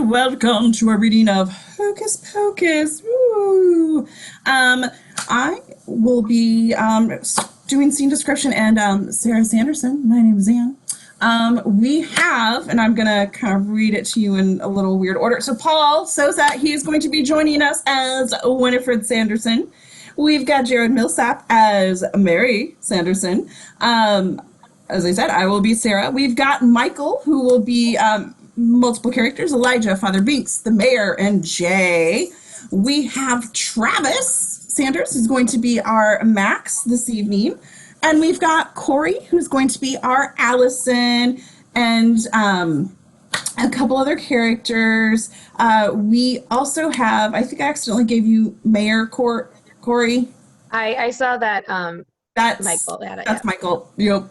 and welcome to a reading of Hocus Pocus. Woo! I will be doing scene description, and Sarah Sanderson. My name is Anne. We have, and I'm going to kind of read it to you in a little weird order. So Paul Sosat, he is going to be joining us as Winifred Sanderson. We've got Jared Millsap as Mary Sanderson. As I said, I will be Sarah. We've got Michael, who will be multiple characters: Elijah, Father Binks, the mayor, and Jay. We have Travis Sanders, who's going to be our Max this evening. And we've got Corey, who's going to be our Allison, and a couple other characters. We also have, I think I accidentally gave you Mayor Corey. I saw that. That's Michael. That's Michael. Yep.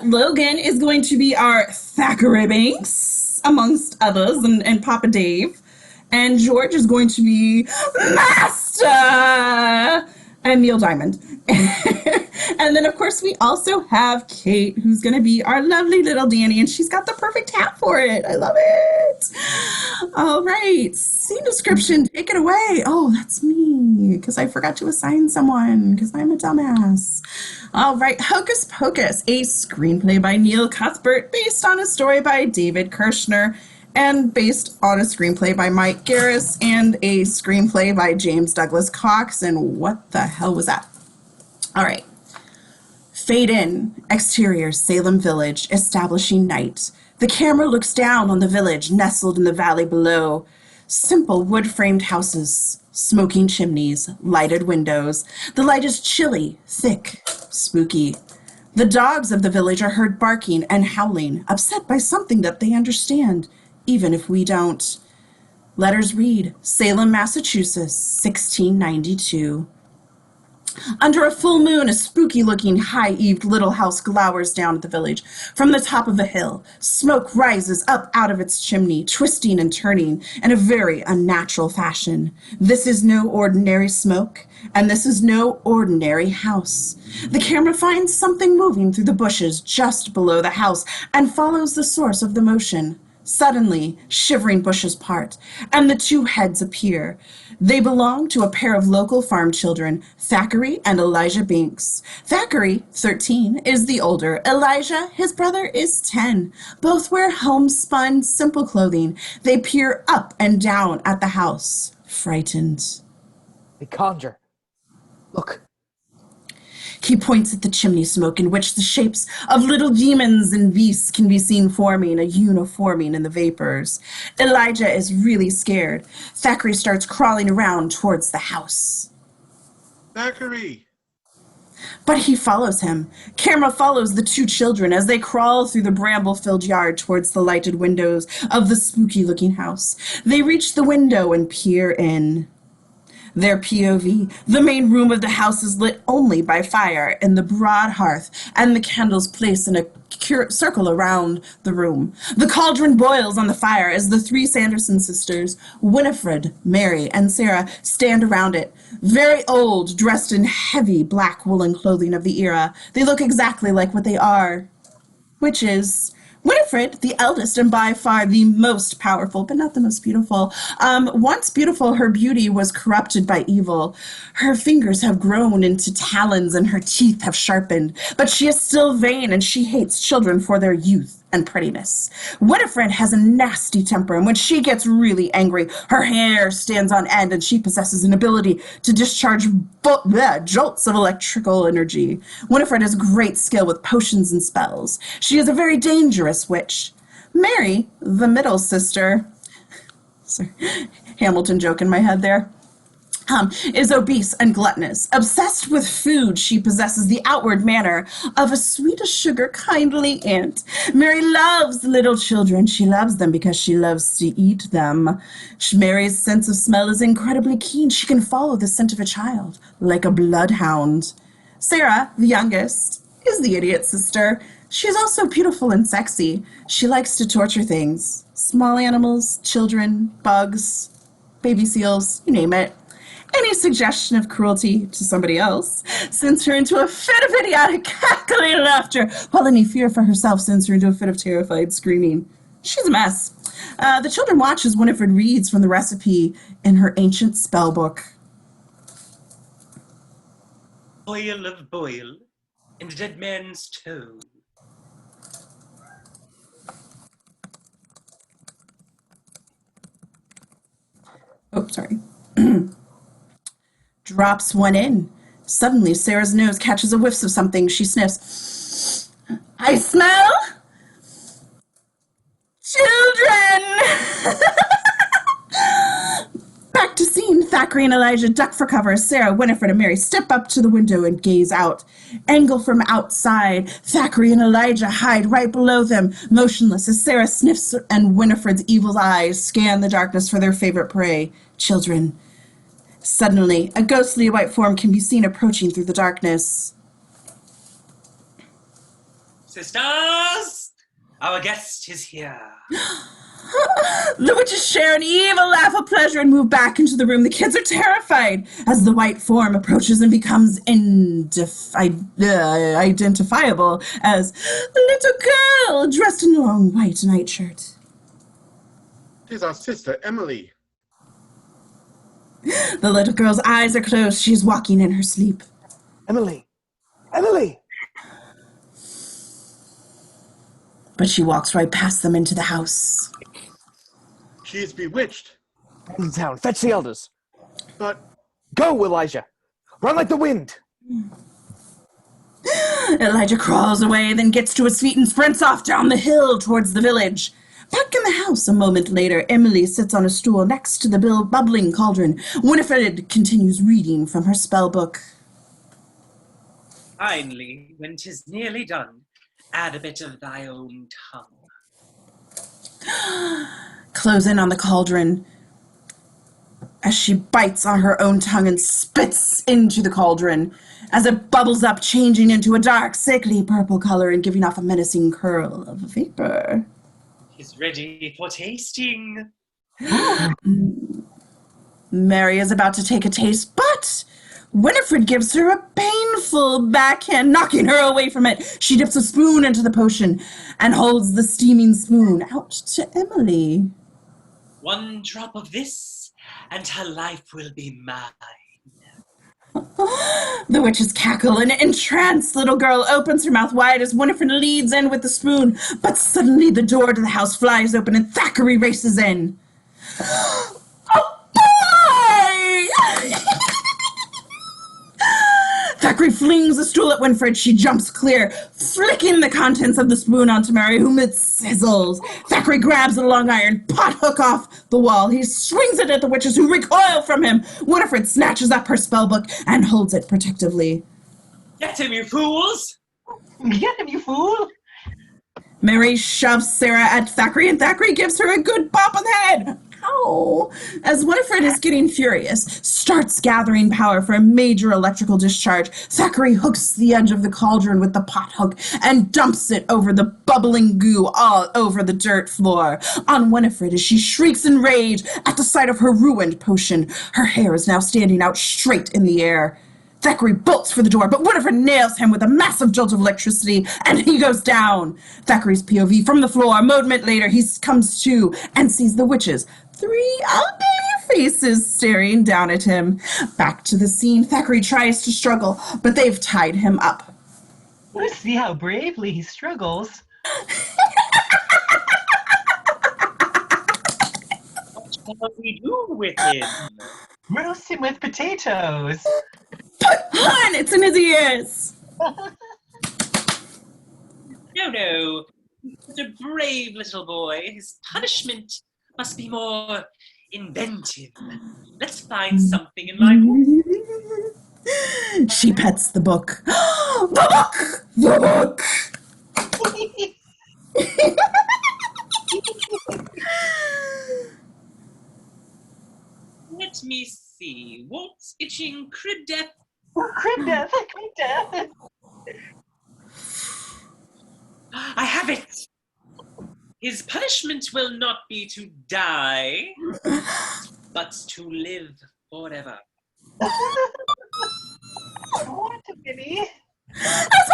Logan is going to be our Thackeray Banks, amongst others, and Papa Dave. And George is going to be Master and Neil Diamond. And then, of course, we also have Kate, who's going to be our lovely little Danny, and she's got the perfect hat for it. I love it. All right. Scene description, take it away. Oh, that's me, because I forgot to assign someone, because I'm a dumbass. All right. Hocus Pocus, a screenplay by Neil Cuthbert, based on a story by David Kirshner, and based on a screenplay by Mike Garris, and a screenplay by James Douglas Cox. And what the hell was that? All right. Fade in. Exterior, Salem Village, establishing night. The camera looks down on the village nestled in the valley below. Simple wood-framed houses, smoking chimneys, lighted windows. The light is chilly, thick, spooky. The dogs of the village are heard barking and howling, upset by something that they understand, even if we don't. Letters read, Salem, Massachusetts, 1692. Under a full moon, a spooky-looking, high-eaved little house glowers down at the village. From the top of a hill, smoke rises up out of its chimney, twisting and turning in a very unnatural fashion. This is no ordinary smoke, and this is no ordinary house. The camera finds something moving through the bushes just below the house and follows the source of the motion. Suddenly, shivering bushes part, and the two heads appear. They belong to a pair of local farm children, Thackeray and Elijah Binks. Thackeray, 13, is the older. Elijah, his brother, is 10. Both wear homespun, simple clothing. They peer up and down at the house, frightened. They conjure. Look. He points at the chimney smoke, in which the shapes of little demons and beasts can be seen forming, a uniforming in the vapors. Elijah is really scared. Thackeray starts crawling around towards the house. Thackeray! But he follows him. Camera follows the two children as they crawl through the bramble-filled yard towards the lighted windows of the spooky-looking house. They reach the window and peer in. Their POV, the main room of the house, is lit only by fire in the broad hearth, and the candles placed in a circle around the room. The cauldron boils on the fire as the three Sanderson sisters, Winifred, Mary, and Sarah, stand around it. Very old, dressed in heavy black woolen clothing of the era. They look exactly like what they are, which is Winifred, the eldest and by far the most powerful, but not the most beautiful. Once beautiful, her beauty was corrupted by evil. Her fingers have grown into talons and her teeth have sharpened, but she is still vain and she hates children for their youth and prettiness. Winifred has a nasty temper, and when she gets really angry, her hair stands on end and she possesses an ability to discharge jolts of electrical energy. Winifred has great skill with potions and spells. She is a very dangerous witch. Mary, the middle sister, sorry, Hamilton joke in my head there, is obese and gluttonous. Obsessed with food, she possesses the outward manner of a sweet-as-sugar, kindly aunt. Mary loves little children. She loves them because she loves to eat them. Mary's sense of smell is incredibly keen. She can follow the scent of a child like a bloodhound. Sarah, the youngest, is the idiot sister. She's also beautiful and sexy. She likes to torture things. Small animals, children, bugs, baby seals, you name it. Any suggestion of cruelty to somebody else sends her into a fit of idiotic cackling laughter, while any fear for herself sends her into a fit of terrified screaming. She's a mess. The children watch as Winifred reads from the recipe in her ancient spell book. Oil of boil and a dead man's toe. Oh, sorry. Drops one in. Suddenly, Sarah's nose catches a whiff of something. She sniffs. I smell children! Back to scene. Thackeray and Elijah duck for cover. Sarah, Winifred, and Mary step up to the window and gaze out. Angle from outside. Thackeray and Elijah hide right below them, motionless as Sarah sniffs and Winifred's evil eyes scan the darkness for their favorite prey, children. Suddenly, a ghostly white form can be seen approaching through the darkness. Sisters, our guest is here. The witches share an evil laugh of pleasure and move back into the room. The kids are terrified as the white form approaches and becomes identifiable as a little girl dressed in a long white nightshirt. Tis our sister, Emily. The little girl's eyes are closed. She's walking in her sleep. Emily! Emily! But she walks right past them into the house. She is bewitched. Back in town, fetch the elders. But Go, Elijah! Run like the wind! Elijah crawls away, then gets to his feet and sprints off down the hill towards the village. Back in the house a moment later, Emily sits on a stool next to the bubbling cauldron. Winifred continues reading from her spell book. Finally, when 'tis nearly done, add a bit of thy own tongue. Close in on the cauldron as she bites on her own tongue and spits into the cauldron as it bubbles up, changing into a dark, sickly purple color and giving off a menacing curl of vapor. He's ready for tasting. Mary is about to take a taste, but Winifred gives her a painful backhand, knocking her away from it. She dips a spoon into the potion and holds the steaming spoon out to Emily. One drop of this, and her life will be mine. The witches cackle. An entranced little girl opens her mouth wide as Winifred leads in with the spoon, but suddenly the door to the house flies open and Thackeray races in. A boy! Thackeray flings a stool at Winifred. She jumps clear, flicking the contents of the spoon onto Mary, whom it sizzles. Thackeray grabs a long iron pot hook off the wall. He swings it at the witches, who recoil from him. Winifred snatches up her spellbook and holds it protectively. Get him, you fools! Get him, you fool! Mary shoves Sarah at Thackeray, and Thackeray gives her a good bop on the head. Ow! As Winifred is getting furious, starts gathering power for a major electrical discharge, Thackeray hooks the edge of the cauldron with the pot hook and dumps it over the bubbling goo all over the dirt floor. On Winifred as she shrieks in rage at the sight of her ruined potion. Her hair is now standing out straight in the air. Thackeray bolts for the door, but Winifred nails him with a massive jolt of electricity, and he goes down. Thackeray's POV from the floor. A moment later, he comes to and sees the witches, 3 ugly faces staring down at him. Back to the scene, Thackeray tries to struggle, but they've tied him up. Let's see how bravely he struggles. What shall we do with him? Roast him with potatoes. Put hornets in his ears! No. Such a brave little boy. His punishment must be more inventive. Let's find something in my book. She pets the book. The book! The book! Let me see. What's itching? Crib death? Crib death, crib death. I have it! His punishment will not be to die, but to live forever. What a pity. That's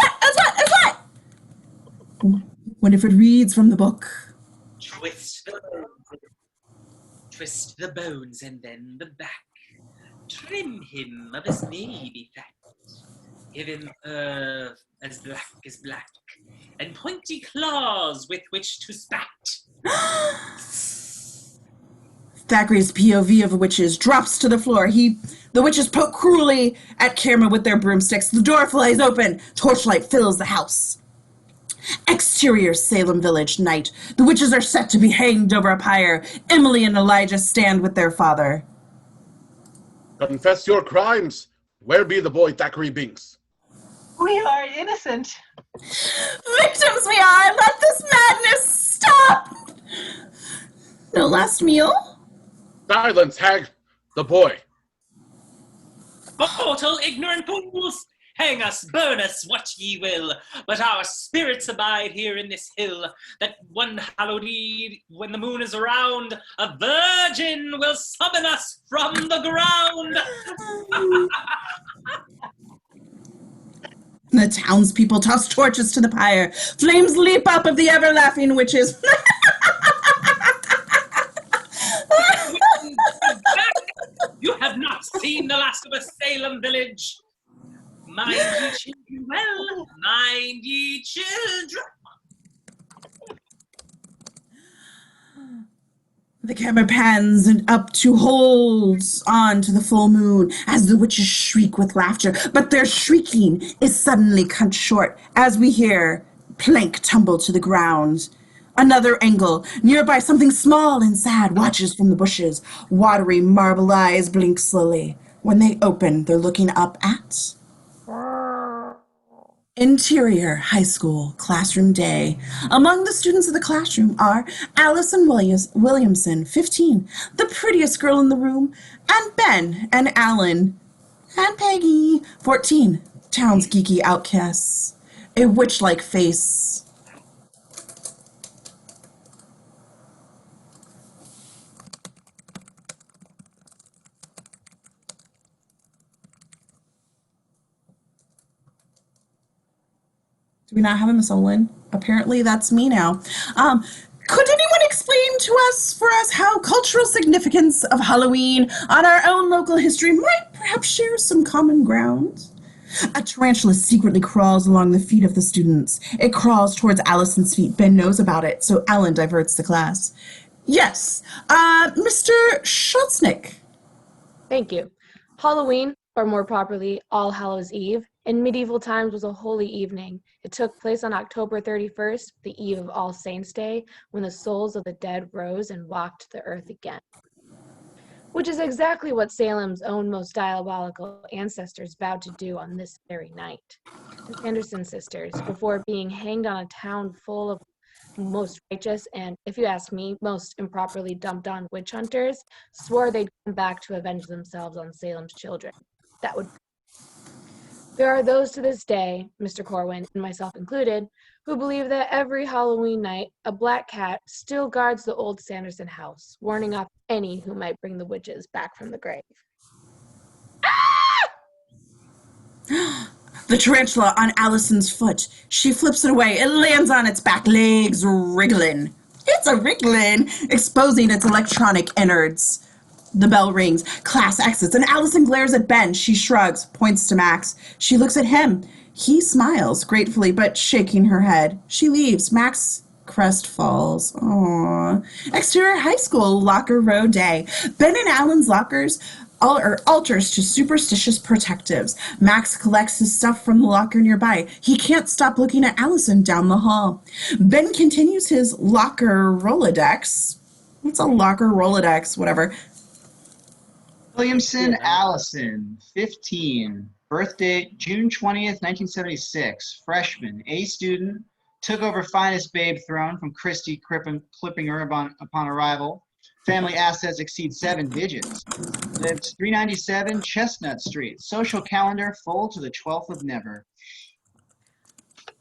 what? Winifred reads from the book. Twist the bones and then the back. Trim him of his navy fat. Give him fur as black, and pointy claws with which to spat. Thackeray's POV of witches drops to the floor. The witches poke cruelly at camera with their broomsticks. The door flies open. Torchlight fills the house. Exterior Salem Village, night. The witches are set to be hanged over a pyre. Emily and Elijah stand with their father. Confess your crimes. Where be the boy Thackeray Binks? We are innocent. Victims we are! Let this madness stop! No last meal? Silence, hag! The boy. Mortal ignorant fools! Hang us, burn us, what ye will, but our spirits abide here in this hill, that one hallowed eve, when the moon is around, a virgin will summon us from the ground! The townspeople toss torches to the pyre. Flames leap up of the ever-laughing witches. You have not seen the last of a Salem village. Mind ye children well, mind ye children. The camera pans and up to holds on to the full moon as the witches shriek with laughter, but their shrieking is suddenly cut short as we hear Plank tumble to the ground. Another angle. Nearby, something small and sad watches from the bushes. Watery marble eyes blink slowly. When they open, they're looking up at Interior High School Classroom Day. Among the students of the classroom are Allison Williamson, 15, the prettiest girl in the room, and Ben and Alan, and Peggy, 14, town's geeky outcasts. A witch-like face. Do we not have a Miss Olin? Apparently that's me now. Could anyone explain to us, for us, how cultural significance of Halloween on our own local history might perhaps share some common ground? A tarantula secretly crawls along the feet of the students. It crawls towards Allison's feet. Ben knows about it, so Alan diverts the class. Yes, Mr. Schutznick. Thank you. Halloween, or more properly, All Hallows' Eve, in medieval times was a holy evening. It took place on October 31st, the eve of All Saints' Day, when the souls of the dead rose and walked the earth again. Which is exactly what Salem's own most diabolical ancestors vowed to do on this very night. The Sanderson sisters, before being hanged on a town full of most righteous and, if you ask me, most improperly dumped on witch hunters, swore they'd come back to avenge themselves on Salem's children. There are those to this day, Mr. Corwin and myself included, who believe that every Halloween night, a black cat still guards the old Sanderson house, warning off any who might bring the witches back from the grave. The tarantula on Allison's foot. She flips it away. It lands on its back legs, wriggling. It's a wriggling, exposing its electronic innards. The bell rings. Class exits, and Allison glares at Ben. She shrugs, points to Max. She looks at him. He smiles gratefully, but shaking her head. She leaves. Max crest falls. Aww. Exterior high school, locker row day. Ben and Alan's lockers are altars to superstitious protectives. Max collects his stuff from the locker nearby. He can't stop looking at Allison down the hall. Ben continues his locker Rolodex. What's a locker Rolodex? Whatever. Williamson Allison, 15, birthday June 20th, 1976, freshman, A student, took over finest babe throne from Christy clipping her upon arrival. Family assets exceed 7 digits. Lives 397 Chestnut Street. Social calendar full to the 12th of never.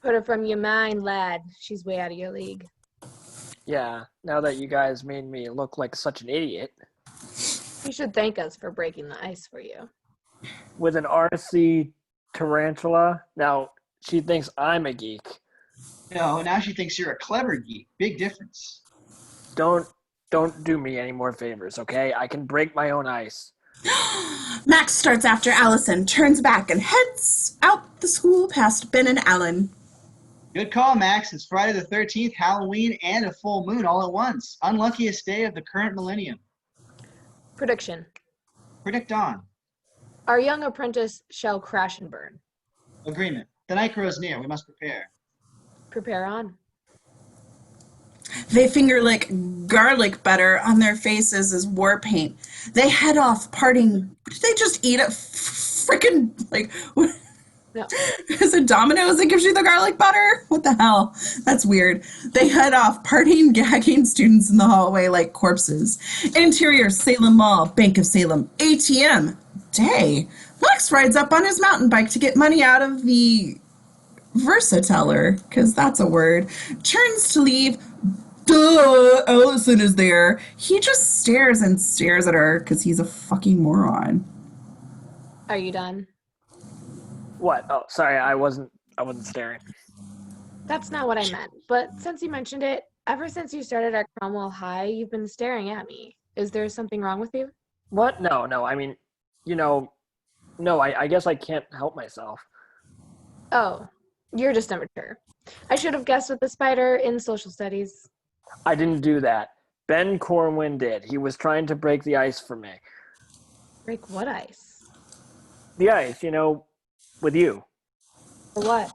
Put her from your mind, lad. She's way out of your league. Yeah, now that you guys made me look like such an idiot. You should thank us for breaking the ice for you. With an RC tarantula, now she thinks I'm a geek. No, now she thinks you're a clever geek. Big difference. Don't do me any more favors, okay? I can break my own ice. Max starts after Allison, turns back, and heads out the school past Ben and Alan. Good call, Max. It's Friday the 13th, Halloween, and a full moon all at once. Unluckiest day of the current millennium. Prediction. Predict on. Our young apprentice shall crash and burn. Agreement. The night grows near. We must prepare. Prepare on. They finger lick garlic butter on their faces as war paint. They head off parting. Did they just eat it? Freaking, like, what? No. Is it Domino's that gives you the garlic butter? What the hell? That's weird. They head off, partying, gagging students in the hallway like corpses. Interior, Salem Mall, Bank of Salem, ATM. Day. Max rides up on his mountain bike to get money out of the Versateller, because that's a word. Turns to leave. Duh, Allison is there. He just stares and stares at her because he's a fucking moron. Are you done? What? Oh, sorry, I wasn't staring. That's not what I meant. But since you mentioned it, ever since you started at Cromwell High, you've been staring at me. Is there something wrong with you? What? No. I mean, no, I guess I can't help myself. Oh, you're just immature. I should have guessed with the spider in social studies. I didn't do that. Ben Corwin did. He was trying to break the ice for me. Break what ice? The ice, with you. For what?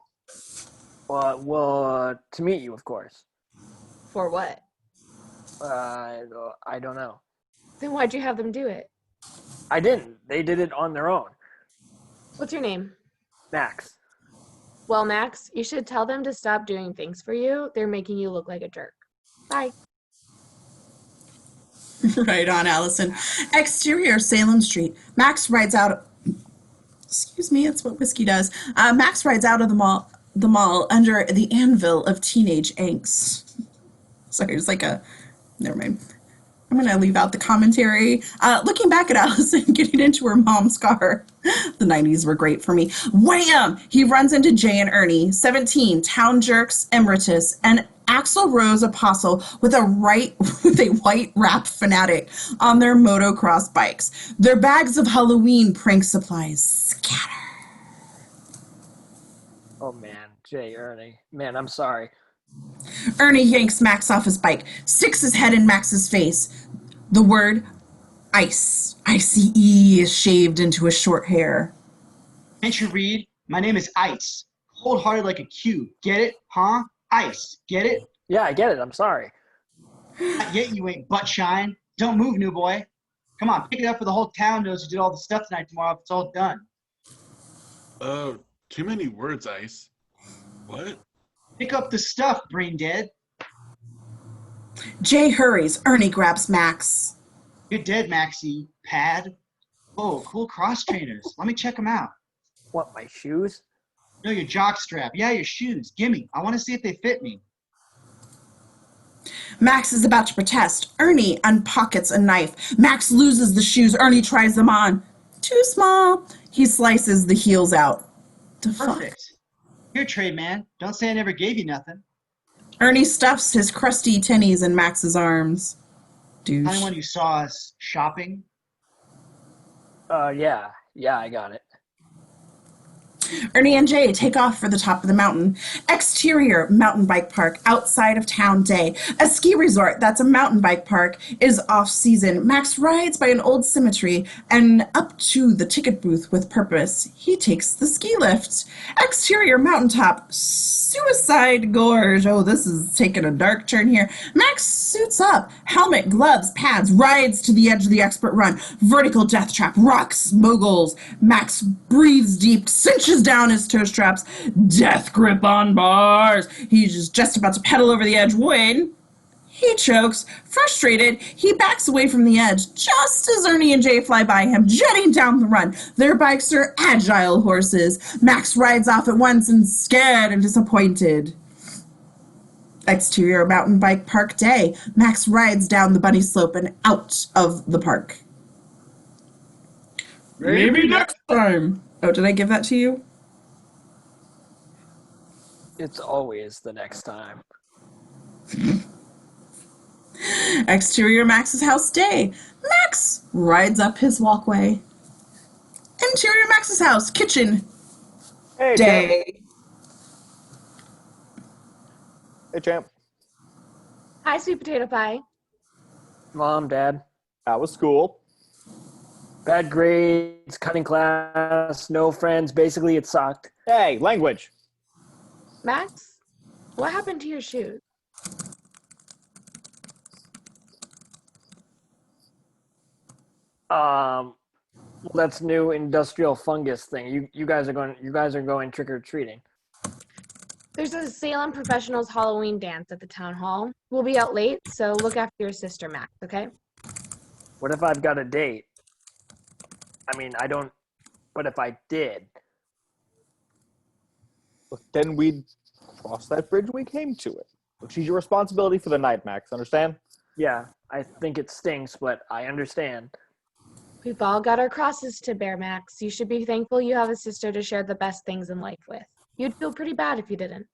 Well, to meet you, of course. For what? I don't know. Then why'd you have them do it? I didn't. They did it on their own. What's your name? Max. Well, Max, you should tell them to stop doing things for you. They're making you look like a jerk. Bye. Right on, Allison. Exterior, Salem Street. Max rides out. Excuse me, it's what whiskey does. Max rides out of the mall under the anvil of teenage angst. Sorry, it's like never mind. I'm going to leave out the commentary. Looking back at Allison getting into her mom's car. The 90s were great for me. Wham! He runs into Jay and Ernie, 17, town jerks, emeritus, and Axl Rose Apostle with a white rap fanatic on their motocross bikes. Their bags of Halloween prank supplies scatter. Oh, man. Jay, Ernie. Man, I'm sorry. Ernie yanks Max off his bike, sticks his head in Max's face. The word ice, ICE, is shaved into his short hair. Can't you read? My name is Ice. Cold-hearted like a cube. Get it? Huh? Ice. Get it? Yeah, I get it. I'm sorry. Not yet, you ain't butt shine. Don't move, new boy. Come on, pick it up for the whole town knows you did all the stuff tonight tomorrow if it's all done. Too many words, Ice. What? Pick up the stuff, brain dead. Jay hurries. Ernie grabs Max. You're dead, Maxie. Pad. Oh, cool cross trainers. Let me check them out. What, my shoes? No, your jock strap. Yeah, your shoes. Gimme. I want to see if they fit me. Max is about to protest. Ernie unpockets a knife. Max loses the shoes. Ernie tries them on. Too small. He slices the heels out. The fuck? Perfect. Here, trade man. Don't say I never gave you nothing. Ernie stuffs his crusty tinnies in Max's arms. Douche. Time when you saw us shopping. Yeah, I got it. Ernie and Jay take off for the top of the mountain. Exterior, mountain bike park, outside of town day. A ski resort that's a mountain bike park is off season. Max rides by an old cemetery and up to the ticket booth with purpose. He takes the ski lift. Exterior, mountaintop, Suicide Gorge. Oh, this is taking a dark turn here. Max suits up. Helmet, gloves, pads, rides to the edge of the expert run. Vertical death trap, rocks, moguls. Max breathes deep, cinches down his toe straps, death grip on bars. He's just about to pedal over the edge when he chokes. Frustrated, he backs away from the edge just as Ernie and Jay fly by him, jetting down the run. Their bikes are agile horses. Max rides off at once and scared and disappointed. Exterior mountain bike park day. Max rides down the bunny slope and out of the park. Maybe next time. Oh, did I give that to you? It's always the next time. Exterior Max's house day. Max rides up his walkway. Interior Max's house kitchen Hey, champ. day. Hey, champ. Hi, sweet potato pie. Mom, Dad. How was school? Bad grades, cutting class, no friends. Basically, it sucked. Hey, language. Max, what happened to your shoes? Well, that's new industrial fungus thing. You guys are going trick or treating. There's a Salem Professionals Halloween dance at the town hall. We'll be out late, so look after your sister, Max, okay? What if I've got a date? I mean, I don't. But if I did, Then we'd cross that bridge when we came to it. Look, she's your responsibility for the night, Max. Understand? yeah, I think it stinks, but I understand. We've all got our crosses to bear, Max. You should be thankful you have a sister to share the best things in life with. You'd feel pretty bad if you didn't,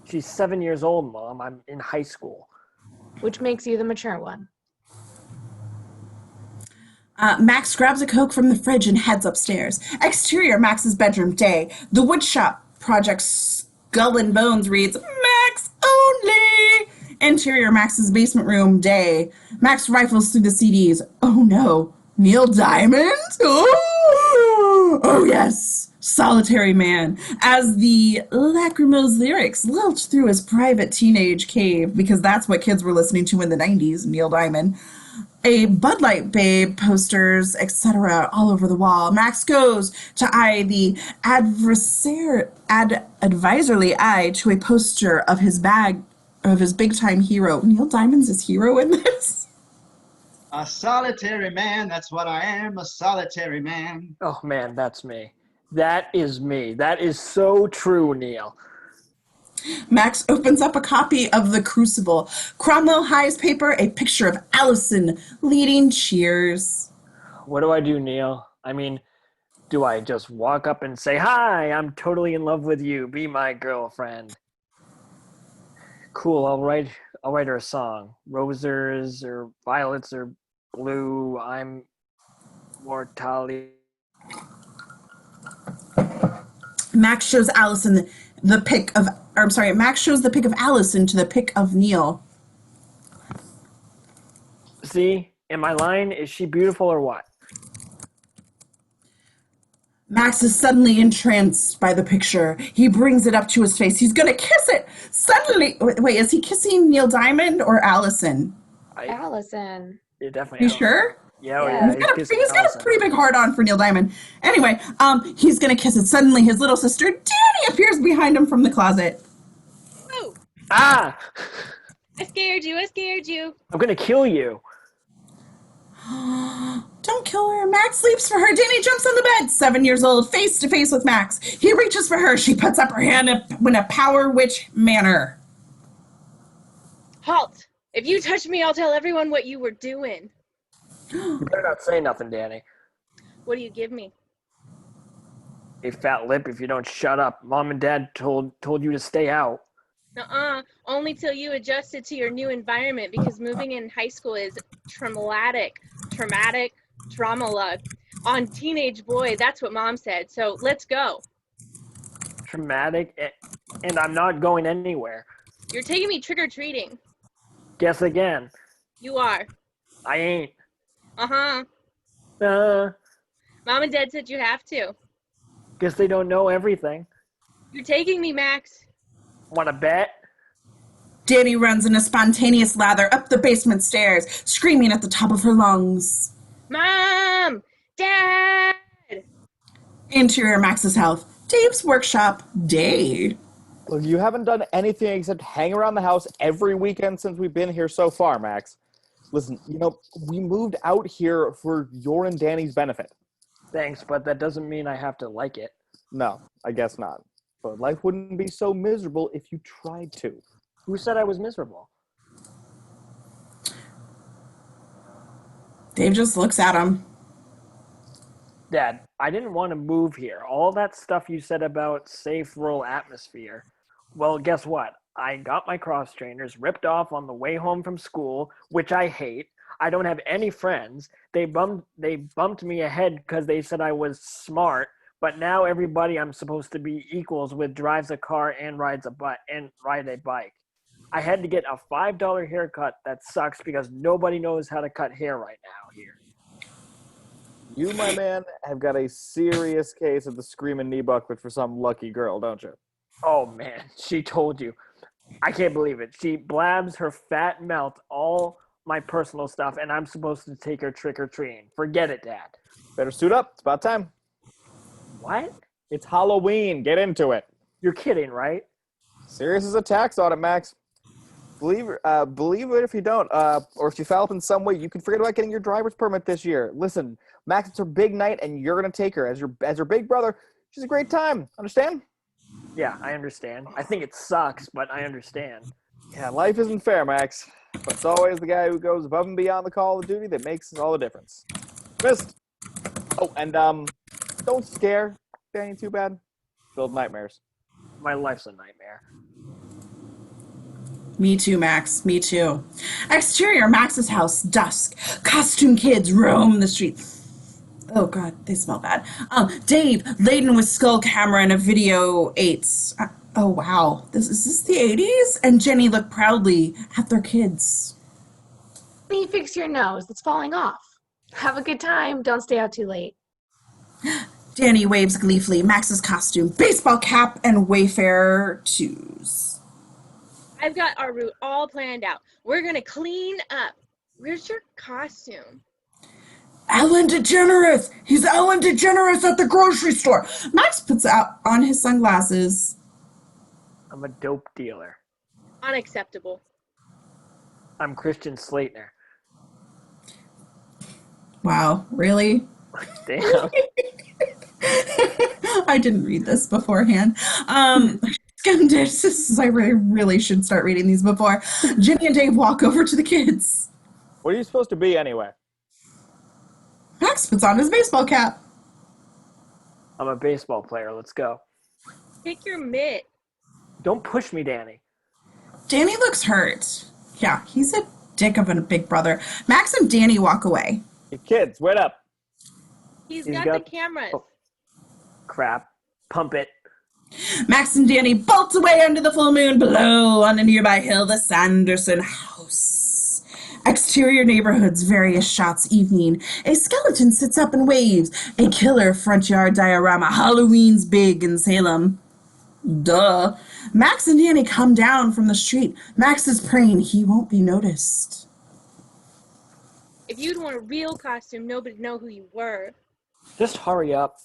She's 7 years old, Mom. I'm in high school. which makes you the mature one. Max grabs a Coke from the fridge and heads upstairs. Exterior Max's bedroom day. The woodshop project Skull and Bones reads, Max only! Interior Max's basement room day. Max rifles through the CDs. Oh no. Neil Diamond? Oh yes. Solitary Man. As the lachrymose lyrics lilt through his private teenage cave, because that's what kids were listening to in the 90s, Neil Diamond. A Bud Light Babe posters, etc., all over the wall. Max goes to eye the advisorly eye to a poster of his big time hero. Neil Diamond's his hero in this. A solitary man, that's what I am, a solitary man. Oh man, that's me. That is me. That is so true, Neil. Max opens up a copy of The Crucible. Cromwell High's paper, a picture of Allison leading cheers. What do I do, Neil? I mean, do I just walk up and say, "Hi, I'm totally in love with you. Be my girlfriend"? Cool. I'll write her a song. Roses or violets or blue. I'm mortally. Max shows Allison Max shows the pic of Allison to the pic of Neil. See, am I lying? Is she beautiful or what? Max is suddenly entranced by the picture. He brings it up to his face. He's gonna kiss it. Suddenly, wait, is he kissing Neil Diamond or Allison? Allison. Yeah, definitely. You sure? Yeah, Yeah. He's got a pretty big heart on for Neil Diamond. Anyway, he's gonna kiss it. Suddenly, his little sister Danny appears behind him from the closet. Oh, Ah! I scared you. I'm gonna kill you. Don't kill her. Max leaps for her. Danny jumps on the bed. 7 years old, face to face with Max. He reaches for her. She puts up her hand in a power witch manner. Halt! If you touch me, I'll tell everyone what you were doing. You better not say nothing, Danny. What do you give me? A fat lip if you don't shut up. Mom and Dad told you to stay out. Nuh-uh. Only till you adjusted to your new environment, because moving in high school is traumatic, trauma on teenage boy. That's what Mom said. So let's go. Traumatic, and I'm not going anywhere. You're taking me trick-or-treating. Guess again. You are. I ain't. Uh-huh. Mom and Dad said you have to. Guess they don't know everything. You're taking me, Max. Wanna bet? Danny runs in a spontaneous lather up the basement stairs, screaming at the top of her lungs. Mom! Dad! Interior Max's house. Dave's workshop day. Look, you haven't done anything except hang around the house every weekend since we've been here so far, Max. Listen, we moved out here for your and Danny's benefit. Thanks, but that doesn't mean I have to like it. No, I guess not. But life wouldn't be so miserable if you tried to. Who said I was miserable? Dave just looks at him. Dad, I didn't want to move here. All that stuff you said about safe rural atmosphere. Well, guess what? I got my cross trainers ripped off on the way home from school, which I hate. I don't have any friends. They bumped me ahead because they said I was smart, but now everybody I'm supposed to be equals with drives a car and ride a bike. I had to get a $5 haircut that sucks because nobody knows how to cut hair right now here. You, my man, have got a serious case of the screaming knee bucklet for some lucky girl, don't you? Oh man, she told you. I can't believe it. She blabs her fat mouth all my personal stuff, and I'm supposed to take her trick-or-treating. Forget it, Dad. Better suit up. It's about time. What? It's Halloween. Get into it. You're kidding, right? Serious as a tax audit, Max. Believe it if you don't, or if you foul up in some way, you can forget about getting your driver's permit this year. Listen, Max, it's her big night, and you're gonna take her as her big brother. She's a great time. Understand? Yeah, I understand. I think it sucks, but I understand. Yeah, life isn't fair, Max. But it's always the guy who goes above and beyond the call of duty that makes all the difference. Missed. Oh, and don't scare Danny too bad. Build nightmares. My life's a nightmare. Me too, Max. Me too. Exterior, Max's house, dusk. Costume kids roam the streets. Oh, God, they smell bad. Dave, laden with skull camera and a video 8. Oh, wow. Is this the 80s? And Jenny look proudly at their kids. You fix your nose. It's falling off. Have a good time. Don't stay out too late. Danny waves gleefully. Max's costume, baseball cap, and Wayfarer shoes. I've got our route all planned out. We're going to clean up. Where's your costume? Ellen DeGeneres! He's Ellen DeGeneres at the grocery store. Max puts on his sunglasses. I'm a dope dealer. Unacceptable. I'm Christian Slater. Wow, really? Damn. I didn't read this beforehand. This is, I really should start reading these before. Jenny and Dave walk over to the kids. What are you supposed to be anyway? Max puts on his baseball cap. I'm a baseball player. Let's go. Pick your mitt. Don't push me, Danny. Danny looks hurt. Yeah, he's a dick of a big brother. Max and Danny walk away. Hey, kids, wait up. He's He's got got- the cameras. Oh. Crap. Pump it. Max and Danny bolt away under the full moon below on a nearby hill, the Sanderson house. Exterior neighborhoods, various shots, evening. A skeleton sits up and waves. A killer front yard diorama. Halloween's big in Salem. Duh. Max and Danny come down from the street. Max is praying he won't be noticed. If you'd want a real costume, nobody'd know who you were. Just hurry up.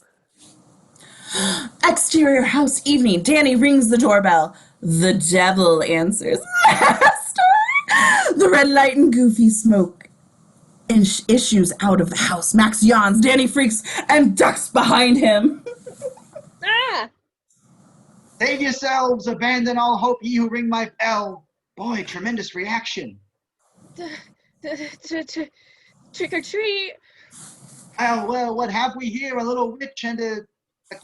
Exterior house, evening. Danny rings the doorbell. The devil answers. Master! The red light and goofy smoke issues out of the house. Max yawns. Danny freaks and ducks behind him. Ah! Save yourselves, abandon all hope, ye who ring my bell. Boy, tremendous reaction. Trick or treat. Well, what have we here? A little witch and a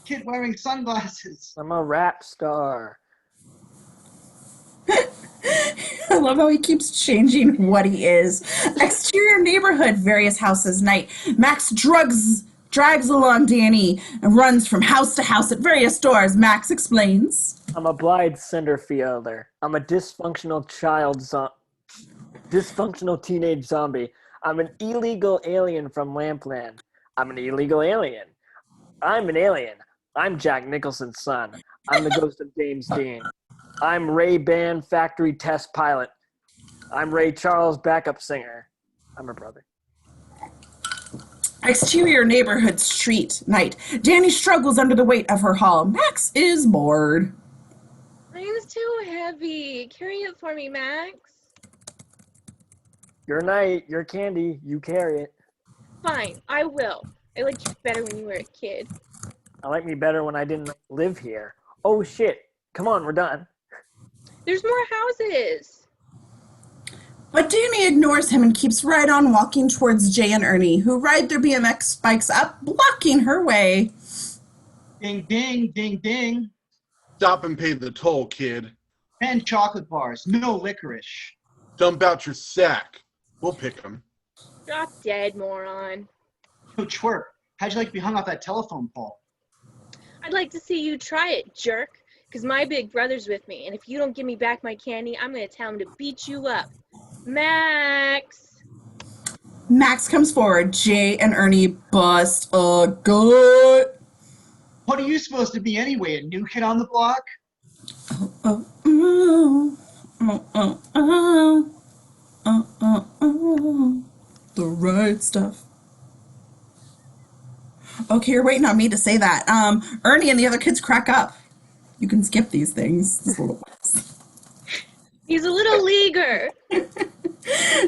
kid wearing sunglasses. I'm a rap star. I love how he keeps changing what he is. Exterior neighborhood, various houses, night. Max drags along Danny and runs from house to house at various doors. Max explains. I'm a blind center fielder. I'm a dysfunctional dysfunctional teenage zombie. I'm an illegal alien from Lampland. I'm an illegal alien. I'm an alien. I'm Jack Nicholson's son. I'm the ghost of James Dean. I'm Ray Band factory test pilot. I'm Ray Charles backup singer. I'm her brother. Exterior neighborhood, street, night. Danny struggles under the weight of her haul. Max is bored. Mine's too heavy. Carry it for me, Max. Your night, your candy, you carry it. Fine, I will. I liked you better when you were a kid. I like me better when I didn't live here. Oh shit. Come on, we're done. There's more houses. But Danny ignores him and keeps right on walking towards Jay and Ernie, who ride their BMX bikes up, blocking her way. Ding, ding, ding, ding. Stop and pay the toll, kid. 10 chocolate bars, no licorice. Dump out your sack. We'll pick 'em. Drop dead, moron. Yo, twerp, how'd you like to be hung off that telephone pole? I'd like to see you try it, jerk. Because my big brother's with me, and if you don't give me back my candy, I'm going to tell him to beat you up. Max! Max comes forward. Jay and Ernie bust a gut. What are you supposed to be anyway, a new kid on the block? Oh, oh, oh, oh, oh, oh, oh, oh. The right stuff. Okay, you're waiting on me to say that. Ernie and the other kids crack up. You can skip these things. This little He's a little leaguer.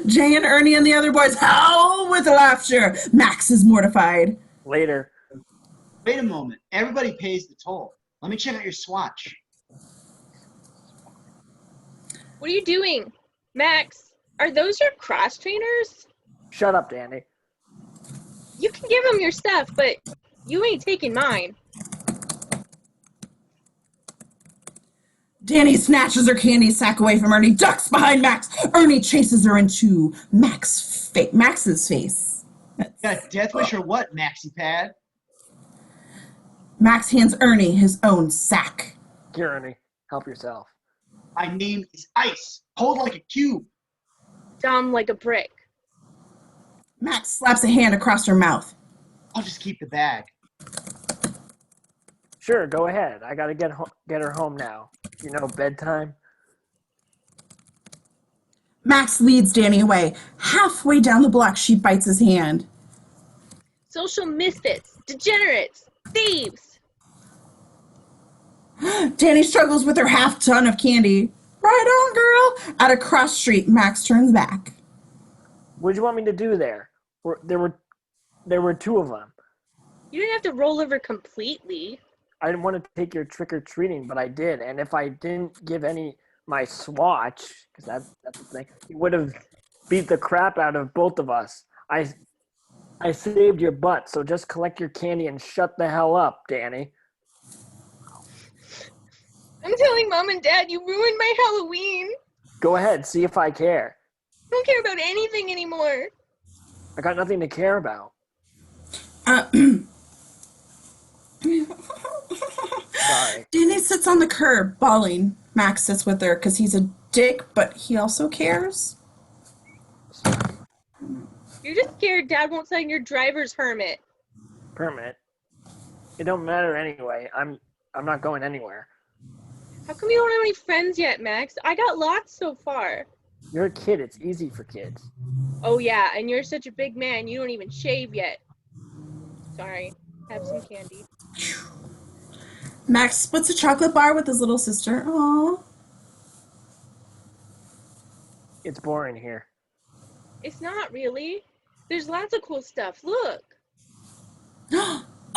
Jay and Ernie and the other boys howl with laughter. Max is mortified. Later. Wait a moment. Everybody pays the toll. Let me check out your swatch. What are you doing? Max, are those your cross trainers? Shut up, Danny. You can give them your stuff, but you ain't taking mine. Danny snatches her candy sack away from Ernie, ducks behind Max. Ernie chases her into Max's face. Got death wish or what, Maxi Pad? Max hands Ernie his own sack. Here, Ernie. Help yourself. My name is Ice. Cold like a cube. Dumb like a brick. Max slaps a hand across her mouth. I'll just keep the bag. Sure, go ahead. I gotta get her home now. You know, bedtime. Max leads Danny away. Halfway down the block, she bites his hand. Social misfits, degenerates, thieves. Danny struggles with her half ton of candy. Right on, girl. At a cross street, Max turns back. What did you want me to do there? There were two of them. You didn't have to roll over completely. I didn't want to take your trick-or-treating, but I did. And if I didn't give my swatch, because that's the thing, you would have beat the crap out of both of us. I saved your butt, so just collect your candy and shut the hell up, Danny. I'm telling Mom and Dad you ruined my Halloween. Go ahead, see if I care. I don't care about anything anymore. I got nothing to care about. Sorry. Danny sits on the curb, bawling. Max sits with her because he's a dick, but he also cares. You're just scared Dad won't sign your driver's permit. Permit? It don't matter anyway. I'm not going anywhere. How come you don't have any friends yet, Max? I got lots so far. You're a kid. It's easy for kids. Oh yeah, and you're such a big man, you don't even shave yet. Sorry. Have some candy. Max splits a chocolate bar with his little sister. Aww. It's boring here. It's not really. There's lots of cool stuff. Look.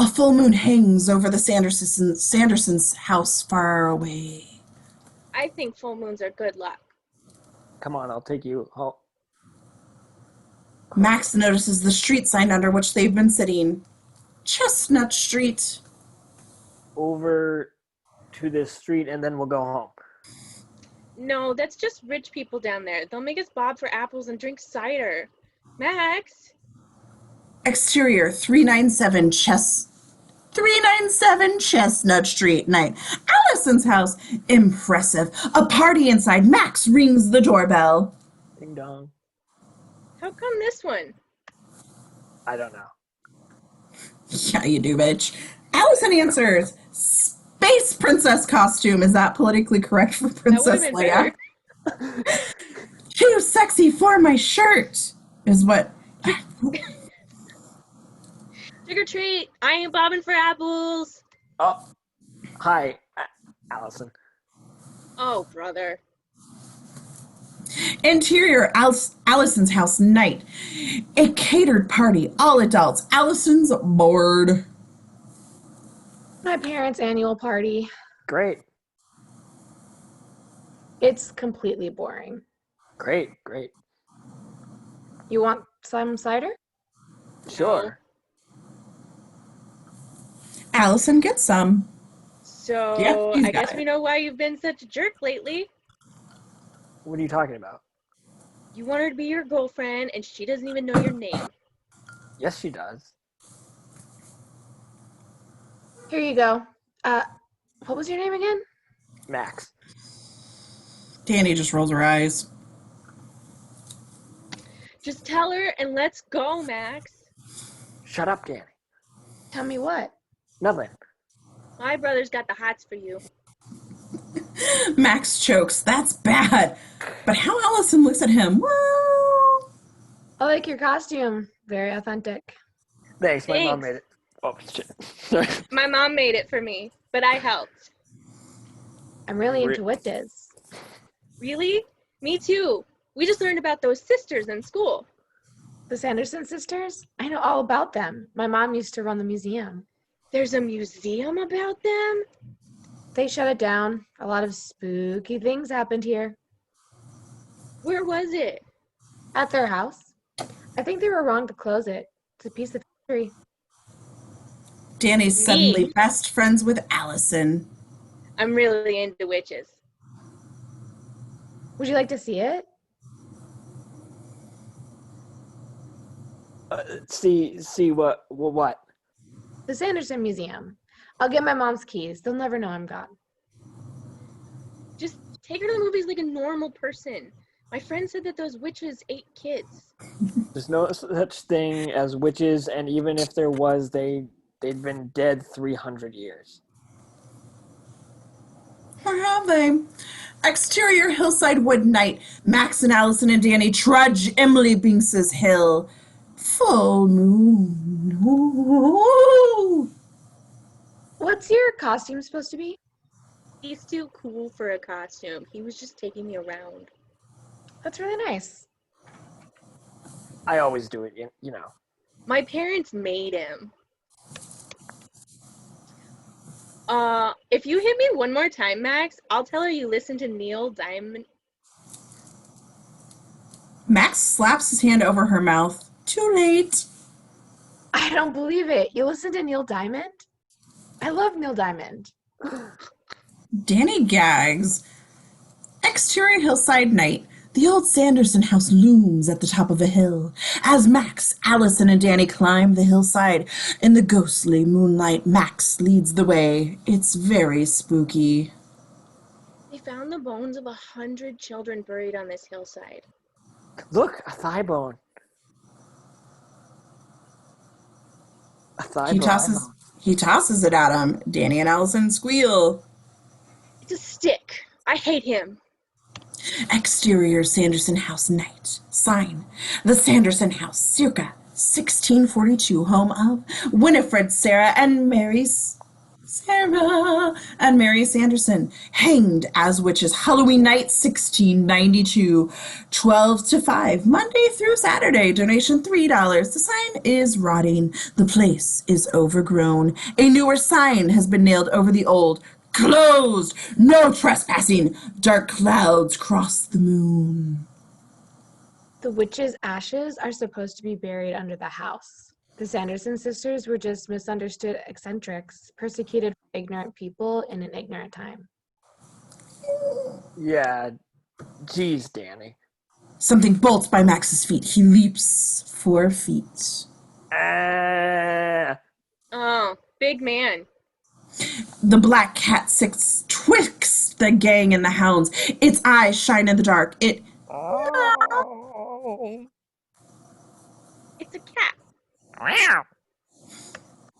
A full moon hangs over the Sandersons' house far away. I think full moons are good luck. Come on, I'll take you home. Max notices the street sign under which they've been sitting. Chestnut Street. Over to this street and then we'll go home. No, that's just rich people down there. They'll make us bob for apples and drink cider. Max? Exterior 397 Chestnut Street night. Allison's house. Impressive. A party inside. Max rings the doorbell. Ding dong. How come this one? I don't know. Yeah, you do, bitch. Allison answers. Space princess costume. Is that politically correct for Princess Leia? Too sexy for my shirt. Is what. Trick or treat. I ain't bobbing for apples. Oh, hi, Allison. Oh, brother. Interior Allison's house night. A catered party. All adults. Allison's bored. My parents' annual party. Great. It's completely boring. Great. You want some cider? Sure. Allison gets some. So, Yeah, he's I got guess it. we know why you've been such a jerk lately. What are you talking about? You want her to be your girlfriend, and she doesn't even know your name. Yes, she does. Here you go. What was your name again? Max. Danny just rolls her eyes. Just tell her and let's go, Max. Shut up, Danny. Tell me what? Nothing. My brother's got the hots for you. Max chokes. That's bad. But how Allison looks at him. Well, I like your costume. Very authentic. Thanks. My mom Thanks. made it. Oh, shit. Sorry. My mom made it for me, but I helped. I'm really into witches. Really? Me too. We just learned about those sisters in school. The Sanderson sisters? I know all about them. My mom used to run the museum. There's a museum about them? They shut it down. A lot of spooky things happened here. Where was it? At their house. I think they were wrong to close it. It's a piece of history. Danny's suddenly best friends with Allison. I'm really into witches. Would you like to see it? See what? What? The Sanderson Museum. I'll get my mom's keys. They'll never know I'm gone. Just take her to the movies like a normal person. My friend said that those witches ate kids. There's no such thing as witches, and even if there was, they'd been dead 300 years. Or have they? Exterior hillside wood night. Max and Allison and Danny trudge Emily Binks's hill. Full moon. Ooh. What's your costume supposed to be? He's too cool for a costume. He was just taking me around. That's really nice. I always do it, you know. My parents made him. If you hit me one more time, Max, I'll tell her you listen to Neil Diamond. Max slaps his hand over her mouth. Too late. I don't believe it. You listen to Neil Diamond? I love Neil Diamond. Danny gags. Exterior hillside night. The old Sanderson house looms at the top of a hill. As Max, Allison, and Danny climb the hillside in the ghostly moonlight, Max leads the way. It's very spooky. They found the bones of 100 children buried on this hillside. Look, a thigh bone. A thigh bone. He tosses it at him. Danny and Allison squeal. It's a stick. I hate him. Exterior Sanderson house night. Sign. The Sanderson house, circa 1642, home of Winifred, Sarah, and Mary Sanderson, hanged as witches. Halloween night, 1692, 12 to 5, Monday through Saturday. Donation $3. The sign is rotting. The place is overgrown. A newer sign has been nailed over the old. Closed! No trespassing! Dark clouds cross the moon. The witches' ashes are supposed to be buried under the house. The Sanderson sisters were just misunderstood eccentrics, persecuted ignorant people in an ignorant time. Yeah, geez, Danny. Something bolts by Max's feet. He leaps 4 feet. Oh, big man. The black cat sits twixt the gang and the hounds. Its eyes shine in the dark. It's a cat.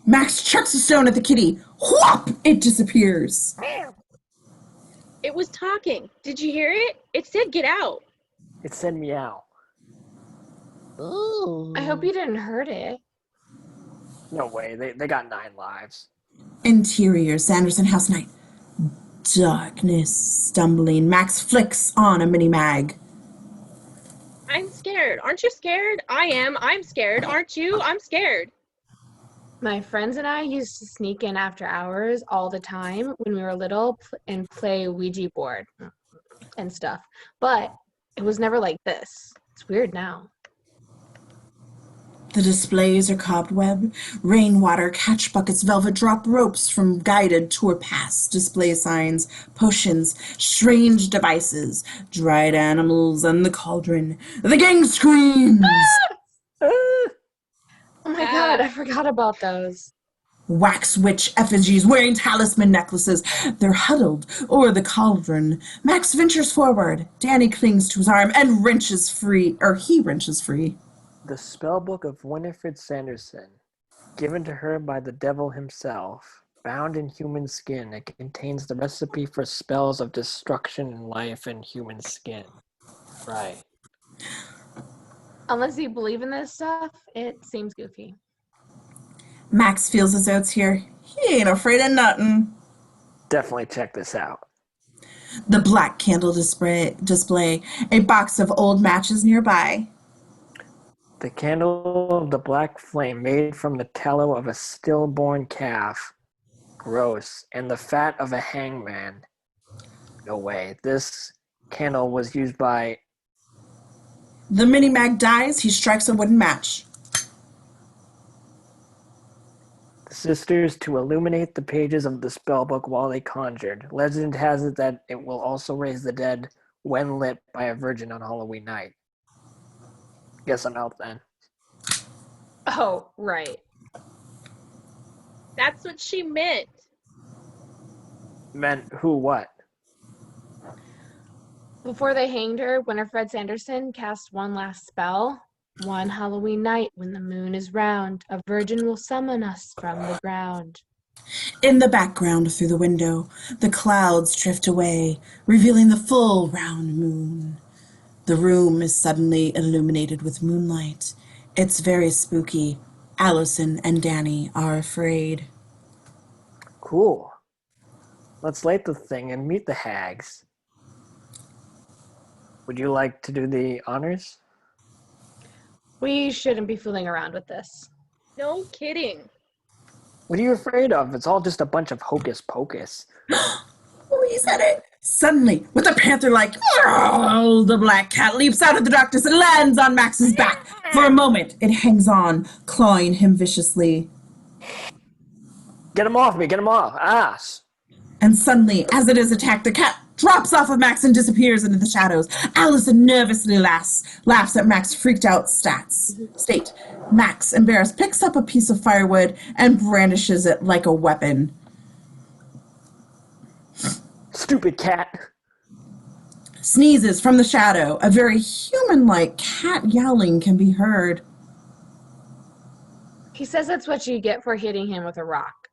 Max chucks a stone at the kitty. Whop! It disappears. It was talking. Did you hear it? It said get out. It said meow. I hope you didn't hurt it. No way, they got 9 lives. Interior Sanderson house night. Darkness stumbling. Max flicks on a mini mag. I'm scared. Aren't you scared? I am. I'm scared. Aren't you? I'm scared. My friends and I used to sneak in after hours all the time when we were little and play Ouija board and stuff. But it was never like this. It's weird now. The displays are cobweb, rainwater, catch buckets, velvet drop ropes from guided tour pass, display signs, potions, strange devices, dried animals, and the cauldron. The gang screams! Oh my god, Ah. I forgot about those. Wax witch effigies wearing talisman necklaces. They're huddled o'er the cauldron. Max ventures forward. Danny clings to his arm and wrenches free, or he wrenches free. The spellbook of Winifred Sanderson, given to her by the devil himself, bound in human skin. It contains the recipe for spells of destruction and life in human skin. Right. Unless you believe in this stuff, it seems goofy. Max feels as though it's here. He ain't afraid of nothing. Definitely check this out. The black candle display, a box of old matches nearby. The candle of the black flame made from the tallow of a stillborn calf. Gross. And the fat of a hangman. No way. This candle was used by... The mini-mag dies, he strikes a wooden match. the sisters to illuminate the pages of the spellbook while they conjured. Legend has it that it will also raise the dead when lit by a virgin on Halloween night. Guess I'm out then. Oh, right. That's what she meant. Meant who what? Before they hanged her, Winifred Sanderson cast one last spell. One Halloween night, when the moon is round, a virgin will summon us from the ground. In the background, through the window, the clouds drift away, revealing the full round moon. The room is suddenly illuminated with moonlight. It's very spooky. Allison and Danny are afraid. Cool. Let's light the thing and meet the hags. Would you like to do the honors? We shouldn't be fooling around with this. No kidding. What are you afraid of? It's all just a bunch of hocus pocus. Oh, he said it. Suddenly, with a panther-like, "Arr!" the black cat leaps out of the darkness and lands on Max's back. For a moment, it hangs on, clawing him viciously. Get him off me! Get him off! Ass! And suddenly, as it is attacked, the cat drops off of Max and disappears into the shadows. Allison nervously laughs at Max's freaked out state. Max, embarrassed, picks up a piece of firewood and brandishes it like a weapon. Stupid cat! Sneezes from the shadow. A very human-like cat yowling can be heard. He says that's what you get for hitting him with a rock.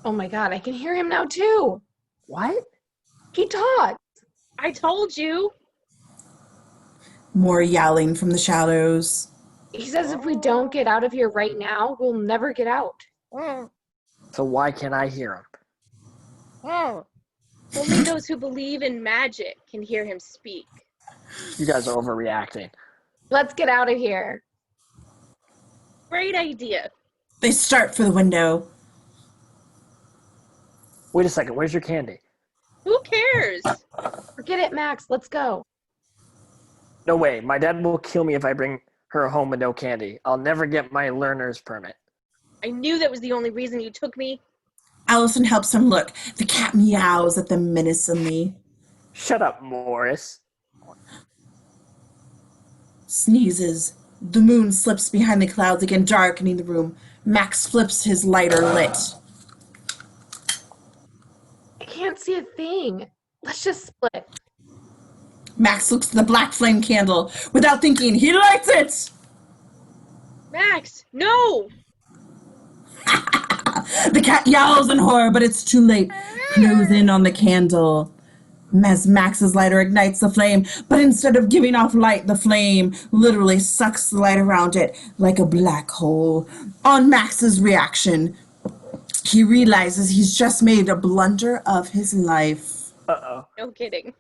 Oh my god, I can hear him now too. What? He talks. I told you. More yowling from the shadows. He says if we don't get out of here right now, we'll never get out. So why can't I hear him? Only those who believe in magic can hear him speak. You guys are overreacting. Let's get out of here. Great idea. They start for the window. Wait a second, where's your candy? Who cares? Forget it, Max. Let's go. No way, my dad will kill me if I bring her home with no candy. I'll never get my learner's permit. I knew that was the only reason you took me. Allison helps him look. The cat meows at them menacingly. Shut up, Morris. Sneezes. The moon slips behind the clouds again, darkening the room. Max flips his lighter lit. I can't see a thing. Let's just split. Max looks at the black flame candle. Without thinking, he lights it! Max, no! The cat yowls in horror, but it's too late. Close in on the candle. As Max's lighter ignites the flame, but instead of giving off light, the flame literally sucks the light around it like a black hole. On Max's reaction, he realizes he's just made a blunder of his life. Uh-oh. No kidding.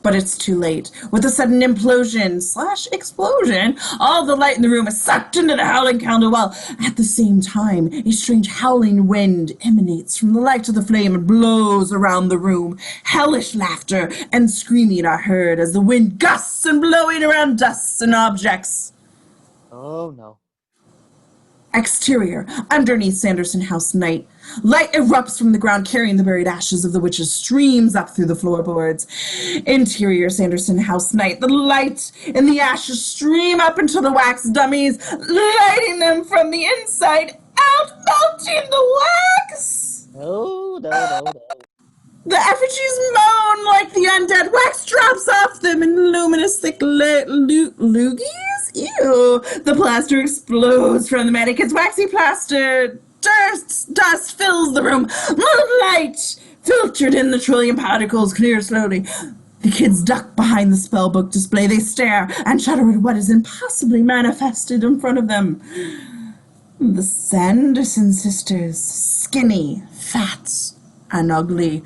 But it's too late. With a sudden implosion/explosion, all the light in the room is sucked into the howling candle, while at the same time, a strange howling wind emanates from the light of the flame and blows around the room. Hellish laughter and screaming are heard as the wind gusts and blowing around dust and objects. Oh no. Exterior, underneath Sanderson House night. Light erupts from the ground, carrying the buried ashes of the witches, streams up through the floorboards. Interior, Sanderson House night. The light and the ashes stream up into the wax dummies, lighting them from the inside out, melting the wax. No, no, no, no. The effigies moan like the undead. Wax drops off them in luminous, thick loogies. Ew. The plaster explodes from the mannequins. Waxy plaster. Dust fills the room. Light filtered in the trillion particles clear slowly. The kids duck behind the spellbook display. They stare and shudder at what is impossibly manifested in front of them. The Sanderson sisters, skinny, fat, and ugly,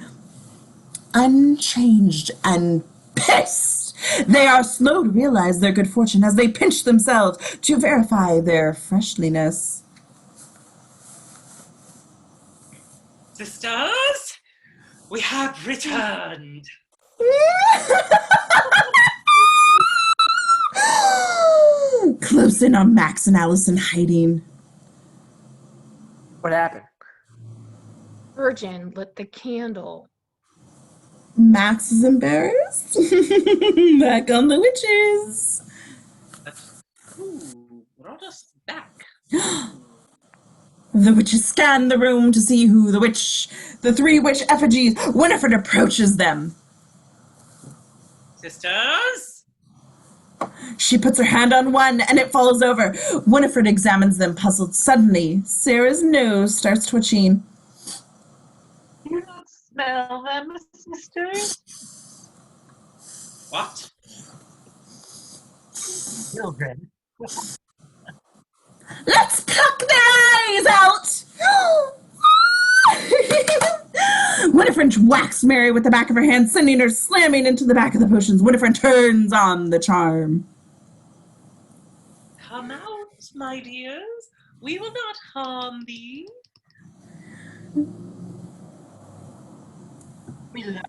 unchanged and pissed. They are slow to realize their good fortune as they pinch themselves to verify their freshness. Sisters, we have returned. Close in on Max and Allison hiding. What happened? Virgin lit the candle. Max is embarrassed. Back on the witches. Who brought us back? The witches scan the room to see who the three witch effigies. Winifred approaches them. Sisters? She puts her hand on one and it falls over. Winifred examines them, puzzled. Suddenly, Sarah's nose starts twitching. You don't smell them, sisters? What? Children. Let's pluck their eyes out! Winifred whacks Mary with the back of her hand, sending her slamming into the back of the potions. Winifred turns on the charm. Come out, my dears. We will not harm thee. We love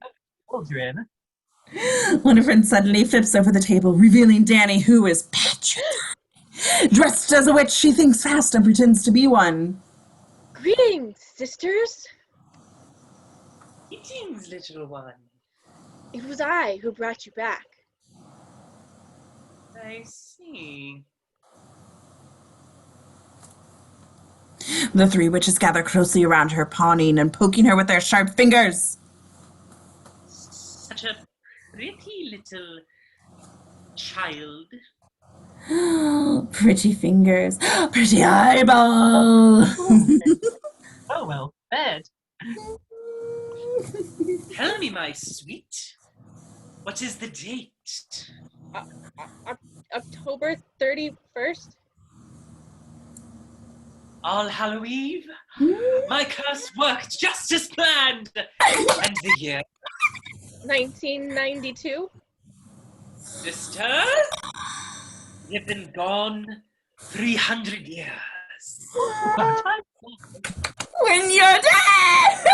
children. Winifred suddenly flips over the table, revealing Danny, who is petrified. Dressed as a witch, she thinks fast and pretends to be one. Greetings, sisters. Greetings, little one. It was I who brought you back. I see. The three witches gather closely around her, pawing and poking her with their sharp fingers. Such a pretty little child. Pretty fingers, pretty eyeball. Oh, well fed. Tell me, my sweet, what is the date? October 31st? All Hallow Eve? My curse worked just as planned. And the year? 1992? Sisters? You've been gone 300 years. When you're dead!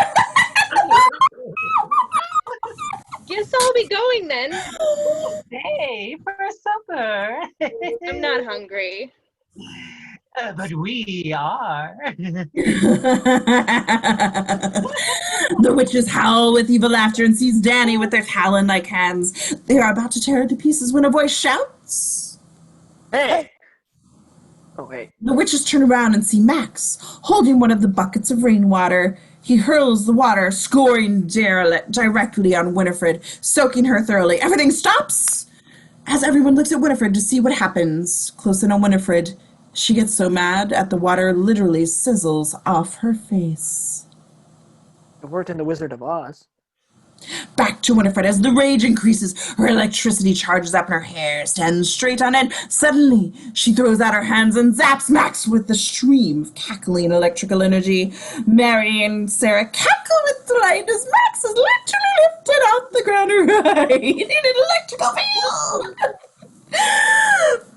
Guess I'll be going then. Hey, for supper. I'm not hungry. But we are. The witches howl with evil laughter and seize Danny with their talon-like hands. They are about to tear her to pieces when a voice shouts. Hey! Oh, wait. The witches turn around and see Max, holding one of the buckets of rainwater. He hurls the water, scoring directly on Winifred, soaking her thoroughly. Everything stops as everyone looks at Winifred to see what happens. Close in on Winifred, she gets so mad at the water literally sizzles off her face. It worked in The Wizard of Oz. Back to Winifred as the rage increases. Her electricity charges up and her hair stands straight on end. Suddenly, she throws out her hands and zaps Max with the stream of cackling electrical energy. Mary and Sarah cackle with delight as Max is literally lifted out the ground right in an electrical field.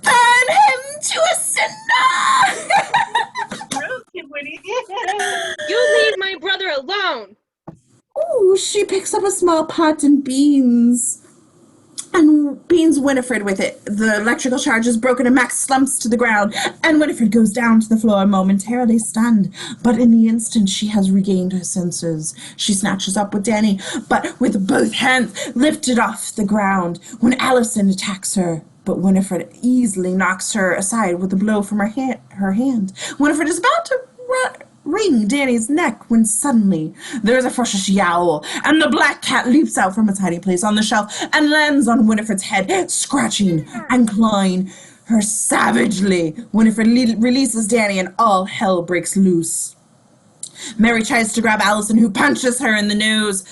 Burn him to a cinder! Broken, Winnie. You leave my brother alone. Ooh, she picks up a small pot and beans Winifred with it. The electrical charge is broken and Max slumps to the ground, and Winifred goes down to the floor momentarily stunned. But in the instant she has regained her senses, she snatches up with Danny, but with both hands lifted off the ground when Allison attacks her. But Winifred easily knocks her aside with a blow from her hand. Winifred is about to wring Danny's neck when suddenly there is a ferocious yowl, and the black cat leaps out from its hiding place on the shelf and lands on Winifred's head, scratching and clawing her savagely. Winifred releases Danny, and all hell breaks loose. Mary tries to grab Allison, who punches her in the nose.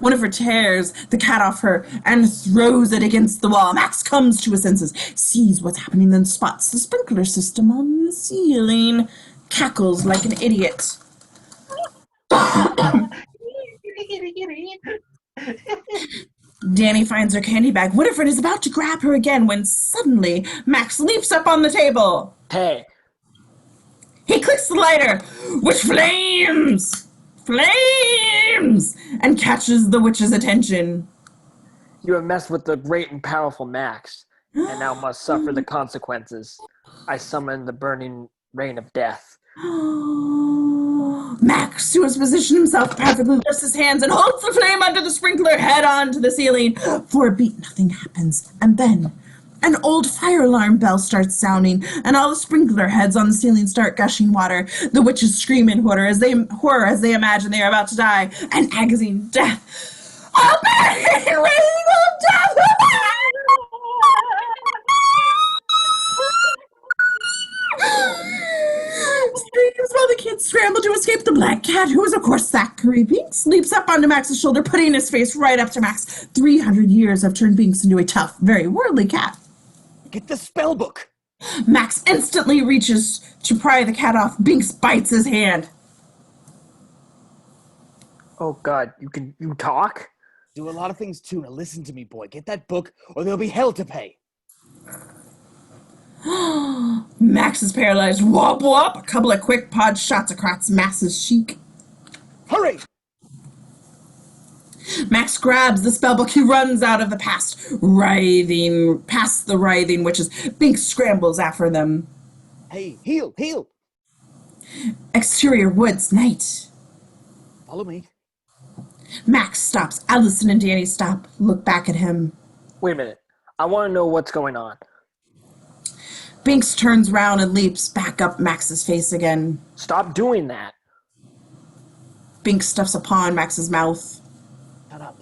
Winifred tears the cat off her and throws it against the wall. Max comes to his senses, sees what's happening, then spots the sprinkler system on the ceiling, cackles like an idiot. Danny finds her candy bag. Winifred is about to grab her again when suddenly Max leaps up on the table. Hey. He clicks the lighter, which flames, and catches the witch's attention. You have messed with the great and powerful Max, and now must suffer the consequences. I summon the burning rain of death. Max, who has positioned himself perfectly, lifts his hands and holds the flame under the sprinkler head on to the ceiling. For a beat, nothing happens. And then an old fire alarm bell starts sounding, and all the sprinkler heads on the ceiling start gushing water. The witches scream in horror as they imagine they are about to die. An agonizing death. A burning rain of death! Screams while the kids scramble to escape. The black cat, who is of course Zachary Binks, leaps up onto Max's shoulder, putting his face right up to Max. 300 years have turned Binks into a tough, very worldly cat. Get the spell book. Max instantly reaches to pry the cat off. Binks bites his hand. Oh God, you talk? Do a lot of things too. Now listen to me, boy. Get that book, or there'll be hell to pay. Max is paralyzed. Wop wop. A couple of quick pod shots across Max's cheek. Hurry! Max grabs the spellbook. He runs out of the past the writhing witches. Binks scrambles after them. Hey, heal! Exterior woods, night. Follow me. Max stops. Allison and Danny stop. Look back at him. Wait a minute. I want to know what's going on. Binks turns round and leaps back up Max's face again. Stop doing that. Binks stuffs a paw in Max's mouth. Shut up.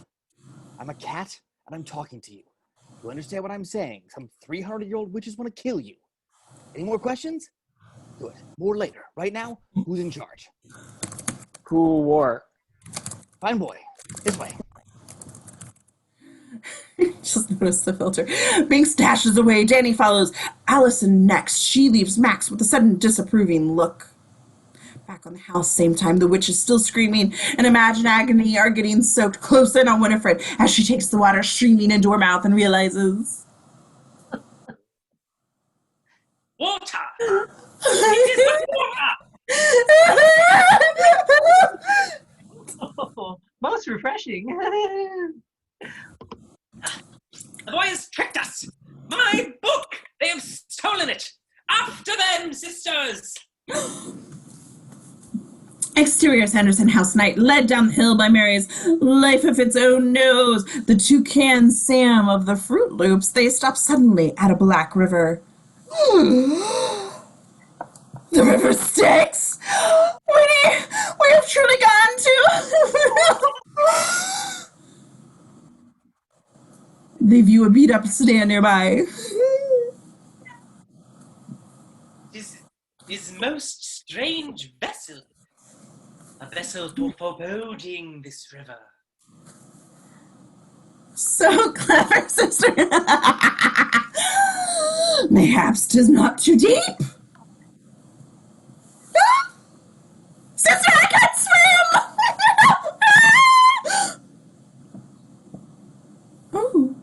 I'm a cat, and I'm talking to you. You understand what I'm saying? Some 300-year-old witches want to kill you. Any more questions? Good. More later. Right now, who's in charge? Who wore? Fine boy. This way. Just noticed the filter. Binks dashes away. Danny follows. Allison next. She leaves Max with a sudden disapproving look. Back on the house, same time, the witch is still screaming and Imagine agony are getting soaked close in on Winifred as she takes the water streaming into her mouth and realizes... Water! It is but water! Oh, most refreshing. The boys tricked us! My book! They have stolen it! After them, sisters! Exterior Sanderson House night, led down the hill by Mary's life of its own nose. The Toucan Sam of the Fruit Loops, they stop suddenly at a black river. The river stinks! We have truly gone to... They view a beat-up sedan nearby. Is most strange vessel. A vessel for foreboding this river. So clever, sister. Mayhaps 'tis not too deep. Sister, I can't swim! Oh.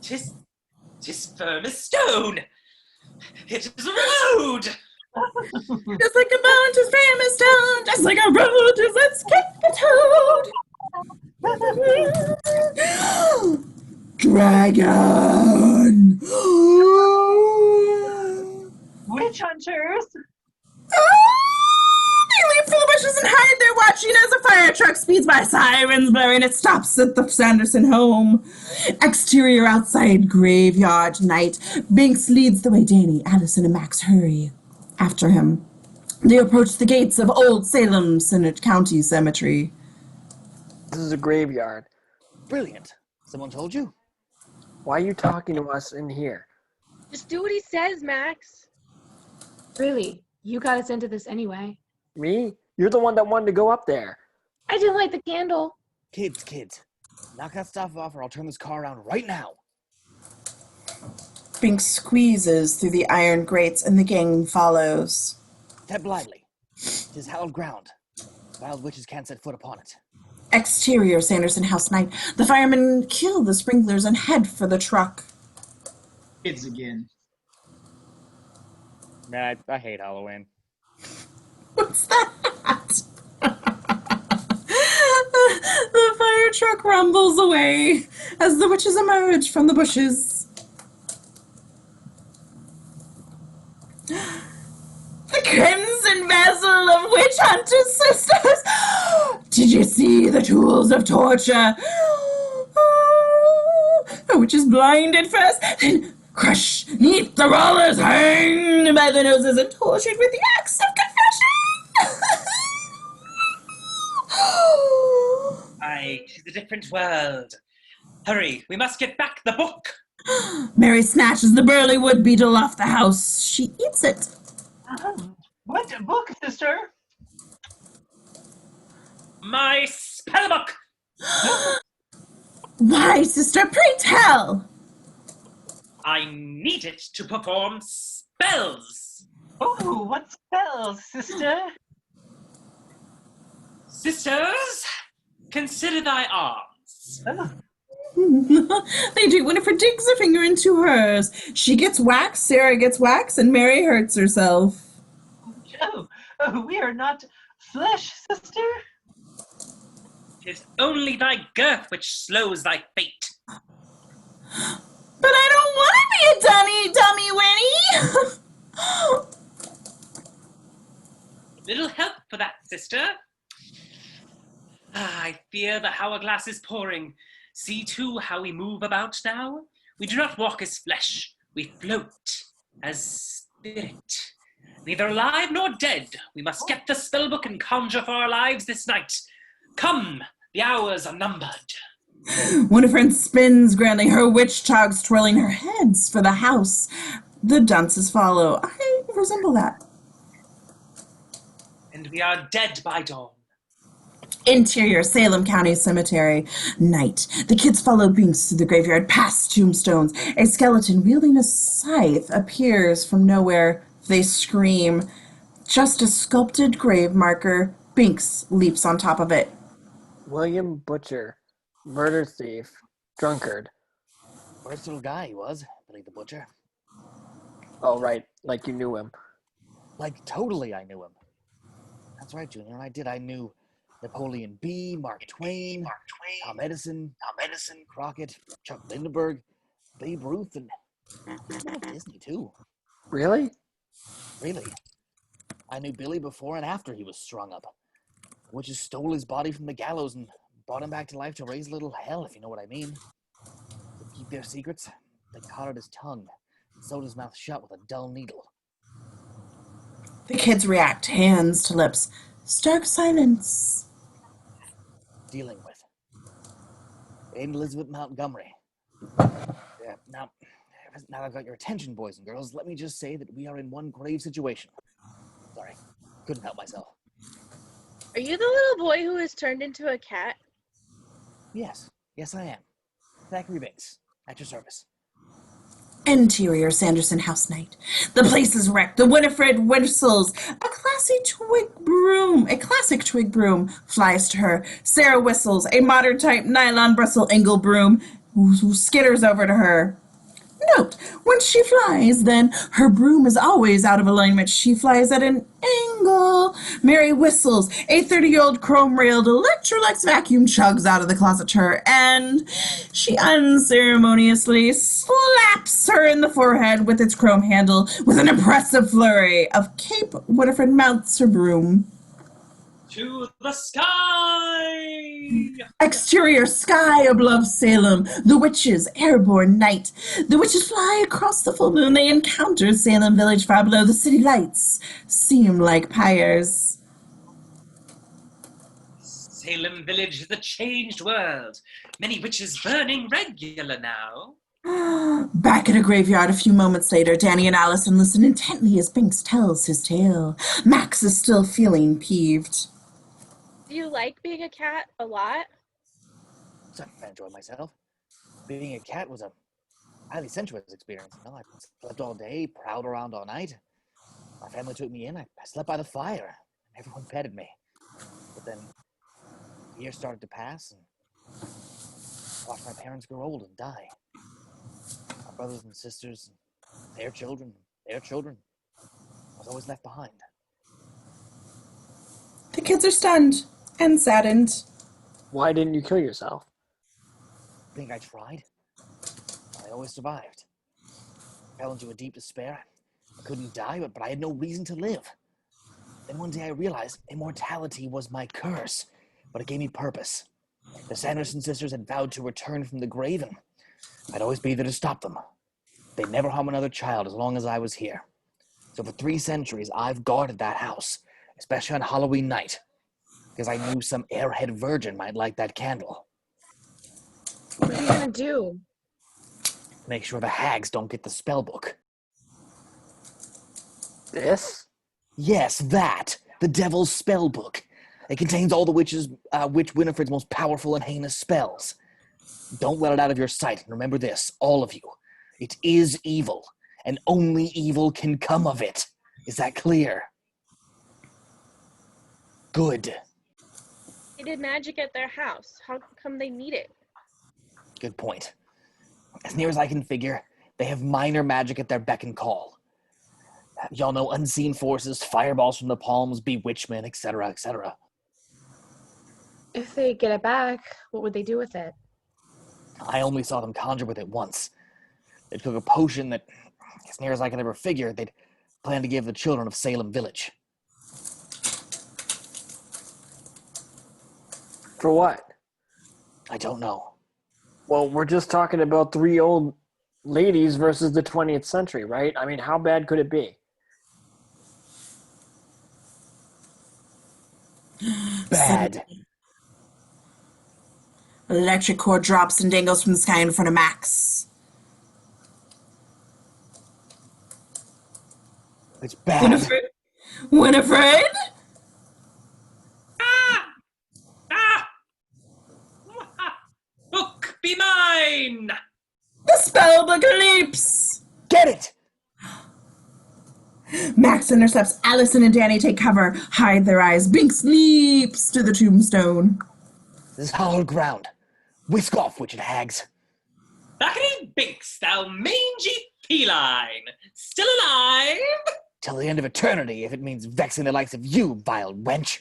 'Tis firm as stone. It is a road. Just like a bone, 'tis firm as stone. Just like a road, 'tis let's kick the toad. Dragon! Witch hunters? They leap for the bushes and hide there, watching as a fire truck speeds by, sirens blaring. It stops at the Sanderson home. Exterior outside graveyard night. Binks leads the way. Danny, Addison, and Max hurry after him. They approach the gates of Old Salem County Cemetery. This is a graveyard. Brilliant. Someone told you? Why are you talking to us in here? Just do what he says, Max. Really, you got us into this anyway. Me? You're the one that wanted to go up there. I didn't light the candle. Kids. Knock that stuff off or I'll turn this car around right now. Binks squeezes through the iron grates and the gang follows. Step lively. 'Tis hallowed ground. Wild witches can't set foot upon it. Exterior Sanderson house night. The firemen kill the sprinklers and head for the truck. Kids again. Nah, I hate Halloween. What's that? The fire truck rumbles away as the witches emerge from the bushes. The crimson vessel of witch hunters' sisters. Did you see the tools of torture? The witch is blind at first, then crushed neath the rollers, hanged by the noses and tortured with the axe of confession. Aye, 'tis a different world. Hurry, we must get back the book. Mary snatches the burly wood beetle off the house. She eats it. What book, sister? My spell book. Why, sister, pray tell. I need it to perform spells. Oh, what spells, sister? Sisters, consider thy arms. Oh, They do. Winifred digs a finger into hers. She gets wax, Sarah gets wax, and Mary hurts herself. we are not flesh, sister. 'Tis only thy girth which slows thy fate. But I don't want to be a dummy, Winnie. Little help for that, sister. I fear the hourglass is pouring. See, too, how we move about now? We do not walk as flesh. We float as spirit. Neither alive nor dead. We must get the spellbook and conjure for our lives this night. Come, the hours are numbered. Winifred spins grandly, her witch togs twirling her heads for the house. The dunces follow. I resemble that. And we are dead by dawn. Interior Salem County Cemetery. Night. The kids follow Binks through the graveyard, past tombstones. A skeleton wielding a scythe appears from nowhere. They scream. Just a sculpted grave marker. Binks leaps on top of it. William Butcher, murder thief, drunkard. First little guy he was, Billy the Butcher. Oh, right, like you knew him. Like, totally I knew him. That's right, Junior, I did. I knew Napoleon B., Mark Twain, Tom Edison, Crockett, Chuck Lindbergh, Babe Ruth, and Disney, too. Really? Really. I knew Billy before and after he was strung up. Witches stole his body from the gallows and brought him back to life to raise a little hell, if you know what I mean. To keep their secrets, they caught at his tongue and sewed his mouth shut with a dull needle. The kids react, hands to lips. Stark silence. Dealing with Aunt Elizabeth Montgomery. Yeah, now I've got your attention, boys and girls. Let me just say that we are in one grave situation. Sorry, couldn't help myself. Are you the little boy who has turned into a cat? Yes, I am. Thackeray Binks, at your service. Interior Sanderson house night. The place is wrecked. The Winifred whistles. A classic twig broom flies to her. Sarah whistles. A modern type nylon bristle angle broom who skitters over to her. Note, when she flies, then her broom is always out of alignment. She flies at an angle. Mary whistles. A 30-year-old chrome-railed Electrolux vacuum chugs out of the closet to her, and she unceremoniously slaps her in the forehead with its chrome handle with an impressive flurry of Cape Winifred mounts her broom. To the sky! Exterior sky above Salem. The witches, airborne night. The witches fly across the full moon. They encounter Salem village far below. The city lights seem like pyres. Salem Village is a changed world. Many witches burning regular now. Back at a graveyard a few moments later, Danny and Allison listen intently as Binks tells his tale. Max is still feeling peeved. Do you like being a cat a lot? So I enjoyed myself. Being a cat was a highly sensuous experience. I slept all day, prowled around all night. My family took me in. I slept by the fire. Everyone petted me. But then years started to pass, and I watched my parents grow old and die. My brothers and sisters, their children. I was always left behind. The kids are stunned and saddened. Why didn't you kill yourself? I think I tried. I always survived. I fell into a deep despair. I couldn't die, but I had no reason to live. Then one day I realized immortality was my curse, but it gave me purpose. The Sanderson sisters had vowed to return from the grave, and I'd always be there to stop them. They'd never harm another child as long as I was here. So for 3 centuries, I've guarded that house, especially on Halloween night, because I knew some airhead virgin might like that candle. What are you gonna do? Make sure the hags don't get the spell book. This? Yes, that. The Devil's Spell Book. It contains all the Witch Winifred's most powerful and heinous spells. Don't let it out of your sight. And remember this, all of you. It is evil, and only evil can come of it. Is that clear? Good. They did magic at their house. How come they need it? Good point. As near as I can figure, they have minor magic at their beck and call. Y'all know unseen forces, fireballs from the palms, bewitchment, etc., etc. If they get it back, what would they do with it? I only saw them conjure with it once. They took a potion that, as near as I can ever figure, they'd plan to give the children of Salem Village. For what? I don't know. Well, we're just talking about 3 old ladies versus the 20th century, right? I mean, how bad could it be? Bad. Electric cord drops and dangles from the sky in front of Max. It's bad. Winifred? Winifred? Ah! Book be mine! The spellbook leaps! Get it! Max intercepts. Allison and Danny take cover, hide their eyes. Binks leaps to the tombstone. This is hallowed ground. Whisk off, witched hags. Thackeray Binks, thou mangy feline, still alive? Till the end of eternity, if it means vexing the likes of you, vile wench.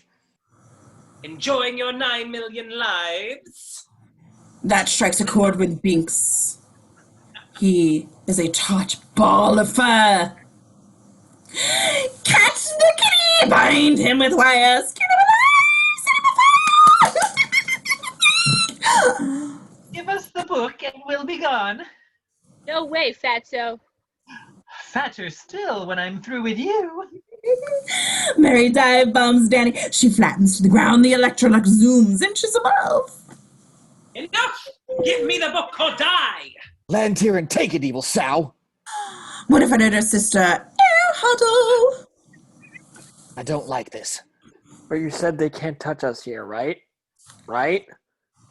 Enjoying your 9 million lives? That strikes a chord with Binks. He is a taut ball of fur. Catch the kitty! Bind him with wires! Skin him alive! Set him afire! Give us the book and we'll be gone. No way, Fatso. Fatter still when I'm through with you. Mary dive bombs Danny. She flattens to the ground. The Electrolux zooms inches above. Enough! Give me the book or die! Land here and take it, evil sow. Winifred and her sister air huddle. I don't like this. But you said they can't touch us here, right? Right?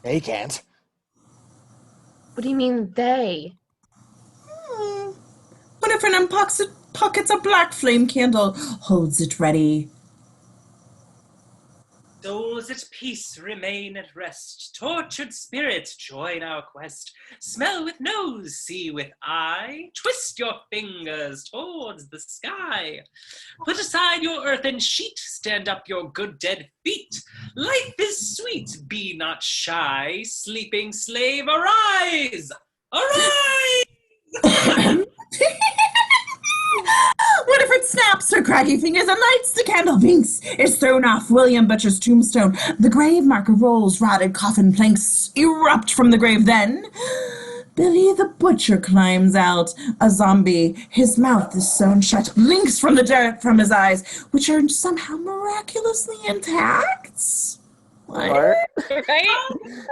They can't. What do you mean, they? Winifred pockets a black flame candle, holds it ready. Souls at peace remain at rest. Tortured spirits join our quest. Smell with nose, see with eye. Twist your fingers towards the sky. Put aside your earthen sheet. Stand up your good dead feet. Life is sweet, be not shy. Sleeping slave, arise! Arise! Winifred snaps her craggy fingers and lights the candle. Binks is thrown off William Butcher's tombstone. The grave marker rolls, rotted coffin planks erupt from the grave. Then Billy the Butcher climbs out, a zombie. His mouth is sewn shut, blinks from the dirt from his eyes, which are somehow miraculously intact. What? Right?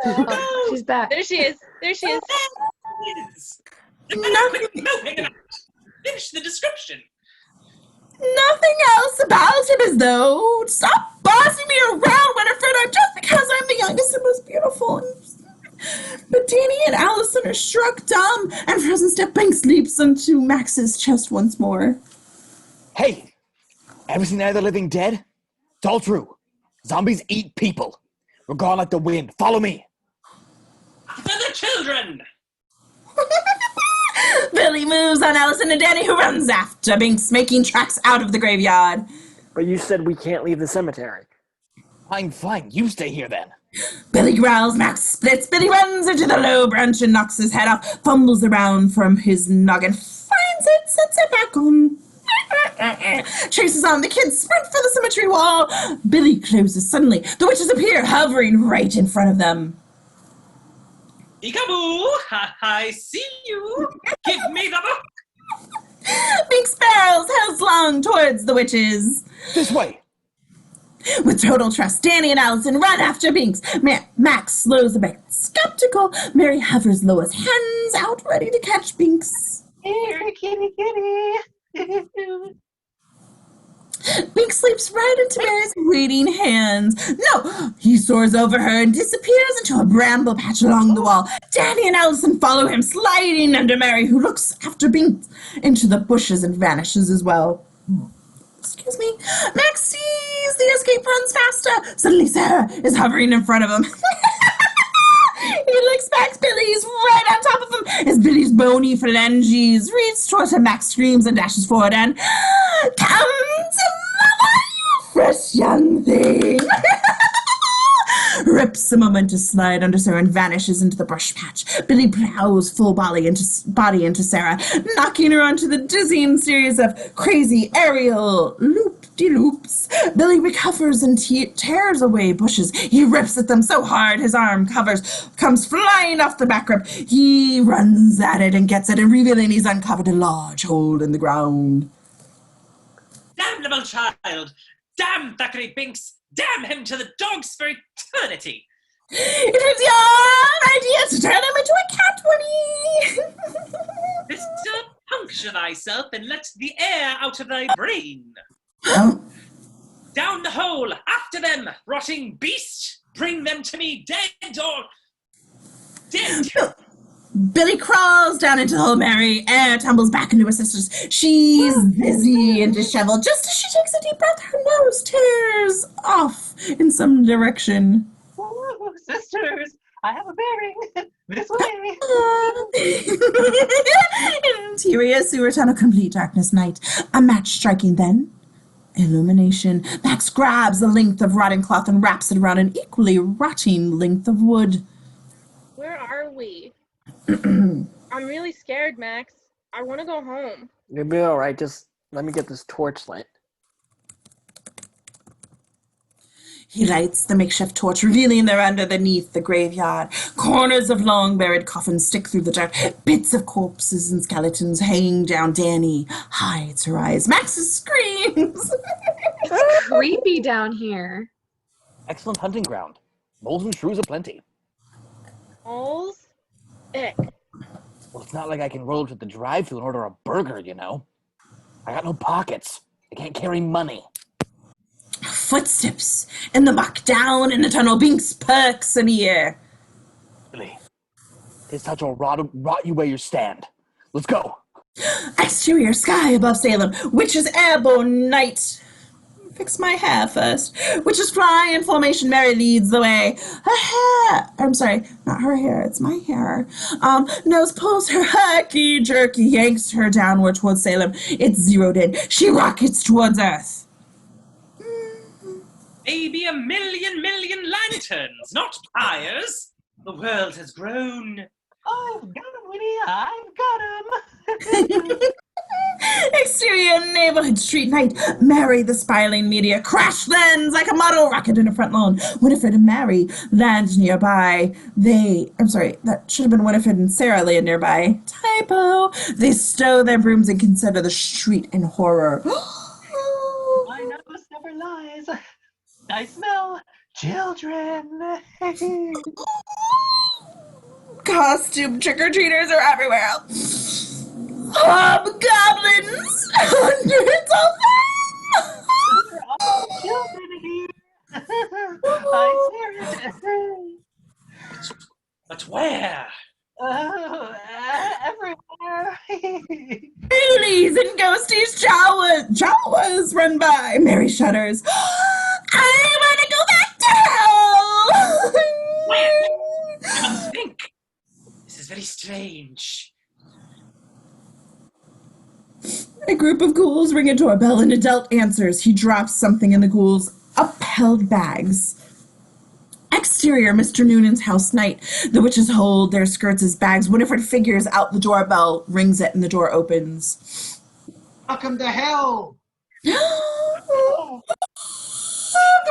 Oh, she's back. There she is. There she is. Nothing, Finish the description. nothing else about him is though. Stop bossing me around, Winifred. I'm just because I'm the youngest and most beautiful. But Danny and Allison are struck dumb, and Frozen Step Banks leaps onto Max's chest once more. Hey, ever seen Night of the Living Dead? It's all true. Zombies eat people. We're gone like the wind. Follow me. For the children! Billy moves on Allison and Danny, who runs after Binks, making tracks out of the graveyard. But you said we can't leave the cemetery. Fine. You stay here then. Billy growls, Max splits. Billy runs into the low branch and knocks his head off, fumbles around from his noggin, finds it, sets it back on. Chases on. The kids sprint for the cemetery wall. Billy closes suddenly. The witches appear, hovering right in front of them. Peekaboo! I see you! Give me the book! Binks barrels headlong towards the witches. This way. With total trust, Danny and Allison run after Binks. Max slows a bit, skeptical. Mary hovers Lois, hands out, ready to catch Binks. Here, kitty, kitty. Binks leaps right into Mary's waiting hands. No, he soars over her and disappears into a bramble patch along the wall. Danny and Allison follow him, sliding under Mary, who looks after Binks into the bushes and vanishes as well. Excuse me. Max sees the escape, runs faster. Suddenly Sarah is hovering in front of him. He looks back. Billy's right on top of him as Billy's bony phalanges reach towards him. Max screams and dashes forward and come to mother, you fresh young thing. Rips a moment to slide under Sarah and vanishes into the brush patch. Billy plows full body into Sarah, knocking her onto the dizzying series of crazy aerial loop-de-loops. Billy recovers and tears away bushes. He rips at them so hard his arm comes flying off the back rib. He runs at it and gets it, and revealing he's uncovered a large hole in the ground. Damnable child! Damn Thackeray Binks! Damn him to the dogs for eternity! It was your idea to turn him into a cat, bunny! Mister, puncture thyself and let the air out of thy brain. Down the hole, after them, rotting beast! Bring them to me dead or dead! Billy crawls down into the hole. Mary air tumbles back into her sister's. She's dizzy and disheveled. Just as she takes a deep breath, her nose tears off in some direction. Oh, sisters, I have a bearing. This way. Interior sewer tunnel, complete darkness, night. A match striking, then illumination. Max grabs a length of rotting cloth and wraps it around an equally rotting length of wood. Where are we? I'm really scared, Max. I want to go home. You'll be all right. Just let me get this torch lit. He lights the makeshift torch, revealing they're underneath the graveyard. Corners of long-buried coffins stick through the dark. Bits of corpses and skeletons hanging down. Danny hides her eyes. Max screams. It's creepy down here. Excellent hunting ground. Moles and shrews aplenty. Moles? Ick. Well, it's not like I can roll to the drive-thru and order a burger, you know. I got no pockets. I can't carry money. Footsteps in the muck, down in the tunnel. Binks perks an ear. Billy, this touch will rot you where you stand. Let's go. Exterior sky above Salem. Witches airborne night. fix my hair first. Witches fly in formation, Mary leads the way. Her hair, I'm sorry, not her hair, it's my hair. Nose pulls her herky jerky, yanks her downward towards Salem. It's zeroed in. She rockets towards Earth. Maybe a million lanterns, not pyres. The world has grown. I've got him, Winnie. I've got him. Exterior neighborhood street night. Mary, the spiraling meteor, crash lands like a model rocket in a front lawn. Winifred and Mary land nearby. That should have been Winifred and Sarah land nearby. Typo. They stow their brooms and consider the street in horror. My nose never lies. I smell children. Costume trick-or-treaters are everywhere. Hobgoblins! Hundreds of them! There are all children here. I swear it. But where? Oh, everywhere. Ghoulies and ghosties, Jawas run by. Mary shudders. I want to go back to hell! I must think. This is very strange. A group of ghouls ring a doorbell. An adult answers. He drops something in the ghouls' upheld bags. Exterior, Mr. Noonan's house night. The witches hold their skirts as bags. Winifred figures out the doorbell, rings it, and the door opens. Welcome to hell. The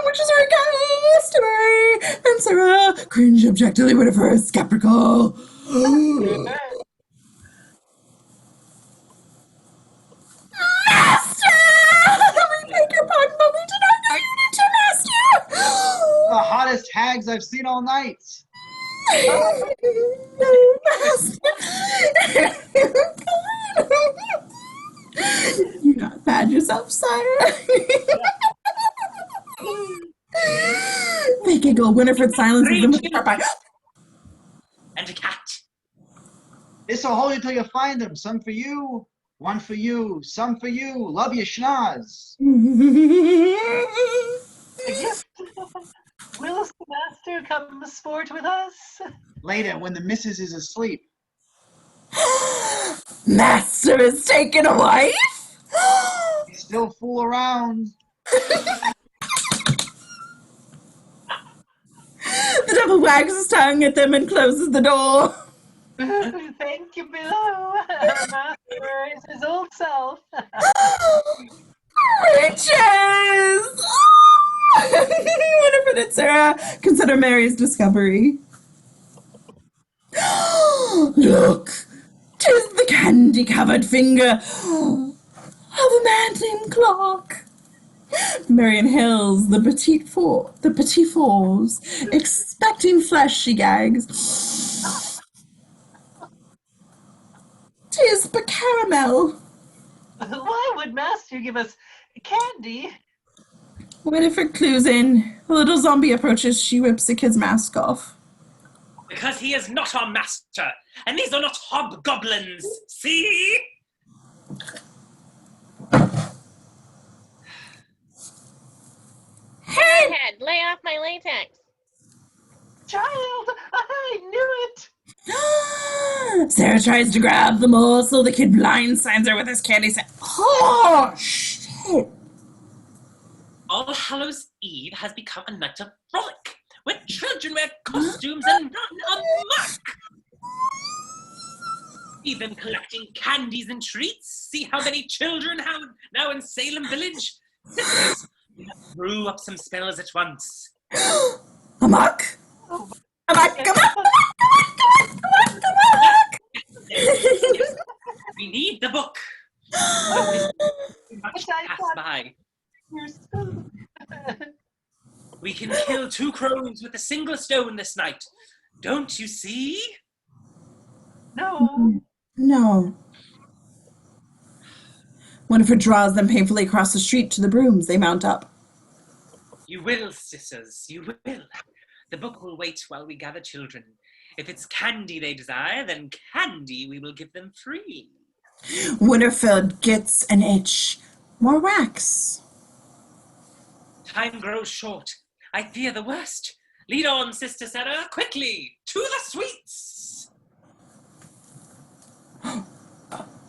witches are aghast. Mary and Sarah cringe objectively. Winifred is skeptical. Master! We beg your pardon, but we did not know you did to Master! The hottest hags I've seen all night. You not bad yourself, sire. They giggle. Winifred silences them with a sharp eye. And a cat. This'll hold you till you find them. Some for you, one for you, some for you. Love you, schnoz. A gift. Will the master come sport with us? Later, when the missus is asleep. Master is taking a wife? You still fool around. The devil wags his tongue at them and closes the door. Thank you below. Our master is his old self. Riches! Winifred and Sarah consider Mary's discovery. Look, 'tis the candy-covered finger of a man named Clark. Mary inhales the petit fours, expecting flesh, she gags. 'Tis but caramel. Why would master give us candy? Winifred clues in. A little zombie approaches. She rips the kid's mask off. Because he is not our master, and these are not hobgoblins. See? Hey! Head, lay off my latex. Child, I knew it. Sarah tries to grab the morsel. The kid blindsides her with his candy. Oh, shit. All Hallows Eve has become a night of frolic, where children wear costumes and run amok. See them collecting candies and treats. See how many children have now in Salem Village. Sisters, we must brew up some spells at once. Amok? Amok, amok, Yes, we need the book. Much pass by. We can kill 2 crows with a single stone this night. Don't you see? No. No. Winifred draws them painfully across the street to the brooms. They mount up. You will, sisters, you will. The book will wait while we gather children. If it's candy they desire, then candy we will give them free. Winifred gets an itch. More wax. Time grows short. I fear the worst. Lead on, Sister Sarah, quickly, to the suites!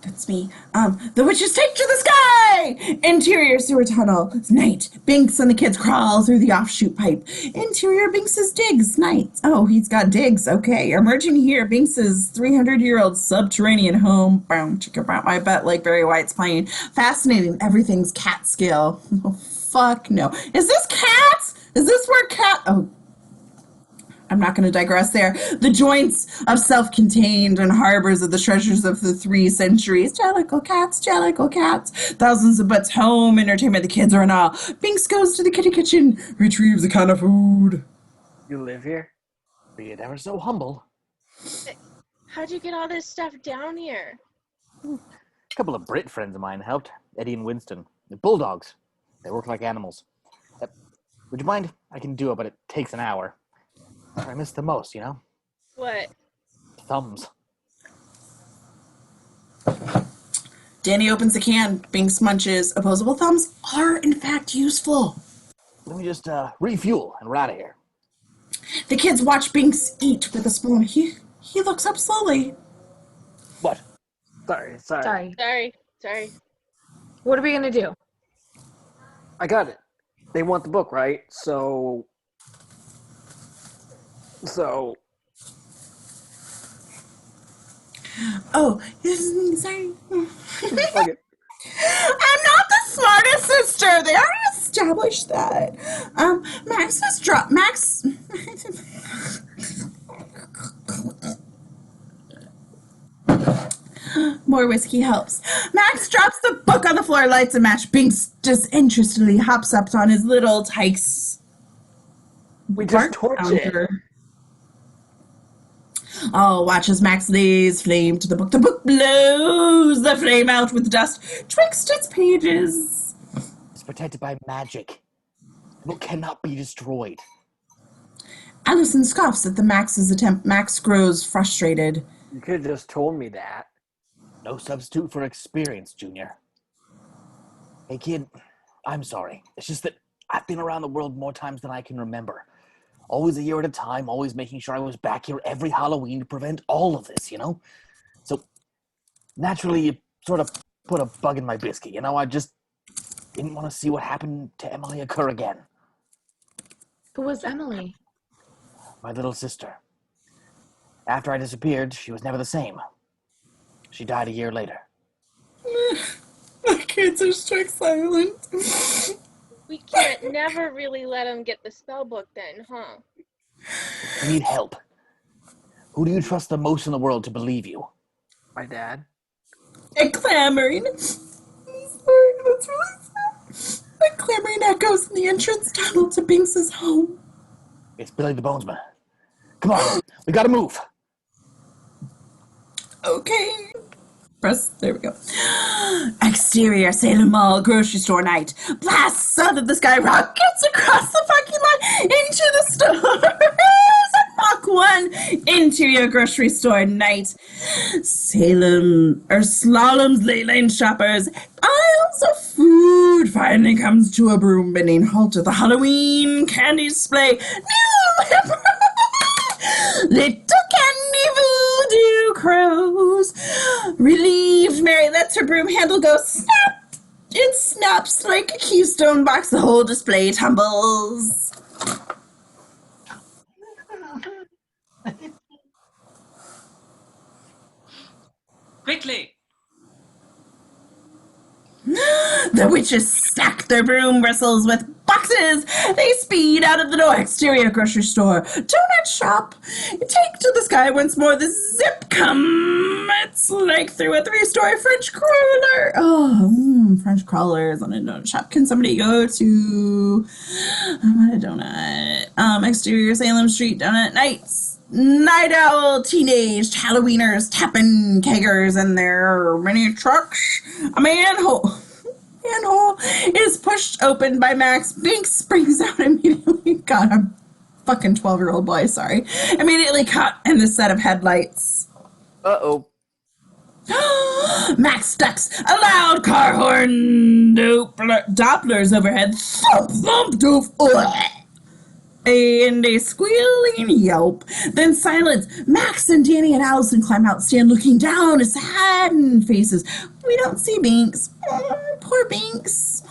That's me. The witches take to the sky! Interior sewer tunnel. It's night. Binks and the kids crawl through the offshoot pipe. Interior Binks's digs. Night. Oh, he's got digs. Okay. Emerging here, Binks's 300-year-old subterranean home. Boom, chicka about my butt like Barry White's playing. Fascinating. Everything's cat scale. Oh, fuck no. Is this cats? Is this where cat... Oh, I'm not going to digress there. The joints of self-contained and harbors of the treasures of the 3 centuries. Jellicle cats, jellicle cats. Thousands of butts home, entertainment, the kids are in awe. Binks goes to the kitty kitchen, retrieves a can of food. You live here? Be it ever so humble. How'd you get all this stuff down here? A couple of Brit friends of mine helped. Eddie and Winston. They're bulldogs. They work like animals. Would you mind? I can do it, but it takes an hour. I miss the most, you know? What? Thumbs. Danny opens the can. Binks munches. Opposable thumbs are, in fact, useful. Let me just refuel and we're out of here. The kids watch Binks eat with a spoon. He looks up slowly. What? Sorry. Sorry. What are we gonna do? I got it. They want the book, right? So... Oh, sorry. Okay. I'm not the smartest sister. They already established that. Max has dropped. Max. More whiskey helps. Max drops the book on the floor, lights a match. Binks disinterestedly hops up on his little tykes. We just torched it. Oh, watch as Max lays flame to the book. The book blows the flame out with dust twixt its pages. It's protected by magic. The book cannot be destroyed. Allison scoffs at the Max's attempt. Max grows frustrated. You could have just told me that. No substitute for experience, Junior. Hey, kid, I'm sorry. It's just that I've been around the world more times than I can remember. Always a year at a time, always making sure I was back here every Halloween to prevent all of this, you know? So, naturally, you sort of put a bug in my biscuit, you know? I just didn't want to see what happened to Emily occur again. Who was Emily? My little sister. After I disappeared, she was never the same. She died a year later. The kids are struck silent. We can't never really let him get the spell book then, huh? I need help. Who do you trust the most in the world to believe you? My dad. A clamoring. Sorry, that's really sad. A clamoring echoes in the entrance tunnel to Binks's home. It's Billy the Bonesman. Come on, we gotta move. Okay. Press. There we go. Exterior Salem Mall grocery store night. Blasts out of the sky, rockets across the parking lot into the stores. Mach 1. Interior grocery store night. Slalom's late lane shoppers. Piles of food finally comes to a broom bending halt at the Halloween candy display. New little candy voodoo crows. Relieved, Mary lets her broom handle go snap. It snaps like a keystone box. The whole display tumbles. Quickly! The witches stack their broom bristles with boxes. They speed out of the door. Exterior grocery store. Donut shop. Take to the sky once more. The zip come. It's like through a 3-story French crawler. Oh, French crawlers on a donut shop. Can somebody go to... I want a donut. Exterior Salem Street donut nights. Night owl teenage Halloweeners tapping keggers in their mini trucks. A manhole is pushed open by Max. Binks springs out immediately. God, I'm fucking 12-year-old boy, sorry. Immediately caught in the set of headlights. Uh-oh. Max ducks, a loud car horn, Dopplers overhead, thump, thump, doof, and a squealing yelp. Then silence. Max and Danny and Allison climb out, stand looking down, saddened faces. We don't see Binks. Oh, poor Binks.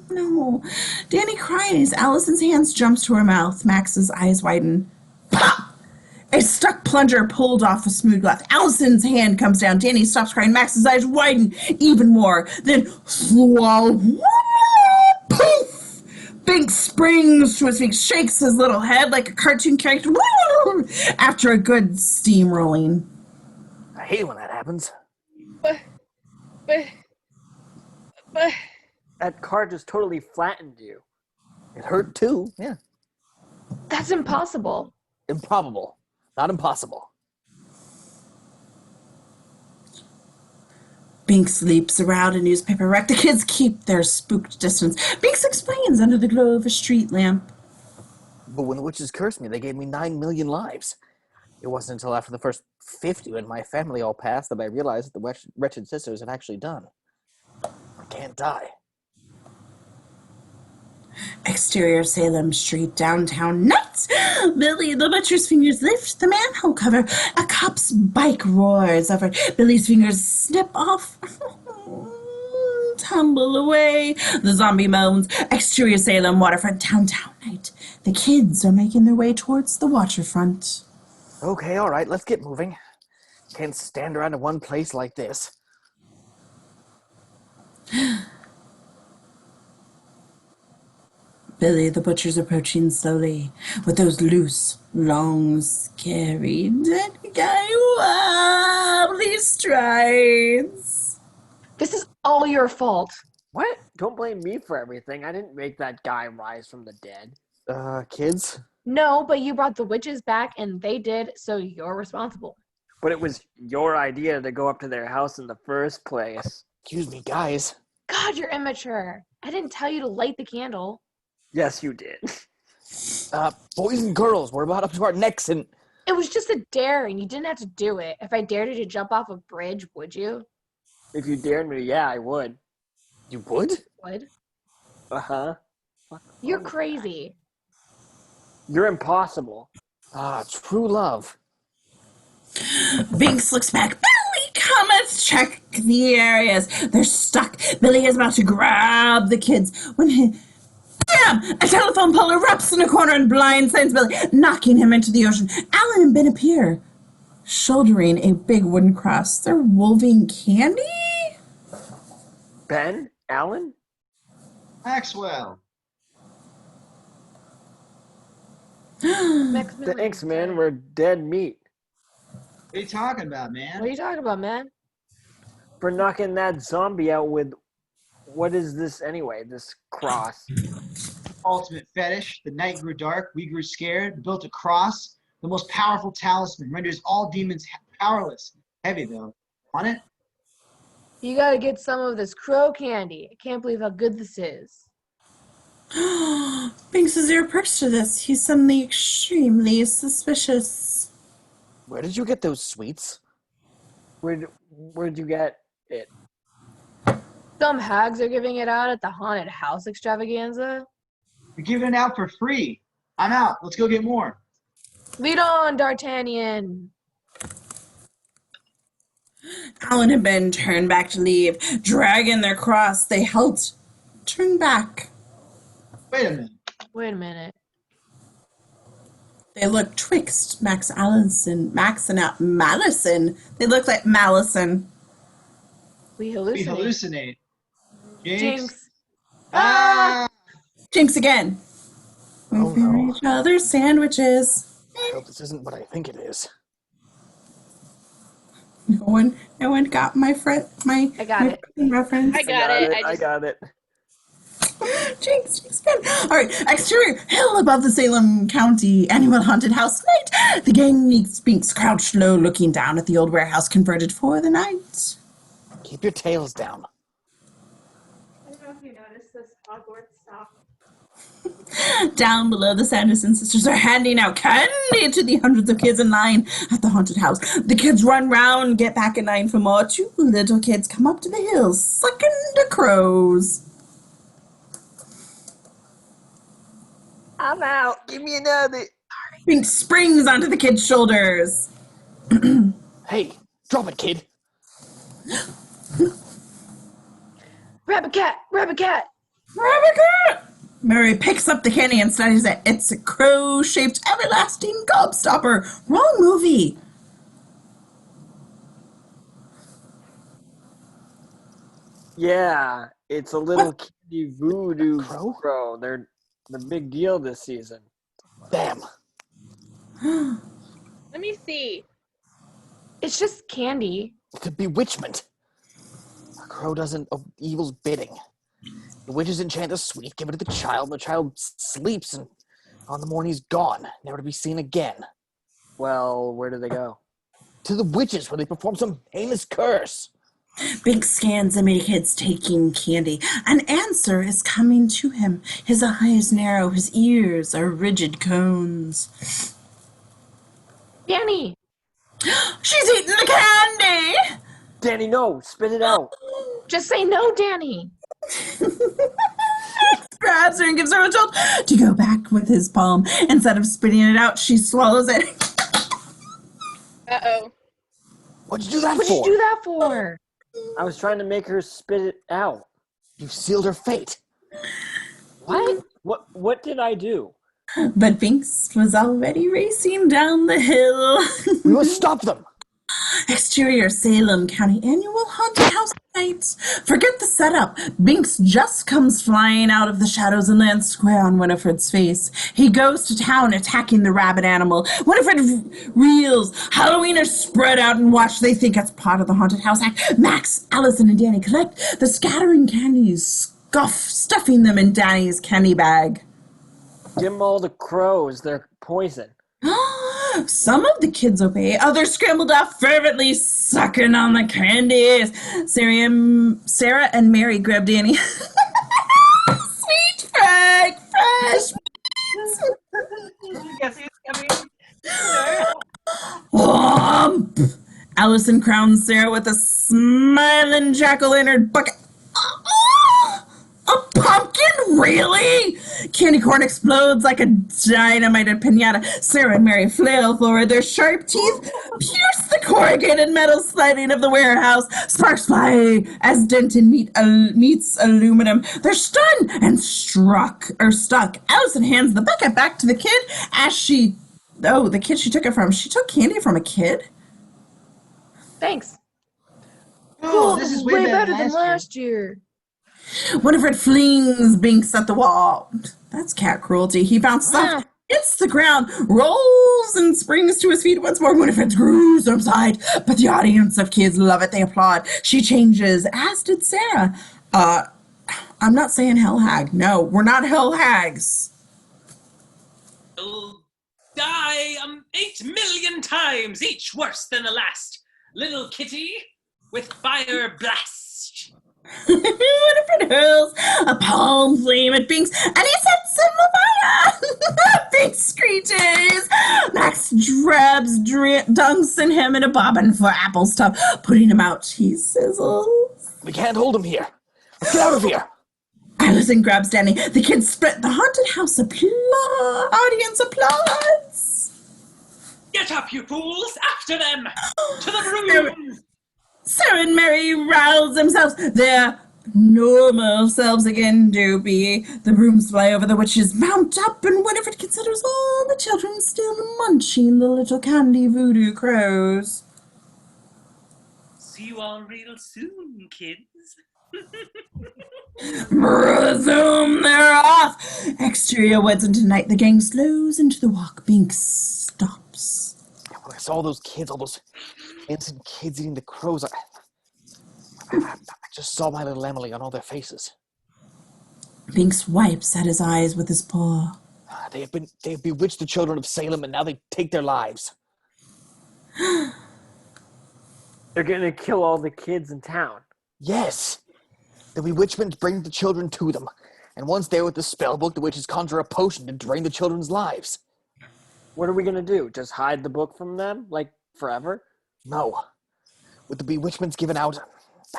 No. Danny cries. Allison's hands jumps to her mouth. Max's eyes widen. Pop! A stuck plunger pulled off a smooth glass. Allison's hand comes down. Danny stops crying. Max's eyes widen even more. Then, poof! Binks springs to his feet, shakes his little head like a cartoon character after a good steamrolling. I hate when that happens. But, That car just totally flattened you. It hurt too. Yeah. That's impossible. Improbable. Not impossible. Binks leaps around a newspaper wreck. The kids keep their spooked distance. Binks explains under the glow of a street lamp. But when the witches cursed me, they gave me 9 million lives. It wasn't until after the first 50 when my family all passed that I realized what the wretched sisters had actually done. I can't die. Exterior Salem Street, downtown. Nuts! Billy, the butcher's fingers lift the manhole cover. A cop's bike roars over. Billy's fingers snip off. Tumble away. The zombie moans. Exterior Salem, waterfront, downtown night. The kids are making their way towards the waterfront. Okay, all right, let's get moving. Can't stand around in one place like this. Billy the butcher's approaching slowly with those loose, long, scary, dead guy wobbly strides. This is all your fault. What? Don't blame me for everything. I didn't make that guy rise from the dead. Kids? No, but you brought the witches back and they did, so you're responsible. But it was your idea to go up to their house in the first place. Excuse me, guys. God, you're immature. I didn't tell you to light the candle. Yes, you did. Boys and girls, we're about up to our necks and... It was just a dare and you didn't have to do it. If I dared you to jump off a bridge, would you? If you dared me, yeah, I would. You would? Would? Uh-huh. You're crazy. You're impossible. True love. Binks looks back. Billy, come, let's check the areas. They're stuck. Billy is about to grab the kids when he... Damn! A telephone pole erupts in a corner and blindsides Billy, knocking him into the ocean. Alan and Ben appear, shouldering a big wooden cross. They're wolving candy? Ben? Alan? Maxwell. Thanks, man. We're dead meat. What are you talking about, man? What are you talking about, man? For knocking that zombie out with... What is this anyway, this cross? Ultimate fetish. The night grew dark. We grew scared. Built a cross. The most powerful talisman. Renders all demons powerless. Heavy, though. Want it? You gotta get some of this crow candy. I can't believe how good this is. Binks is your approach to this. He's suddenly extremely suspicious. Where did you get those sweets? Where'd you get it? Some hags are giving it out at the haunted house extravaganza. You're giving it out for free. I'm out. Let's go get more. Lead on, D'Artagnan. Alan and Ben turn back to leave, dragging their cross. They halt, turn back. Wait a minute. Wait a minute. They look twixt Max and Malison. They look like Malison. We hallucinate. We hallucinate. Jinx. Ah! Jinx again. Oh, We fear no. each other's sandwiches. I hope this isn't what I think it is. No one got my I got it. reference. I got it. I got it. Jinx, Ben. All right, exterior hill above the Salem County annual haunted house night. The gang meets Binks crouched low, looking down at the old warehouse converted for the night. Keep your tails down. I don't know if you noticed this Hogwarts stuff. Down below, the Sanderson sisters are handing out candy to the hundreds of kids in line at the haunted house. The kids run round, get back in line for more. Two little kids come up to the hills, sucking the crows. I'm out. Give me another. Binks springs onto the kid's shoulders. Hey, drop it, kid. Rabbit cat, rabbit cat. Rabbit! Mary picks up the candy and studies it. It's a crow-shaped everlasting gobstopper. Wrong movie. Yeah, it's a little candy voodoo crow. They're the big deal this season. Damn. Let me see. It's just candy. It's a bewitchment. A crow doesn't of evil's bidding. The witches enchant a sweet, give it to the child, and the child sleeps, and on the morning he's gone, never to be seen again. Well, where do they go? To the witches, where they perform some heinous curse. Binks scans the many kids taking candy. An answer is coming to him. His eyes narrow, his ears are rigid cones. Danny. She's eating the candy! Danny, no! Spit it out! Just say no, Danny. Grabs her and gives her a jolt to go back with his palm. Instead of spitting it out, she swallows it. Uh-oh. What'd you do that What'd for? you do that for? I was trying to make her spit it out. You sealed her fate. What? What did I do? But Binks was already racing down the hill. We must stop them. Exterior Salem County Annual Haunted House Night. Forget the setup. Binks just comes flying out of the shadows and lands square on Winifred's face. He goes to town attacking the rabbit animal. Winifred reels. Halloweeners spread out and watch. They think it's part of the haunted house act. Max, Allison, and Danny collect the scattering candies, stuffing them in Danny's candy bag. Give them all the crows. They're poison. Some of the kids obey, others scrambled off fervently, sucking on the candies. Sarah and Mary grab Danny. Sweet Frank, fresh. I guess he's coming. Womp. Allison crowns Sarah with a smiling jack-o'-lantern bucket. A pumpkin? Really? Candy corn explodes like a dynamited pinata. Sarah and Mary flail forward. Their sharp teeth pierce the corrugated metal siding of the warehouse. Sparks fly as Denton meets aluminum. They're stunned and stuck. Allison hands the bucket back to the kid the kid she took it from. She took candy from a kid? Thanks. Oh, this is way better than last year. Winifred flings Binks at the wall. That's cat cruelty. He bounces off, hits the ground, rolls and springs to his feet once more. Winifred's gruesome side, but the audience of kids love it. They applaud. She changes, as did Sarah. I'm not saying hell hag. No, we're not hell hags. Will die 8 million times, each worse than the last. Little kitty with fire blast. Winifred hurls a palm flame at Binks, and he sets him afire. Binks screeches. Max dunks in him in a bobbin for apple stuff, putting him out. He sizzles. We can't hold him here. Let's get out of here. Allison grabs Danny. The kids split. The haunted house audience applauds. Get up, you fools! After them! To the room! Sarah and Mary rouse themselves. Their normal selves again, Dopey. The brooms fly over, the witches mount up, and Winifred considers all the children still munching the little candy voodoo crows. See you all real soon, kids. Resume, they're off. Exterior woods, and tonight the gang slows into the walk. Binks stops. When I saw all those kids, all those innocent kids eating the crows, I just saw my little Emily on all their faces. Binks wipes at his eyes with his paw. They have bewitched the children of Salem, and now they take their lives. They're gonna kill all the kids in town. Yes. The bewitchment brings the children to them. And once there with the spell book, the witches conjure a potion to drain the children's lives. What are we gonna do? Just hide the book from them, like forever? No. With the bewitchments given out,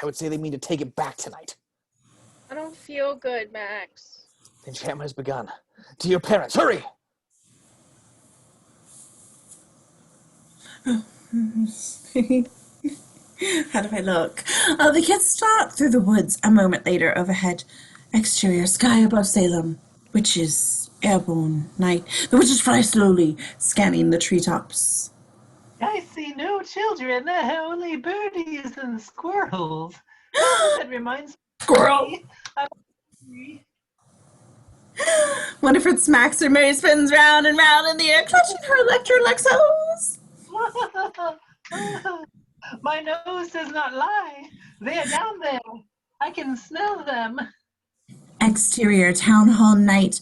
I would say they mean to take it back tonight. I don't feel good, Max. The enchantment has begun. To your parents, hurry! How do I look? The kids stalk through the woods. A moment later, overhead, exterior sky above Salem. Witches, airborne, night. The witches fly slowly, scanning the treetops. I see no children, only birdies and squirrels. That reminds Squirrel! me. I'm hungry. Wonder if it's Max or Mary spins round and round in the air, clutching her electrolexos. My nose does not lie. They're down there. I can smell them. Exterior town hall night.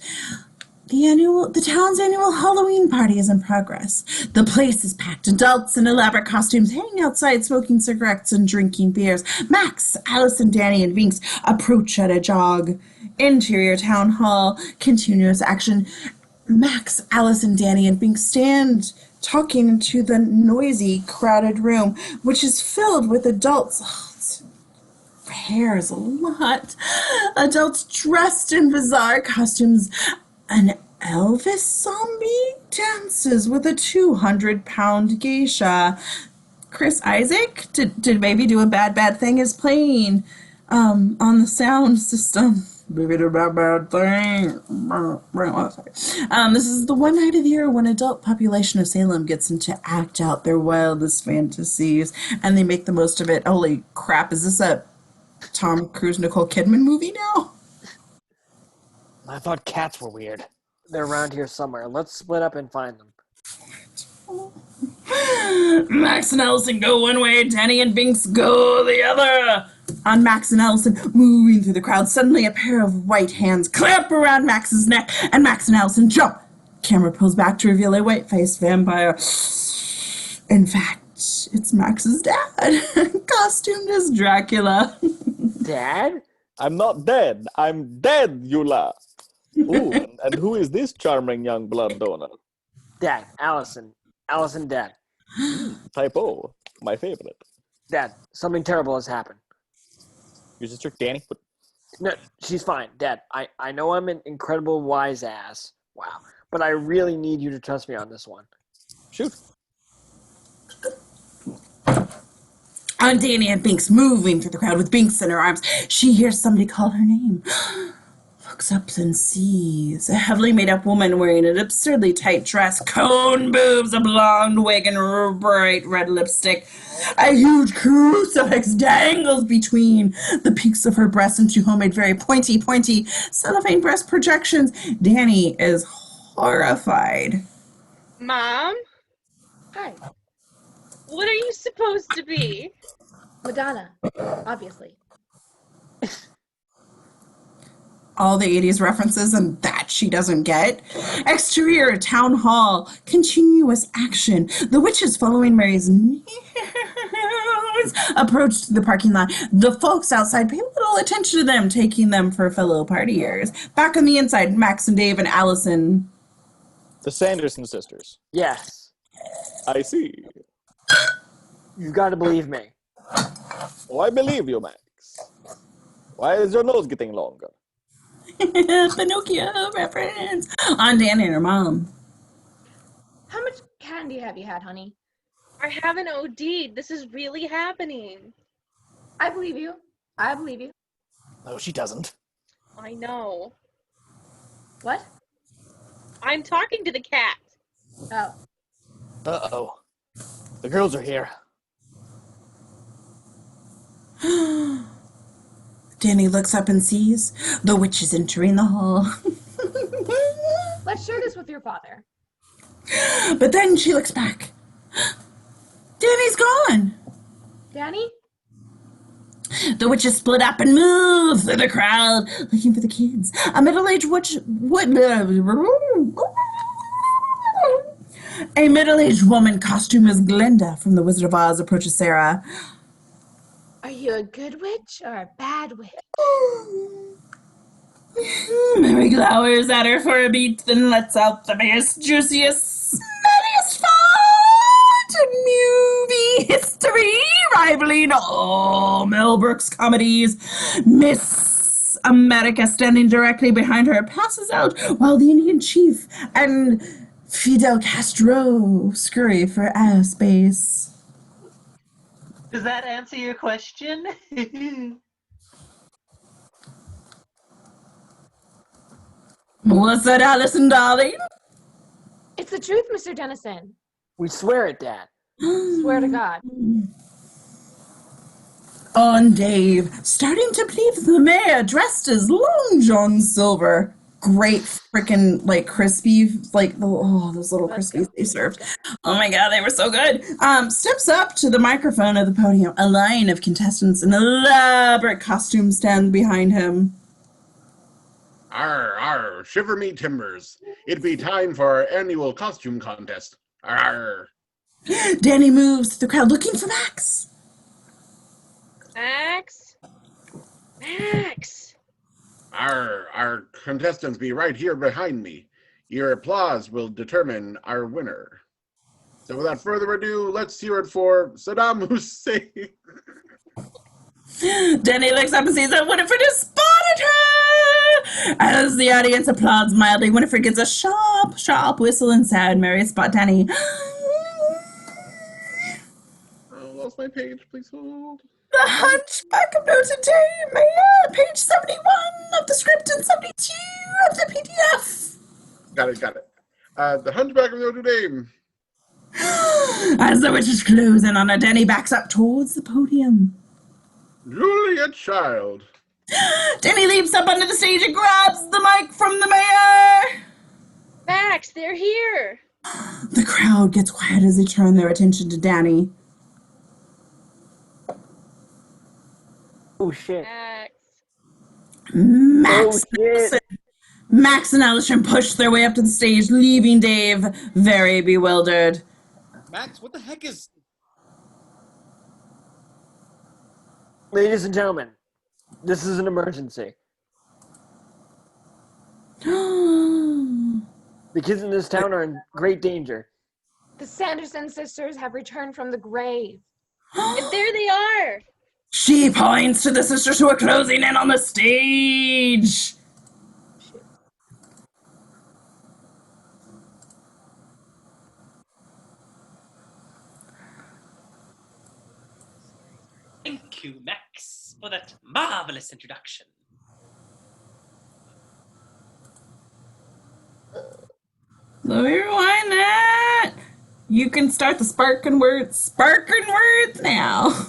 The town's annual Halloween party is in progress. The place is packed. Adults in elaborate costumes hanging outside smoking cigarettes and drinking beers. Max, Allison, Danny, and Vinks approach at a jog. Interior town hall, continuous action. Max, Allison, Danny, and Vinks stand talking into the noisy, crowded room, which is filled with adults. Hair is a lot. Adults dressed in bizarre costumes. An Elvis zombie dances with a 200-pound geisha. Chris Isaac, did Baby do a bad thing, is playing on the sound system. Baby did a bad thing. This is the one night of the year when adult population of Salem gets to act out their wildest fantasies, and they make the most of it. Holy crap, is this a Tom Cruise, Nicole Kidman movie now? I thought cats were weird. They're around here somewhere. Let's split up and find them. Max and Allison go one way, Danny and Binks go the other. On Max and Allison, moving through the crowd, suddenly a pair of white hands clamp around Max's neck, and Max and Allison jump. Camera pulls back to reveal a white-faced vampire. In fact, it's Max's dad, costumed as Dracula. Dad? I'm not dead. I'm dead, Eula. Ooh, and who is this charming young blood donor? Dad, Allison. Allison, Dad. Typo, my favorite. Dad, something terrible has happened. Your sister, Danny? No, she's fine. Dad, I know I'm an incredible wise ass. Wow. But I really need you to trust me on this one. Shoot. On Danny and Binks, moving through the crowd with Binks in her arms, she hears somebody call her name. Looks up and sees a heavily made-up woman wearing an absurdly tight dress, cone boobs, a blonde wig, and bright red lipstick. A huge crucifix dangles between the peaks of her breasts and two homemade, very pointy cellophane breast projections. Danny is horrified. Mom, Hi, what are you supposed to be? Madonna, obviously. All the 80s references and that she doesn't get. Exterior town hall, continuous action. The witches following Mary's news approached the parking lot. The folks outside pay little attention to them, taking them for fellow partiers. Back on the inside, Max and Dave and Allison. The Sanderson sisters. Yes. I see. You've got to believe me. Oh, I believe you, Max. Why is your nose getting longer? Pinocchio reference. On Danny and her mom. How much candy have you had, honey? I haven't OD'd. This is really happening. I believe you. I believe you. No, she doesn't. I know. What? I'm talking to the cat. Oh. Uh-oh. The girls are here. Danny looks up and sees the witches entering the hall. Let's share this with your father. But then she looks back. Danny's gone. Danny? The witches split up and move through the crowd, looking for the kids. A middle-aged A middle-aged woman costumed as Glinda from The Wizard of Oz approaches Sarah. Are you a good witch or a bad witch? Mary glowers at her for a beat, then lets out the biggest, juiciest, smelliest fart in movie history, rivaling all Mel Brooks comedies. Miss America, standing directly behind her, passes out while the Indian chief and Fidel Castro scurry for airspace. Does that answer your question? What's that, Allison, darling? It's the truth, Mr. Dennison. We swear it, Dad. Swear to God. On Dave, starting to believe the mayor dressed as Long John Silver. Great freaking crispy, those little Let's crispies go. they served. Oh my god, they were so good. Steps up to the microphone at the podium. A line of contestants in elaborate costumes stand behind him. Arr, arr, shiver me timbers. It be time for our annual costume contest. Arr. Danny moves through the crowd looking for Max. Max? Max! Our contestants be right here behind me. Your applause will determine our winner. So without further ado, let's hear it for Saddam Hussein. Danny looks up and sees that Winifred has spotted her. As the audience applauds mildly, Winifred gets a sharp, sharp whistle and sad Mary spot Danny. Oh, lost my page. Please hold. The Hunchback of Notre Dame, Mayor, page 71 of the script and 72 of the PDF. Got it. The Hunchback of Notre Dame. As the witch is closing on her, Danny backs up towards the podium. Julia Child. Danny leaps up onto the stage and grabs the mic from the mayor. Max, they're here! The crowd gets quiet as they turn their attention to Danny. Oh, shit. Max. Max and Allison push their way up to the stage, leaving Dave very bewildered. Max, what the heck is... Ladies and gentlemen, this is an emergency. The kids in this town are in great danger. The Sanderson sisters have returned from the grave. And there they are! She points to the sisters who are closing in on the stage. Thank you, Max, for that marvelous introduction. Let me rewind that. You can start the sparking words now.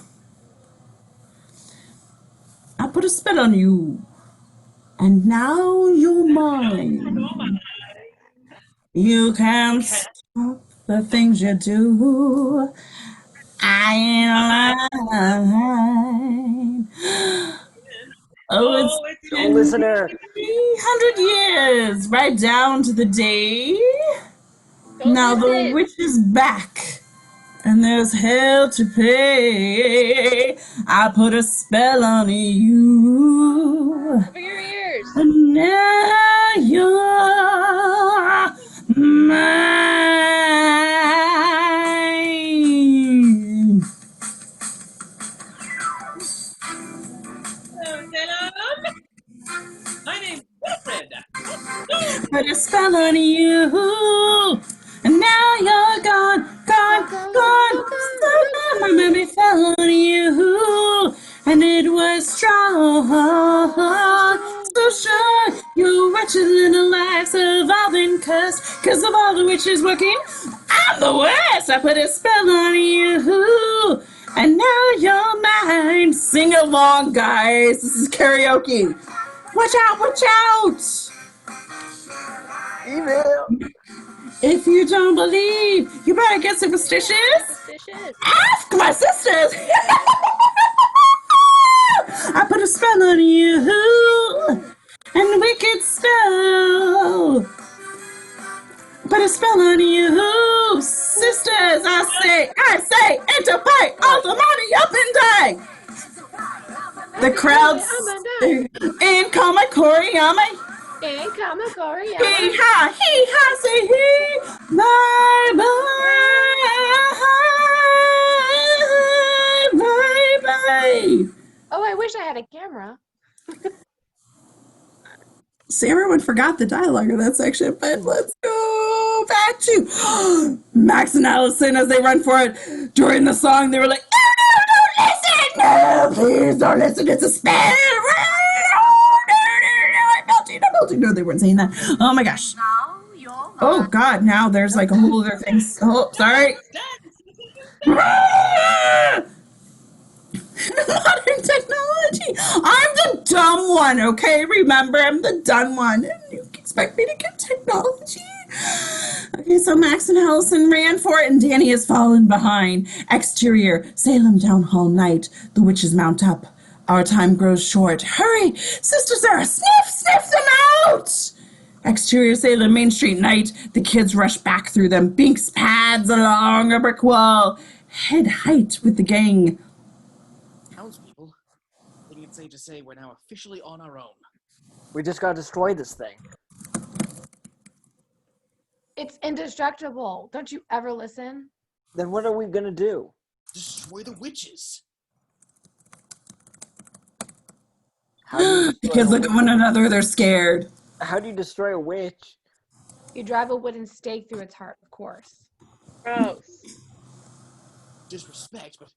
I put a spell on you, and now you're mine. You can't stop the things you do. I ain't lying. Oh, it's been Listener. 300 years, right down to the day. Don't Now the listen. witch is back, and there's hell to pay. I put a spell on you, Cover your ears. and now you're mine. Hello, my name's Wilfred. Put a spell on you, and now you're gone. So my memory fell on you, and it was strong. So sure, your wretched little life's evolving cursed, 'cause of all the witches working. I'm the worst. I put a spell on you, and now you're mine. Sing along, guys. This is karaoke. Watch out, watch out. Email. If you don't believe, you better get superstitious. Suspicious. Ask my sisters. I put a spell on you, and wicked spell. Put a spell on you, sisters. I say, enter fight all the money up and die. The crowd In Kamakoriyama, In Kamakori, hee ha, say hee, bye bye, bye bye. Oh, I wish I had a camera. See, everyone forgot the dialogue of that section, but let's go back to Max and Allison as they run for it. During the song, they were like, no, don't listen! No, please don't listen, it's a spell! I'm melting. No, they weren't saying that. Oh my gosh. Oh god, now there's like a whole other thing. Oh, sorry. Modern technology. I'm the dumb one, okay? Remember, I'm the dumb one. And you expect me to get technology? Okay, so Max and Allison ran for it, and Danny has fallen behind. Exterior, Salem Town Hall night. The witches mount up. Our time grows short. Hurry! Sister Sarah, sniff them out! Exterior Salem Main Street night. The kids rush back through them. Binks pads along a brick wall. Head height with the gang. Townspeople, I think it's safe to say we're now officially on our own. We just gotta destroy this thing. It's indestructible. Don't you ever listen? Then what are we gonna do? Destroy the witches. How do you The destroy kids a look at witch? one another, they're scared. How do you destroy a witch? You drive a wooden stake through its heart, of course. Gross. Disrespect, but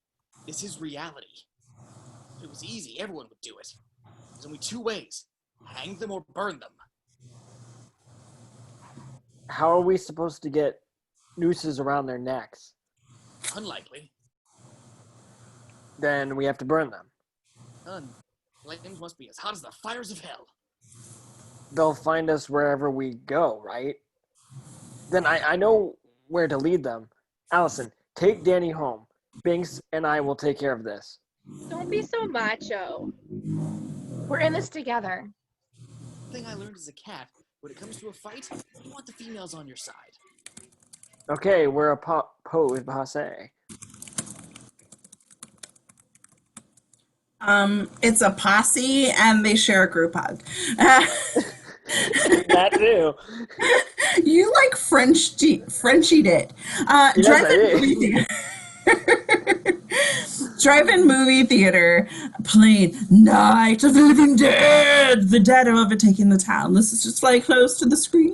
this is reality. If it was easy, everyone would do it. There's only two ways. Hang them or burn them. How are we supposed to get nooses around their necks? Unlikely. Then we have to burn them. Flames must be as hot as the fires of hell. They'll find us wherever we go, right? Then I know where to lead them. Allison, take Danny home. Binks and I will take care of this. Don't be so macho. We're in this together. The thing I learned as a cat, when it comes to a fight, you want the females on your side. Okay, we're opposed, passe. It's a posse and they share a group hug. That too. You like Frenchied it. Yes, I did. Drive-in movie theater playing Night of the Living Dead. The dead are overtaking the town. This is just like close to the screen.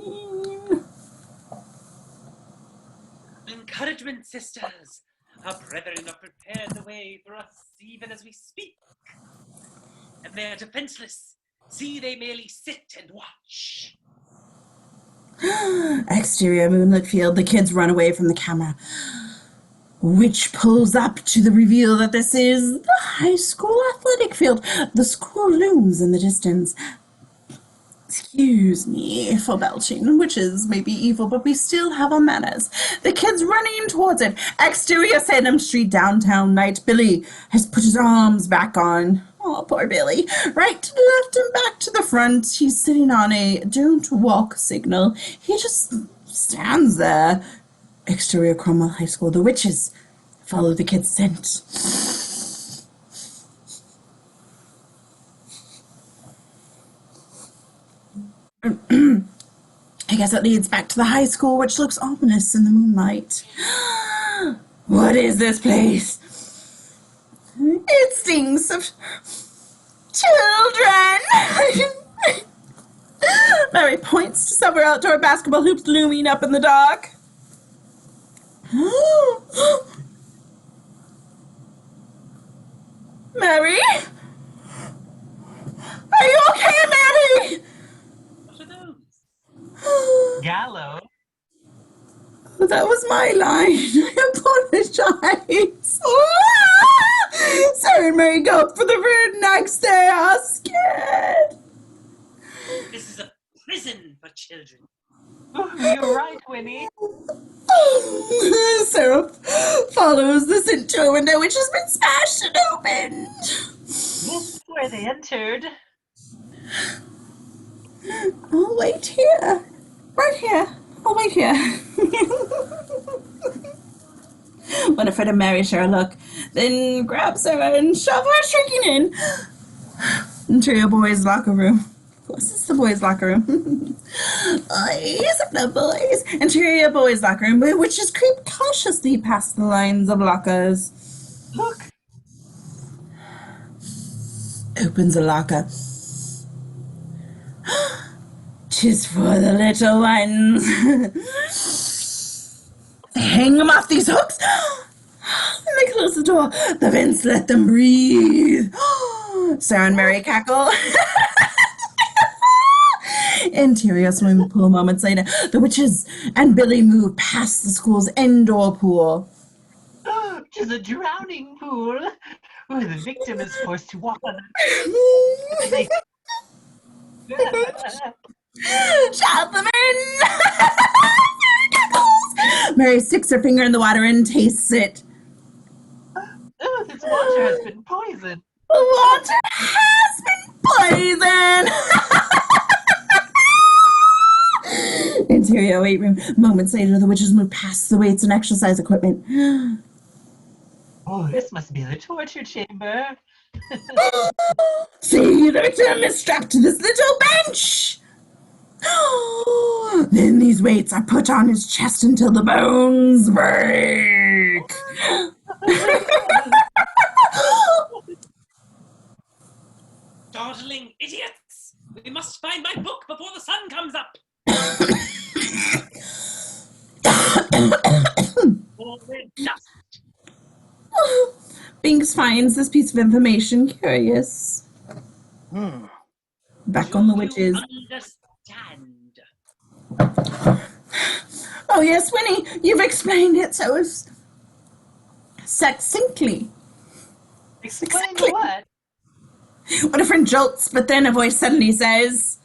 Encouragement, sisters. Our brethren have prepared the way for us even as we speak. And they are defenseless. See, they merely sit and watch. Exterior moonlit field. The kids run away from the camera. Which pulls up to the reveal that this is the high school athletic field. The school looms in the distance. Excuse me for belching, which is maybe evil, but we still have our manners. The kids running towards it. Exterior Salem Street, downtown night. Billy has put his arms back on. Oh, poor Billy. Right to the left and back to the front. He's sitting on a don't walk signal. He just stands there. Exterior Cromwell High School. The witches follow the kids' scent. I guess it leads back to the high school, which looks ominous in the moonlight. What is this place? It stinks of children. Mary points to several outdoor basketball hoops looming up in the dark. Mary? Are you okay, Mary? What are those? Gallo. That was my line. I apologize. Sorry, Mary, go for the road next day. I'm scared. This is a prison for children. You're right, Winnie. Sarah follows this into a window which has been smashed and opened. This is where they entered. I'll wait here. Right here. I'll wait here. Winifred and Mary share a look, then grab Sarah and shove her shrieking in. Into your boys' locker room. Of course, it's the boys' locker room. Boys, the boys. Interior boys' locker room, which is creep cautiously past the lines of lockers. Look, Opens a locker. 'Tis for the little ones. Hang them off these hooks. And they close the door. The vents let them breathe. Sarah and Mary cackle. Interior swimming pool moments later. The witches and Billy move past the school's indoor pool. oh, 'tis a drowning pool where the victim is forced to walk on the. Shove them in! Mary sticks her finger in the water and tastes it. Oh, this water has been poisoned. The water has been poisoned! Interior weight room. Moments later, the witches move past the weights and exercise equipment. Oh, this must be the torture chamber. See, the victim is strapped to this little bench! Then these weights are put on his chest until the bones break. Dawdling idiots! We must find my book before the sun comes up. Or we're dust. Binks finds this piece of information curious. Back on the witches. Understand. Oh yes, Winnie, you've explained it so succinctly. Explain Exactly. what? What a friend jolts, but then a voice suddenly says,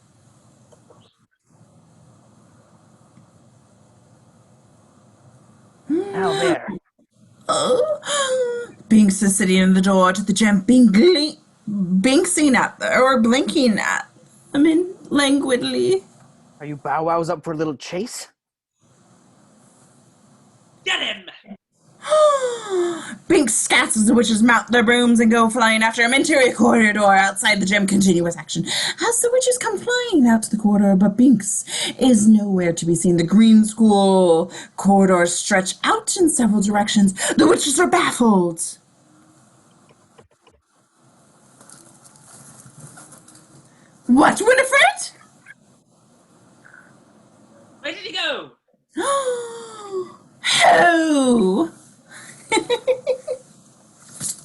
Now there. oh. Binks is sitting in the door to the gym, binksing at them, or blinking at them languidly. Are you bow wows up for a little chase? Get him! Binks scats as the witches mount their brooms and go flying after him. Interior corridor outside the gym, continuous action. As the witches come flying out to the corridor, but Binks is nowhere to be seen. The green school corridors stretch out in several directions. The witches are baffled. What, Winifred? Where did he go? Who?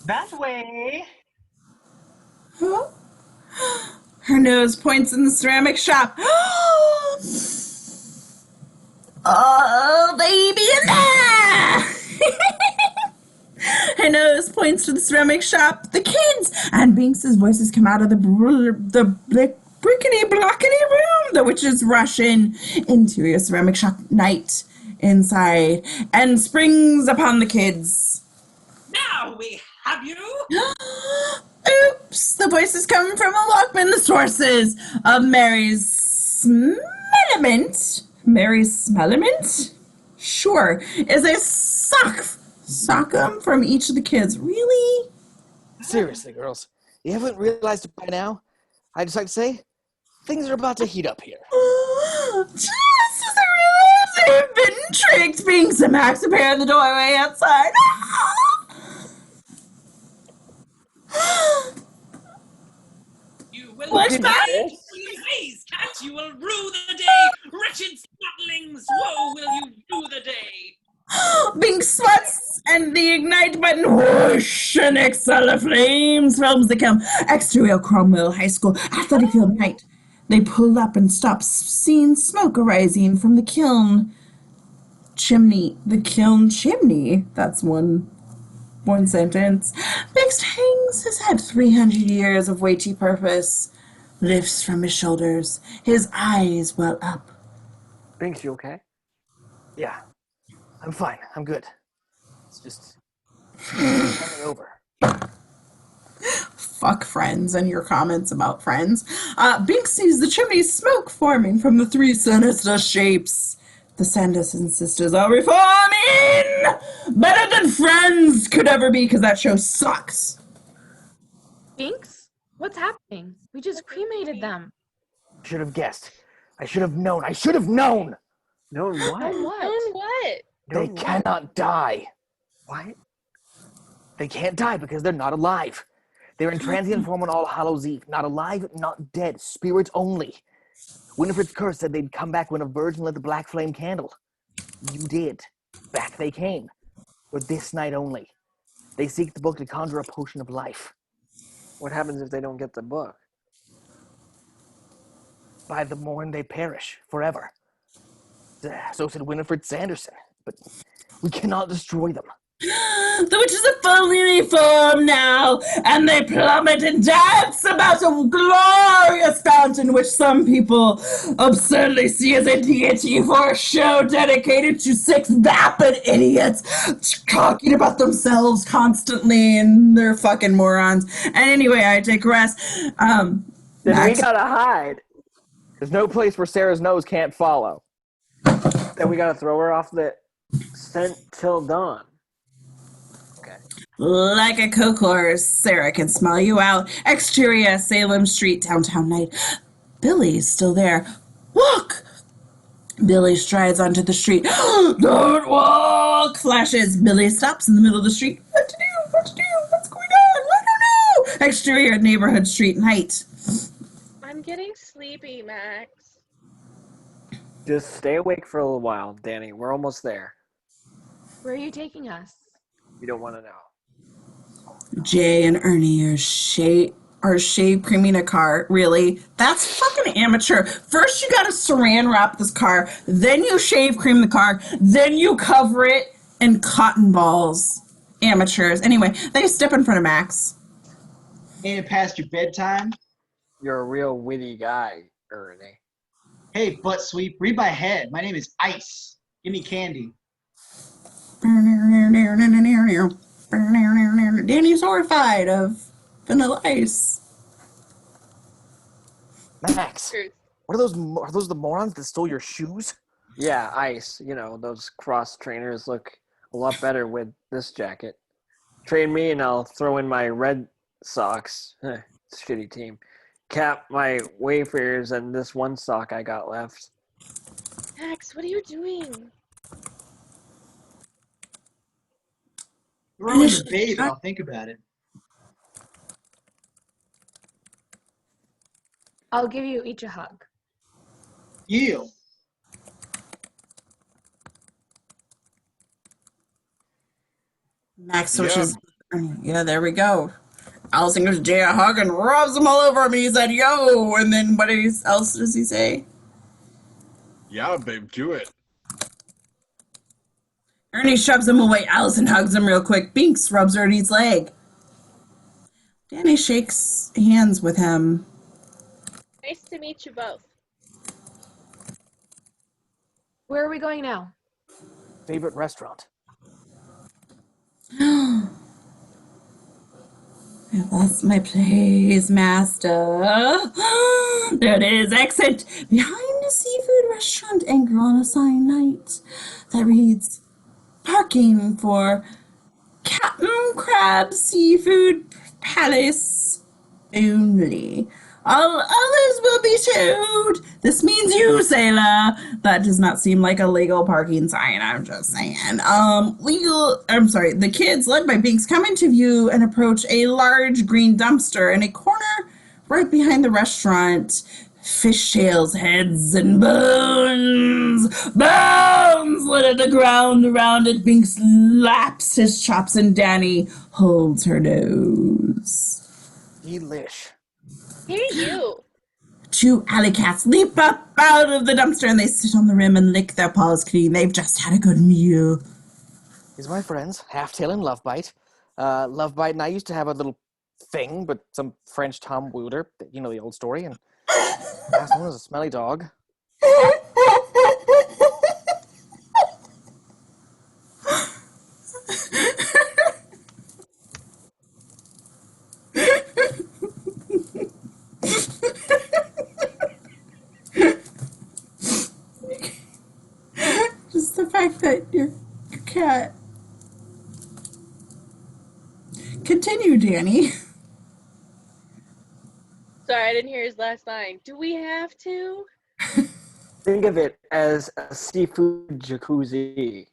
That way. Huh? Her nose points in the ceramic shop. Oh, baby in there! Her nose points to the ceramic shop. The kids! And Binks's voices come out of the brickety blockety room. The witches rush in. Interior ceramic shop night inside and springs upon the kids. Now we have you! Oops! The voices come from a Walkman. The sources of Mary's Smellement. Mary's Smellement? Sure. Is a sockum from each of the kids. Really? Seriously, girls. You haven't realized it by now? I'd just like to say, things are about to heat up here. Just as I realized they've been tricked. Binks and Max appear in the doorway outside. You will What's that? Please, cat, you will rue the day! Wretched snatlings, woe will you rue the day! Binks sweats and the ignite button whoosh and excel of flames films the kiln. Exterior Cromwell High School athletic field night. They pull up and stop, seeing smoke arising from the kiln chimney. The kiln chimney. That's one sentence. Binks hangs his head. 300 years of weighty purpose lifts from his shoulders. His eyes well up. Binks, you okay? Yeah, I'm fine. I'm good. It's just coming over. Fuck Friends and your comments about Friends. Binks sees the chimney smoke forming from the three sinister shapes. The Sanderson sisters are reforming! Better than Friends could ever be, because that show sucks. Binks, What's happening? We just cremated them. I should have guessed. I should have known. I should have known. Known what? Known what? Known what? They Known what? cannot die. What? They can't die because they're not alive. They're in transient form on All Hallows Eve. Not alive, not dead. Spirits only. Winifred's curse said they'd come back when a virgin lit the black flame candle. You did. Back they came. But this night only. They seek the book to conjure a potion of life. What happens if they don't get the book? By the morn they perish forever. So said Winifred Sanderson. But we cannot destroy them. The witches are fully reformed now, and they plummet and dance about a glorious fountain which some people absurdly see as a deity for a show dedicated to 6 vapid idiots talking about themselves constantly, and they're fucking morons. And anyway, I digress. Then Max, we gotta hide. There's no place where Sarah's nose can't follow. Then we gotta throw her off the scent till dawn. like a coke horse, Sarah can smell you out. Exterior, Salem Street, downtown night. Billy's still there. Look! Billy strides onto the street. Don't walk! Flashes. Billy stops in the middle of the street. What to do? What to do? What's going on? I don't know! Exterior, neighborhood street, night. I'm getting sleepy, Max. Just stay awake for a little while, Danny. We're almost there. Where are you taking us? You don't want to know. Jay and Ernie are shave creaming a car. Really? That's fucking amateur. First you gotta saran wrap this car, then you shave cream the car, then you cover it in cotton balls. Amateurs. Anyway, they step in front of Max. Ain't it past your bedtime? You're a real witty guy, Ernie. Hey, butt sweep, read my head. My name is Ice. Give me candy. Danny's horrified of Vanilla Ice. Max, Truth. what are those the morons that stole your shoes? Yeah, Ice. You know, those cross trainers look a lot better with this jacket. Train me and I'll throw in my red socks. Shitty team. Cap my Wayfarers and this one sock I got left. Max, what are you doing? Throw in the bait, I'll think about it. I'll give you each a hug. Yield. Max switches. Yeah, there we go. Allison gives Jay a hug and rubs him all over him, and he said, yo! And then what else does he say? Yeah, babe, do it. Ernie shoves him away. Allison hugs him real quick. Binks rubs Ernie's leg. Danny shakes hands with him. Nice to meet you both. Where are we going now? Favorite restaurant? I lost my place, master. There it is. Exit behind a seafood restaurant anchor on a sign night that reads, parking for Captain Crab Seafood Palace only. All others will be towed. This means you, sailor. That does not seem like a legal parking sign. I'm just saying. The kids, led by Binks, come into view and approach a large green dumpster in a corner right behind the restaurant. Fishtails, heads, and bones. Bones littered the ground around it. Binks laps his chops and Danny holds her nose. Delish. Hey, you. 2 alley cats leap up out of the dumpster and they sit on the rim and lick their paws clean. They've just had a good meal. These are my friends, Halftail and Lovebite. Lovebite and I used to have a little thing, but some French Tom wooed her. You know the old story. And last one was a smelly dog. Just the fact that your cat. Continue, Danny. I didn't hear his last line. Do we have to? Think of it as a seafood jacuzzi.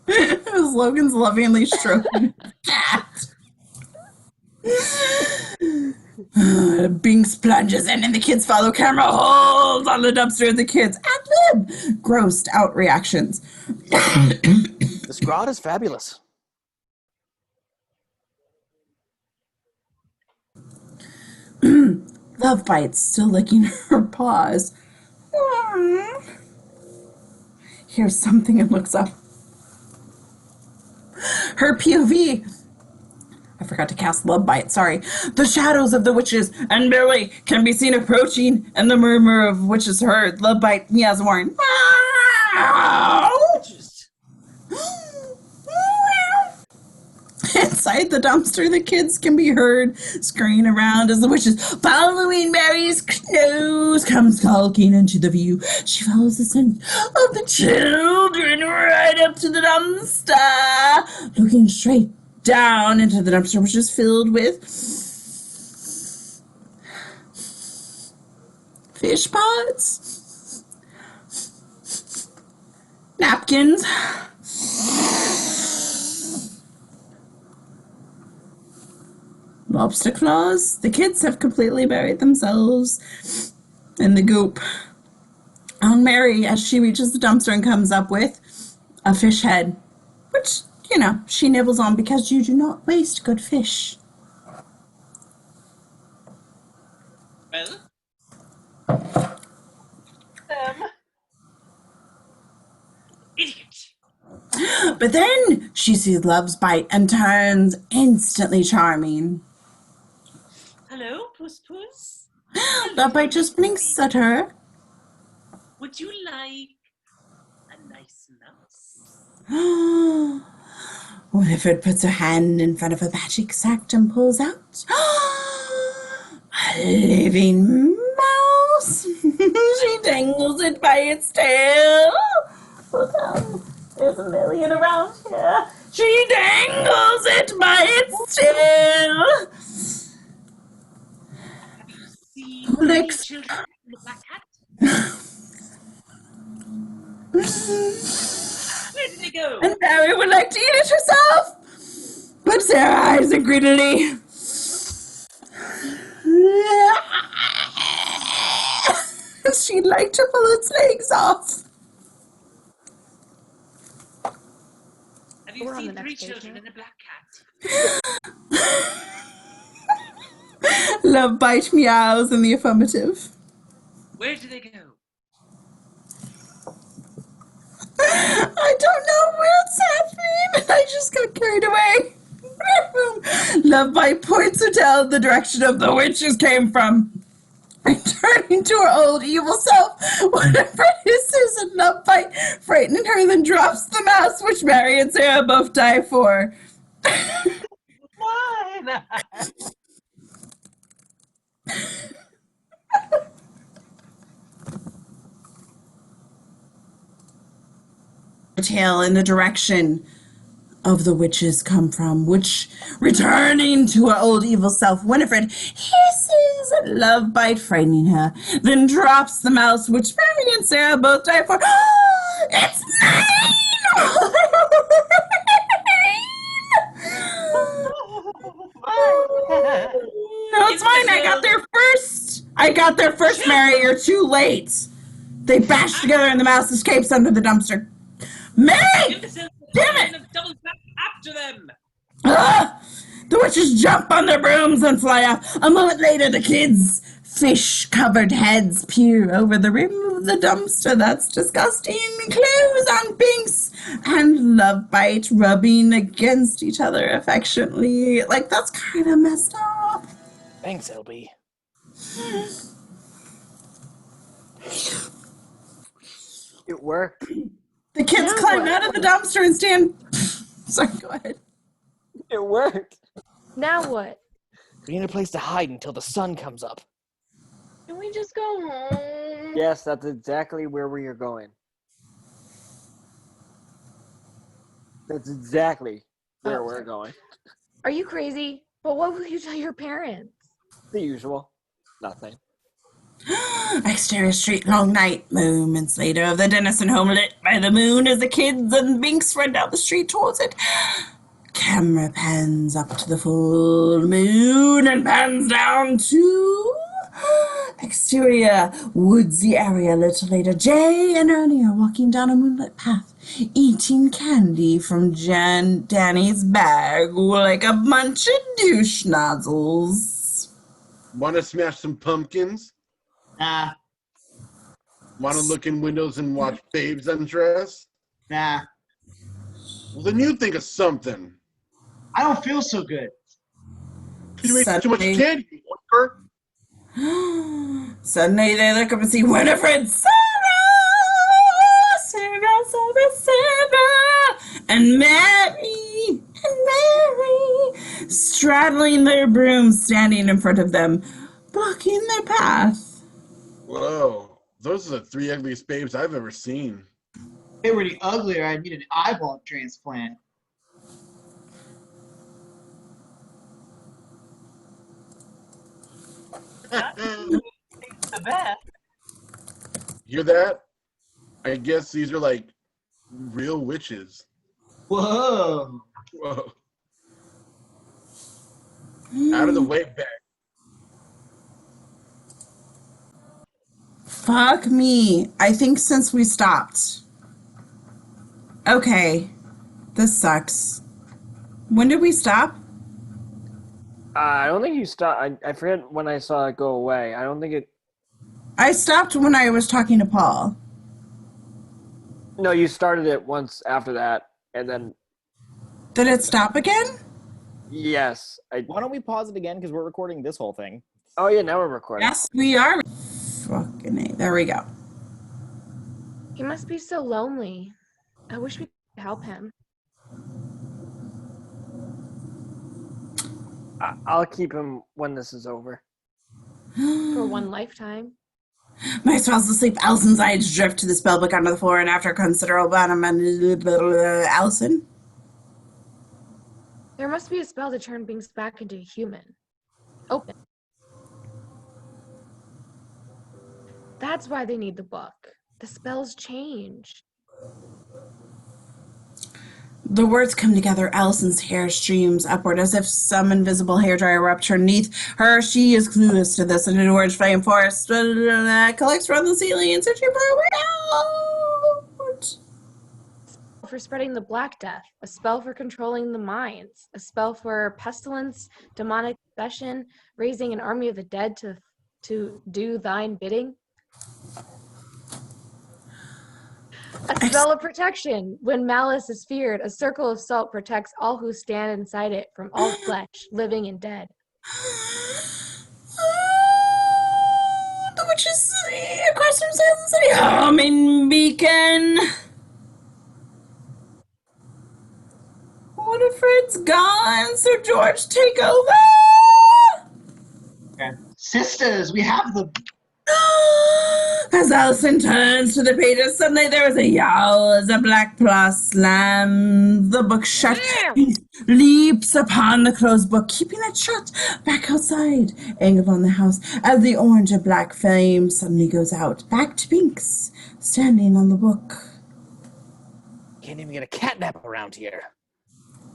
As Logan's lovingly stroking his cat. Binks plunges in and the kids follow. Camera holds on the dumpster of the kids. Ad-lib! Grossed out reactions. This grot is fabulous. Love bites, still licking her paws. Hears something and looks up. Her POV. I forgot to cast Love Bite, sorry. The shadows of the witches and Billy can be seen approaching, and the murmur of witches heard. Love Bite meows warn. Just Inside the dumpster, the kids can be heard scurrying around as the witches, following Mary's nose, come skulking into the view. She follows the scent of the children right up to the dumpster, looking straight down into the dumpster, which is filled with fish pots, napkins, lobster claws. The kids have completely buried themselves in the goop. On Mary, as she reaches the dumpster and comes up with a fish head, which, you know, she nibbles on because you do not waste good fish. well, idiot. But then she sees Love's bite and turns instantly charming. Hello, Puss Puss. Love bite just blinks at her. Would you like a nice mouse? What if it puts her hand in front of a magic sack and pulls out a living mouse? She dangles it by its tail. There's a million around here. She dangles it by its tail. Have you seen Licks. the children in the black hat? Where did they go? And Mary would like to eat it herself, but Sarah eyes it greedily. She'd like to pull its legs off. Have you We're on seen the three next page children now. in a black cat? Love bite meows in the affirmative. Where do they go? I don't know what's happening. I just got carried away. Love bite points her tail the direction of the witches came from. Returning to her old evil self, whatever hisses and Love bite, frightening her, then drops the mouse which Mary and Sarah both die for. Why not? Tail in the direction of the witches come from, which, returning to her old evil self, Winifred hisses at Love bite, frightening her, then drops the mouse, which Mary and Sarah both die for. It's mine! No, it's mine. I got there first, Mary. You're too late. They bash together and the mouse escapes under the dumpster. Mary! Imbeciles! Damn it! Double back after them! Ah! The witches jump on their brooms and fly off. A moment later, the kids' fish-covered heads peer over the rim of the dumpster. That's disgusting. Clothes on Binks and Love bite rubbing against each other affectionately. Like, that's kind of messed up. Thanks, LB. It worked. The kids climb out of the dumpster and stand. Sorry, go ahead. It worked. Now what? We need a place to hide until the sun comes up. Can we just go home? Yes, that's exactly where we are going. That's exactly where we're going. Are you crazy? But what will you tell your parents? The usual. Nothing. Exterior street, long night. Moments later, the Dennison home lit by the moon as the kids and Binks run down the street towards it. Camera pans up to the full moon and pans down to exterior woodsy area. A little later, Jay and Ernie are walking down a moonlit path, eating candy from Danny's bag like a bunch of douche nozzles. Want to smash some pumpkins? Nah, Want to look in windows and watch babes undress? nah. Well, then you think of something. I don't feel so good. You ate too much Suddenly- candy, you wanker. Suddenly they look up and see Winifred, Sarah, and Mary, straddling their brooms, standing in front of them, blocking their path. Whoa, those are the three ugliest babes I've ever seen. If they were any uglier, I'd need an eyeball transplant. The best. Hear that? I guess these are like real witches. Whoa. Whoa. Out of the way, back. Fuck me. I think since we stopped. Okay. This sucks. When did we stop? I don't think you stopped. I forget when I saw it go away. I don't think it. I stopped when I was talking to Paul. No, you started it once after that, and then Did it stop again? yes. Why don't we pause it again? Because we're recording this whole thing. Oh yeah, now we're recording. Yes, we are. Fucking A. There we go. He must be so lonely. I wish we could help him. I'll keep him when this is over. For one lifetime. My spell's asleep. Allison's eyes drift to the spellbook onto the floor, and after considerable Allison. There must be a spell to turn Binks back into a human. Open. That's why they need the book. The spells change. The words come together. Allison's hair streams upward as if some invisible hairdryer were underneath her. She is clueless to this, and an orange flame forest collects from the ceiling and searching for a way out. For spreading the Black Death, a spell for controlling the minds, a spell for pestilence, demonic possession, raising an army of the dead to do thine bidding. A spell of protection. When malice is feared, a circle of salt protects all who stand inside it from all flesh, living and dead. The witch's city across from Salem City. Humming beacon. Winifred's gone, so George, take over. Okay. Sisters, we have the. As Allison turns to the pages, suddenly there is a yowl as a black claw slams the book shut. He leaps upon the closed book, keeping it shut, back outside, angled on the house, as the orange and black flame suddenly goes out. Back to Binks, standing on the book. Can't even get a catnap around here.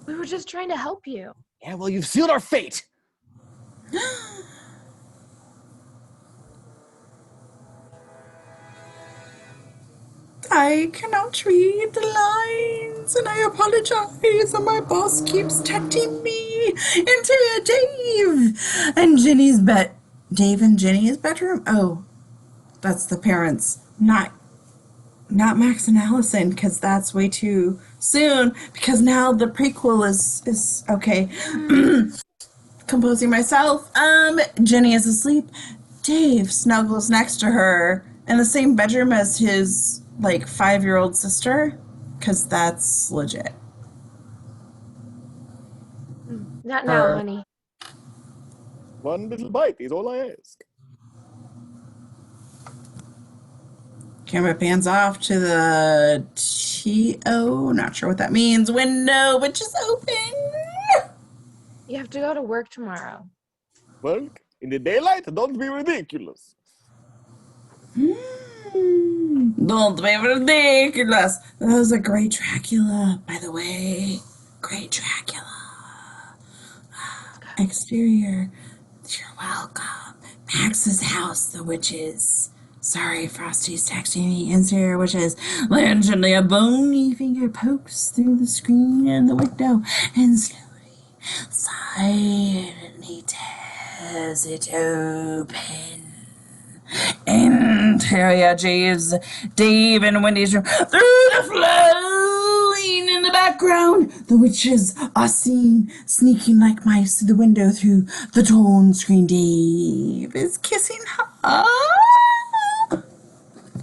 We were just trying to help you. Yeah, well, you've sealed our fate. I cannot read the lines, and I apologize, and my boss keeps texting me into Dave and Dave and Jenny's bedroom. Oh, that's the parents, not Max and Allison, because that's way too soon, because now the prequel is okay. Composing myself. Jenny is asleep. Dave snuggles next to her in the same bedroom as his 5-year-old sister, because that's legit. Not now, honey. One little bite is all I ask. Camera pans off to the T.O. Not sure what that means. Window, which is open. You have to go to work tomorrow. Well, in the daylight, don't be ridiculous. Don't be ridiculous. That was a great Dracula, by the way. Great Dracula. Exterior. You're welcome. Max's house, the witches. Sorry, Frosty's texting me. Interior witches. Gently a bony finger pokes through the screen and the window and silently tears it open. Interior Dave and Wendy's room. Through the flowing in the background, the witches are seen sneaking like mice through the window through the torn screen. Dave is kissing her.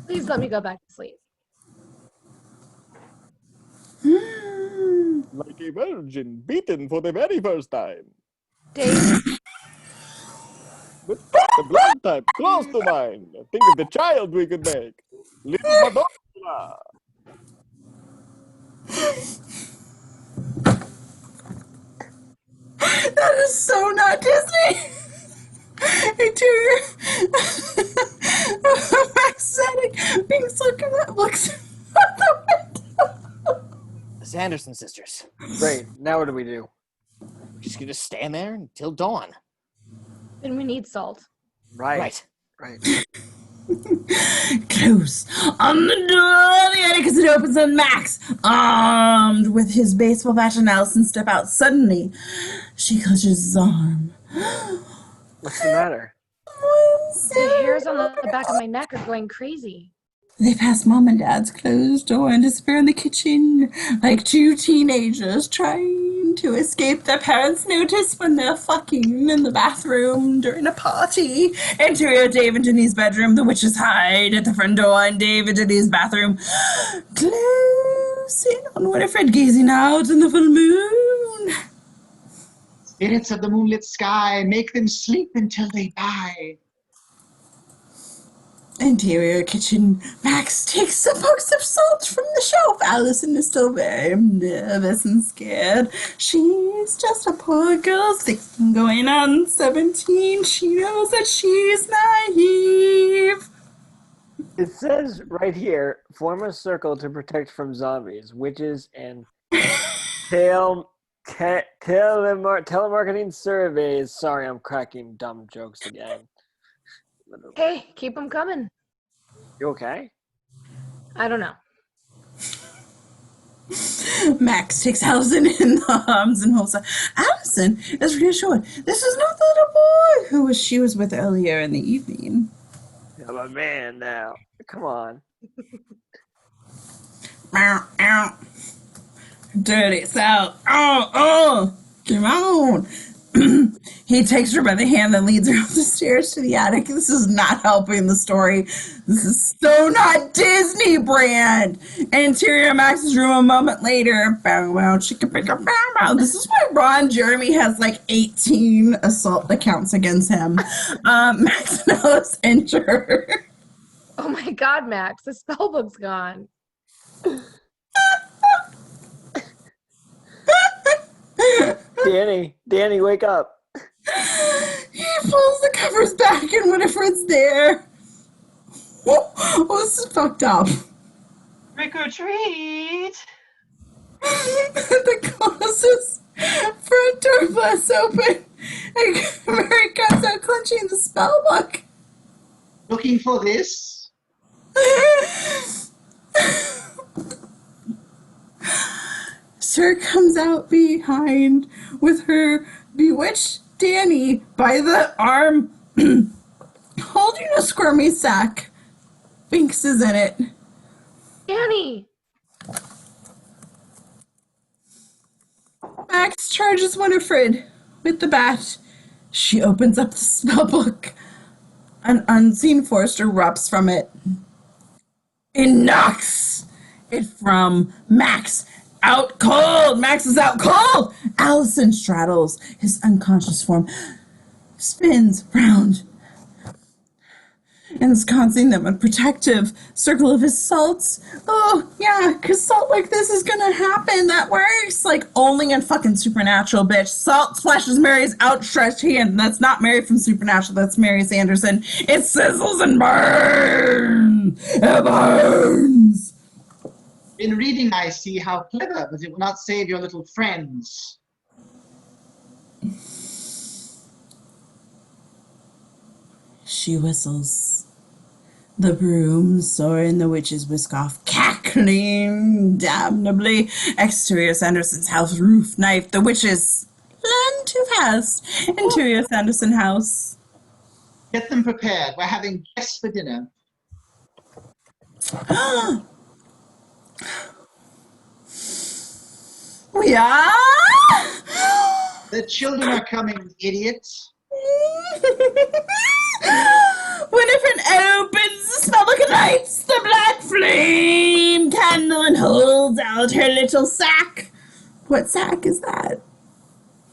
Please let me go back to sleep. Like a virgin beaten for the very first time. Dave, With the blood type close to mine. Think of the child we could make. Little Madonna. That is so not Disney. Interior. Maxetic. Pink's looks out the window. The Sanderson sisters. Great. Now what do we do? We're just gonna stand there until dawn. then we need salt. Right. Close on the door of the attic as it opens and Max, armed with his baseball bat, and Allison step out. Suddenly, she clutches his arm. What's the matter? The hairs on the back of my neck are going crazy. They pass Mom and Dad's closed door and disappear in the kitchen like two teenagers trying to escape their parents' notice when they're fucking in the bathroom during a party. Interior Dave and Jenny's bedroom. The witches hide at the front door in Dave and Jenny's bathroom. Close in on Winifred, gazing out in the full moon. Spirits of the moonlit sky, make them sleep until they die. Interior kitchen. Max takes a box of salt from the shelf. Allison is still very nervous and scared. She's just a poor girl, 16 going on 17. She knows that she's naive. It says right here, form a circle to protect from zombies, witches, and telemarketing surveys. Sorry, I'm cracking dumb jokes again. Hey, keep them coming. You okay? I don't know. Max takes Allison in the arms and holds her. Allison is reassured. This is not the little boy who she was with earlier in the evening. I'm a man now. Come on. Meow, meow. Dirty South. Come on. He takes her by the hand and leads her up the stairs to the attic. This is not helping the story. This is so not Disney brand. Interior Max's room a moment later. Bow, wow, chicka, picka, bow, bow. This is why Ron Jeremy has like 18 assault accounts against him. Max and Alice enter. Oh my God, Max, the spell book's gone. Danny, wake up. He pulls the covers back and Winifred's there. Oh, this is fucked up. Trick or treat! The closest front door blasts open and Mary comes out clenching the spell book. Looking for this? Sir comes out behind with her bewitched Danny by the arm, holding a squirmy sack. Binks is in it. Danny! Max charges Winifred with the bat. She opens up the spellbook. An unseen force erupts from it. It knocks it from Max. Out cold! Max is out cold! Allison straddles his unconscious form, spins round. ensconcing them in a protective circle of his salts. Oh, yeah, because salt like this is gonna happen. That works. Like, only in fucking Supernatural, bitch. Salt splashes Mary's outstretched hand. That's not Mary from Supernatural. That's Mary Sanderson. It sizzles and burns. It burns. In reading, I see how clever, but it will not save your little friends. She whistles. The brooms soar and the witches whisk off, cackling damnably. Exterior Sanderson's house, roof knife. The witches learn too fast. Interior Sanderson house. Get them prepared. We're having guests for dinner. We are? The children are coming, idiots. Winifred opens the spell book and lights the black flame candle and holds out her little sack. What sack is that?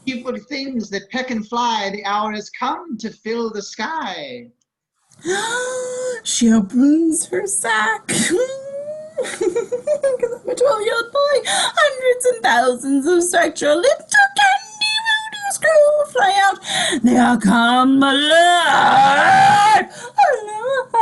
Evil things that peck and fly, the hour has come to fill the sky. She opens her sack. Because I'm a 12-year-old boy. Hundreds and thousands of spectral little candy voodoo screws fly out. They are come alive. Alive.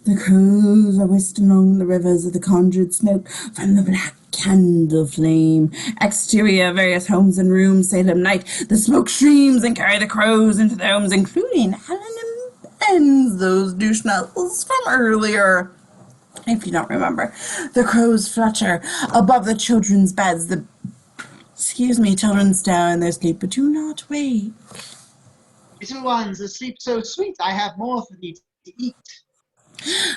The crows are whisked along the rivers of the conjured smoke from the black candle flame. Exterior, various homes and rooms, Salem night. The smoke streams and carry the crows into their homes, including Helen and Ben's, those douche nozzles from earlier. If you don't remember, the crows flutter above the children's beds. Children stir in their sleep, but do not wake. Little ones, asleep so sweet, I have more for thee to eat.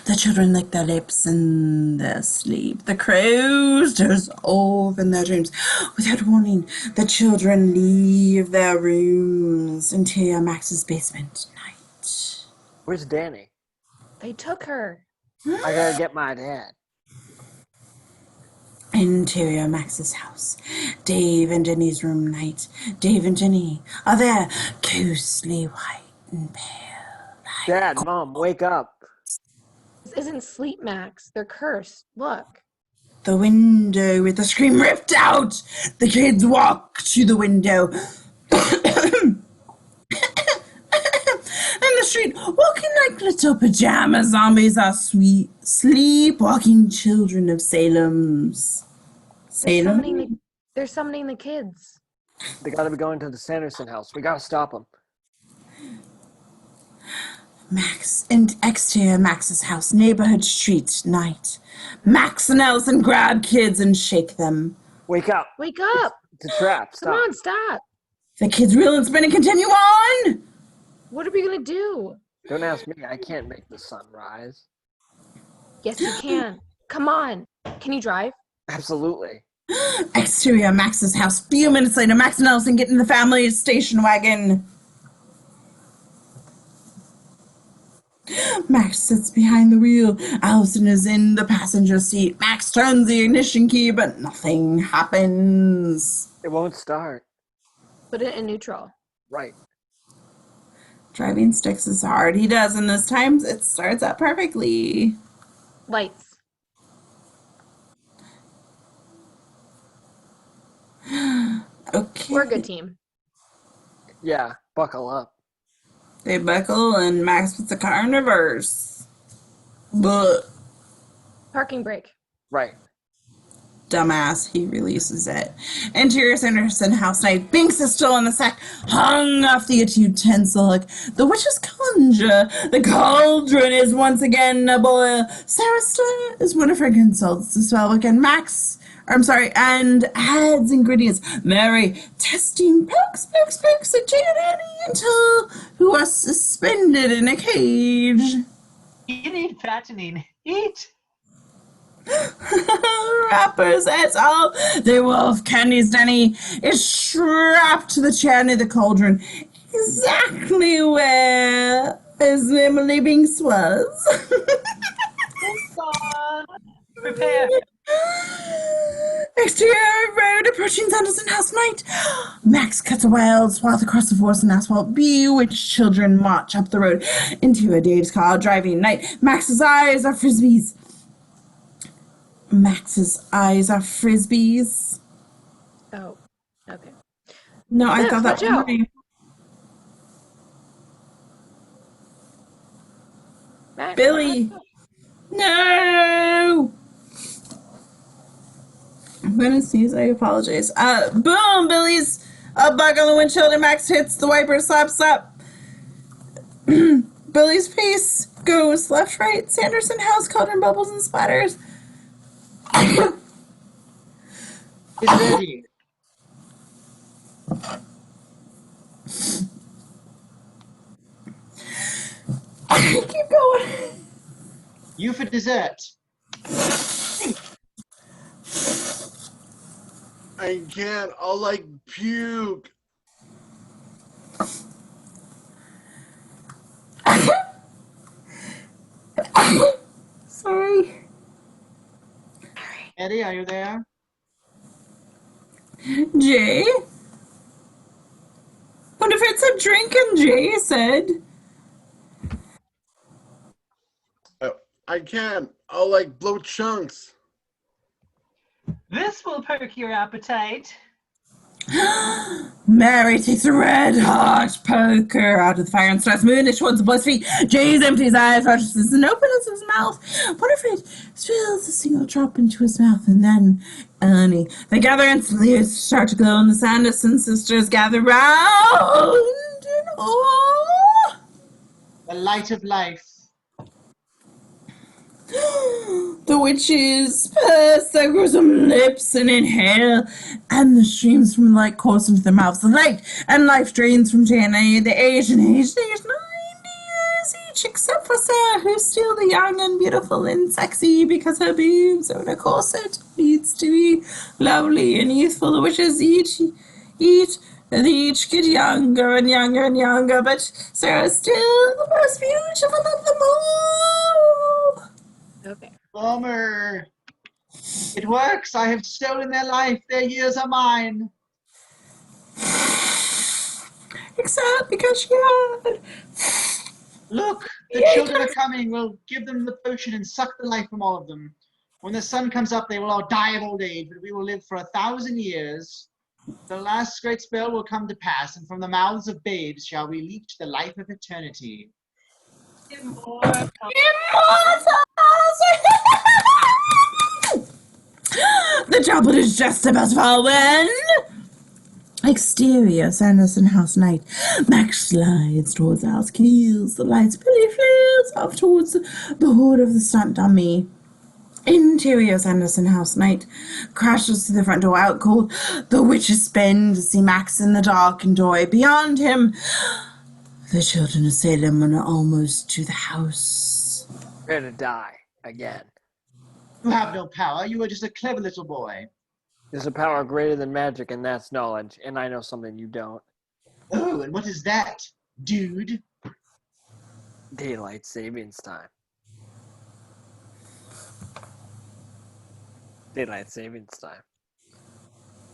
The children lick their lips in their sleep. The crows doze off in their dreams. Without warning, the children leave their rooms. Interior Max's basement night. Where's Danny? They took her. I gotta get my dad. Interior Max's house. Dave and Jenny's room night. Dave and Jenny are there, ghostly white and pale. Dad, Mom, wake up. This isn't sleep, Max. They're cursed. Look. The window with the screen ripped out. The kids walk to the window. In the street, walking like little pajama zombies are sweet, sleepwalking children of Salem's. Salem? They're summoning the kids. They gotta be going to the Sanderson house. We gotta stop them. Max and exterior Max's house, neighborhood street, night. Max and Allison grab kids and shake them. Wake up. Wake up. It's a trap. Stop. Come on, stop. The kids reel and spin and continue on. What are we going to do? Don't ask me. I can't make the sun rise. Yes, you can. Come on. Can you drive? Absolutely. Exterior Max's house. Few minutes later, Max and Allison get in the family station wagon. Max sits behind the wheel. Allison is in the passenger seat. Max turns the ignition key, but nothing happens. It won't start. Put it in neutral. Right. Driving sticks is hard. He does, and this time it starts out perfectly. Lights. Okay. We're a good team. Yeah, buckle up. They buckle, and Max puts the car in reverse. But Parking brake. Right. dumbass, he releases it. Interior Sanderson house night. Binks is still in the sack, hung off the utensil like the witch's conjure. The cauldron is once again a boil. Sarah still is one of her consults the spell book, and and adds ingredients. Mary testing pokes at Jane and Annie until who are suspended in a cage. Eating, fattening, eat. Rappers, that's all. The wolf candy's Denny is strapped to the chair near the cauldron, exactly where his Emily Binks was. Prepare. Exterior road approaching Sanderson House night. Max cuts a wild swath across the forest and asphalt. Bewitched children march up the road. Interior Dave's car driving night. Max's eyes are frisbees. Max's eyes are frisbees. Oh, okay. No, I Max, thought that watch was out. mine. Max, Billy. No. I'm gonna sneeze. I apologize. Boom! Billy's a bug on the windshield, and Max hits the wiper. Slap, slap. Billy's face goes left, right. Sanderson House covered in bubbles and splatters. It's ready. Keep going. You for dessert. I can't. I'll like puke. Sorry. Eddie, are you there? Jay? What if it's a drink and Jay said? I can't. I'll like blow chunks. This will perk your appetite. Mary takes a red hot poker out of the fire and starts moving it towards the boy's feet. Jay's empties his eyes, watches and opens his mouth. What if it spills a single drop into his mouth and then Annie? They gather instantly, start to glow, and the Sanderson sisters gather round in awe. The light of life. The witches purse their gruesome lips and inhale, and the streams from the light course into their mouths. The light and life drains from Jane. The age and age, there's 90 years each, except for Sarah, who's still the young and beautiful and sexy because her boobs are in a corset. Needs to be lovely and youthful. The witches each get younger and younger and younger, but Sarah's still the most beautiful of them all. Okay. Bummer. It works. I have stolen their life. Their years are mine. Except because she had. Look, the children are coming. We'll give them the potion and suck the life from all of them. When the sun comes up, they will all die of old age, but we will live for 1,000 years. The last great spell will come to pass, and from the mouths of babes shall we leach the life of eternity. Immortal. The tablet is just about to fall when. Exterior Sanderson House night. Max slides towards the house, kills the lights. Billy flares off towards the hood of the stunt dummy. Interior Sanderson House night. Crashes through the front door out cold. The witches spin to see Max in the dark and doorway beyond him. The children of Salem are almost to the house. We're gonna die again. You have no power. You are just a clever little boy. There's a power greater than magic, and that's knowledge. And I know something you don't. Oh, and what is that, dude? Daylight savings time. Daylight savings time.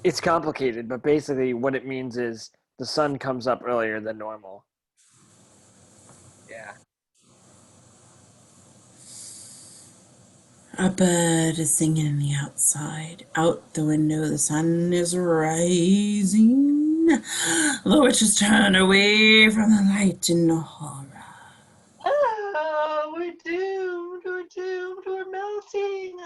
It's complicated, but basically what it means is the sun comes up earlier than normal. Yeah. A bird is singing in the outside. Out the window, the sun is rising. The witches turn away from the light in horror. Oh, we're doomed. We're doomed. We're melting.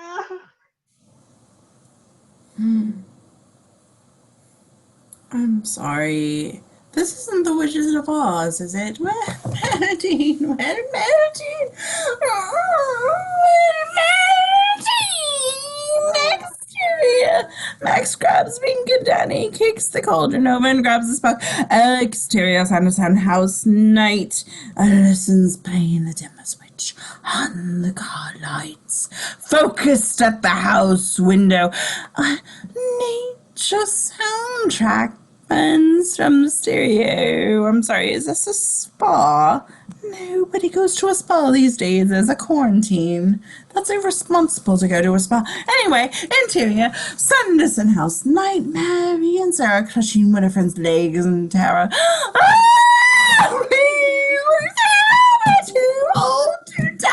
I'm sorry. This isn't the Witches of Oz, is it? Melody, melody. Exterior. Max grabs Pink and Danny, kicks the cauldron over and grabs the spark. Exterior Sanderson House night. Listens playing the dimmer switch on the car lights. Focused at the house window. Nature soundtrack friends from the stereo. I'm sorry, is this a spa? Nobody goes to a spa these days. There's a quarantine. That's irresponsible to go to a spa. Anyway, interior, Sanderson House, Night, Mary and Sarah clutching Winifred's legs and Tara. Ah! We're too old to die!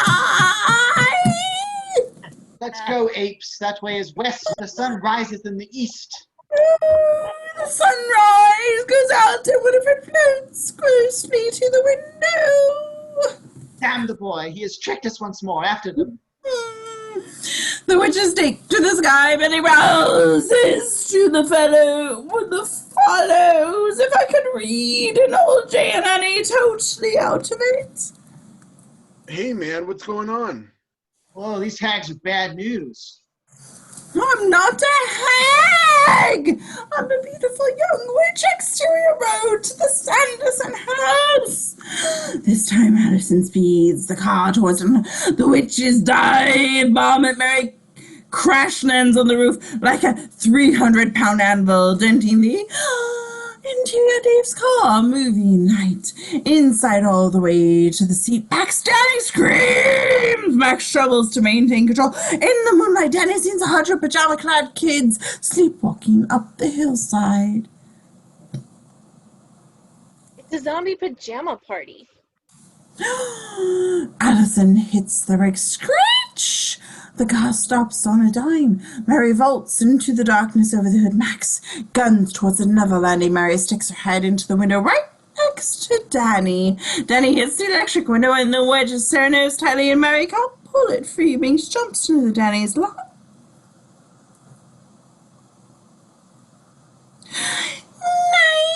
Let's go, apes. That way is west. The sun rises in the east. The sunrise goes out and Winifred floats closely to the window. Damn the boy. He has tricked us once more. After them. The witches take to the sky, many roses to the fellow with the follows. If I could read an old J and Annie totally out of it. Hey, man, what's going on? Whoa, these hags are bad news. I'm not a hag. I'm a beautiful young witch. Exterior road to the Sanderson house. This time Allison speeds the car towards them. The witches die. Bomb at Mary crash lands on the roof like a 300-pound anvil, denting the interior Dave's car. Movie night. Inside all the way to the seat. Max Danny screams. Max struggles to maintain control. In the moonlight, Danny sees 100 pajama-clad kids sleepwalking up the hillside. It's a zombie pajama party. Allison hits the brake. Screech! The car stops on a dime. Mary vaults into the darkness over the hood. Max guns towards another landing. Mary sticks her head into the window right next to Danny. Danny hits the electric window and the wedge is Sarah nose tightly and Mary can't pull it free. Binks jumps into Danny's lap.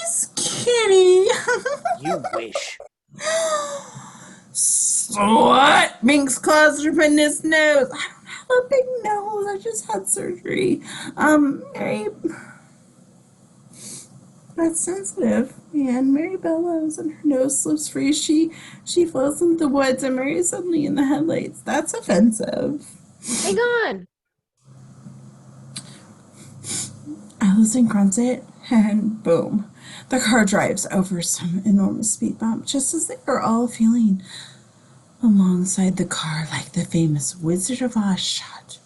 Nice kitty. You wish. So what? Binks claws are in his nose. I don't have a big nose. I just had surgery. Mary. That's sensitive. And Mary bellows and her nose slips free. She floats into the woods and Mary's suddenly in the headlights. That's offensive. Hang on. Allison grunts it and boom. The car drives over some enormous speed bump just as they are all feeling alongside the car like the famous Wizard of Oz shot.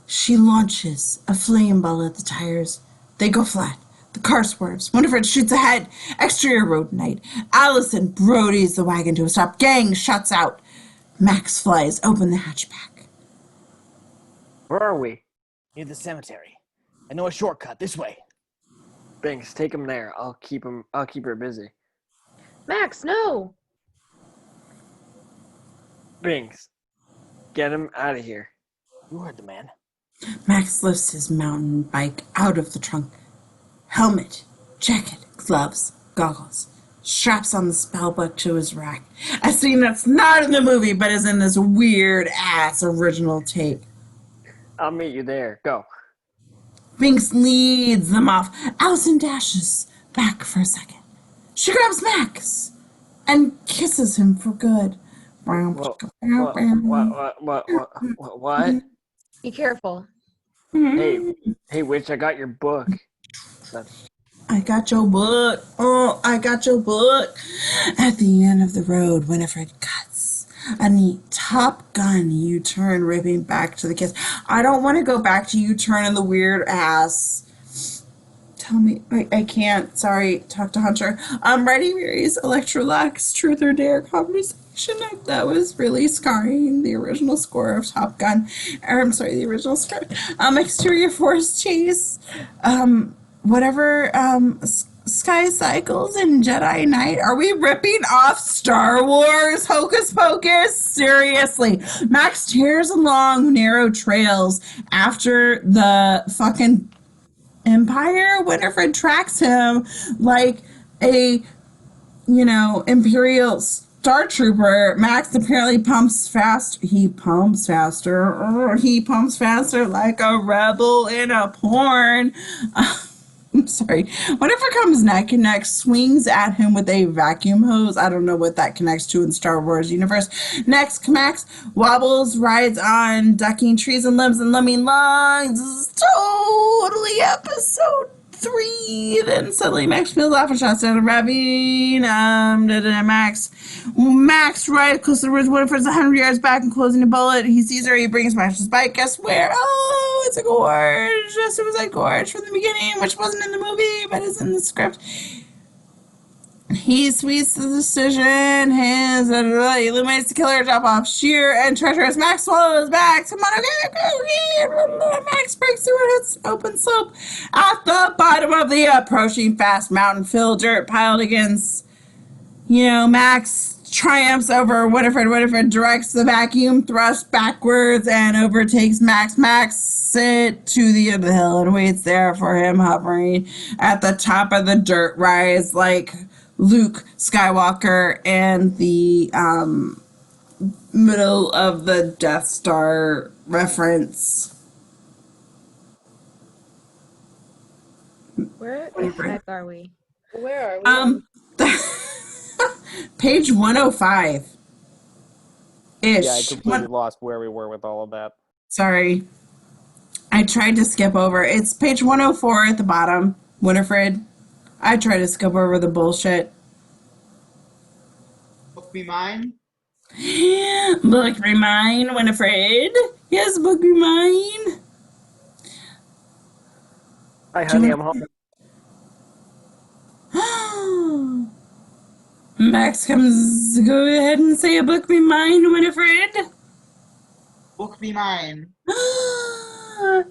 She launches a flame ball at the tires. They go flat. The car swerves. Winifred shoots ahead. Exterior road night. Allison brodies the wagon to a stop. Gang shuts out. Max flies open the hatchback. Where are we? Near the cemetery. I know a shortcut. This way. Binks, take him there. I'll keep her busy. Max, no. Binks, get him out of here. You heard the man. Max lifts his mountain bike out of the trunk. Helmet, jacket, gloves, goggles. Straps on the spellbook to his rack. A scene that's not in the movie, but is in this weird-ass original take. I'll meet you there. Go. Binks leads them off. Allison dashes back for a second. She grabs Max and kisses him for good. What? Be careful. Hey, witch, I got your book. I got your book. Oh, I got your book. At the end of the road, Winifred cuts a neat Top Gun U-turn, ripping back to the kiss. I don't want to go back to U-turn and the weird ass. Tell me, I can't. Sorry, talk to Hunter. Ready Mary's Electrolux Truth or Dare conversation. That was really scarring. The original score of Top Gun. The original script. Exterior Force Chase. Sky Cycles and Jedi Knight. Are we ripping off Star Wars? Hocus Pocus? Seriously. Max tears along narrow trails after the fucking Empire. Winifred tracks him like a, Imperial Star Trooper. Max apparently pumps fast. He pumps faster. He pumps faster like a rebel in a porn. I'm sorry. Whatever comes neck and neck swings at him with a vacuum hose. I don't know what that connects to in Star Wars universe. Next, Max wobbles, rides on, ducking trees and limbs and lemming lungs. This is totally episode 3. Then suddenly Max peels off and shots down a ravine. Max right close to the ridge. Winifred's 100 yards back and closing the bullet. He sees her. He brings Max's bike. Guess where? Oh, it's a gorge. A suicide gorge from the beginning, which wasn't in the movie, but is in the script. He sweets the decision. His illuminates the killer. Drop off sheer and treacherous. Max swallows back. Come on, okay. Max breaks through and hits open slope at the bottom of the approaching fast mountain filled dirt piled against. Max triumphs over Winifred. Winifred directs the vacuum thrust backwards and overtakes Max. Max it to the end of the hill and waits there for him, hovering at the top of the dirt rise like Luke Skywalker and the middle of the Death Star reference. Where the heck are we? Where are we? Page 105. Ish. Yeah, I completely lost where we were with all of that. Sorry. I tried to skip over. It's page 104 at the bottom. Winifred. I tried to skip over the bullshit. Book me mine. Book me mine, Winifred. Yes, book me mine. Hi, honey, I'm home. Max comes, go ahead and say a book me mine, Winifred. Book me mine.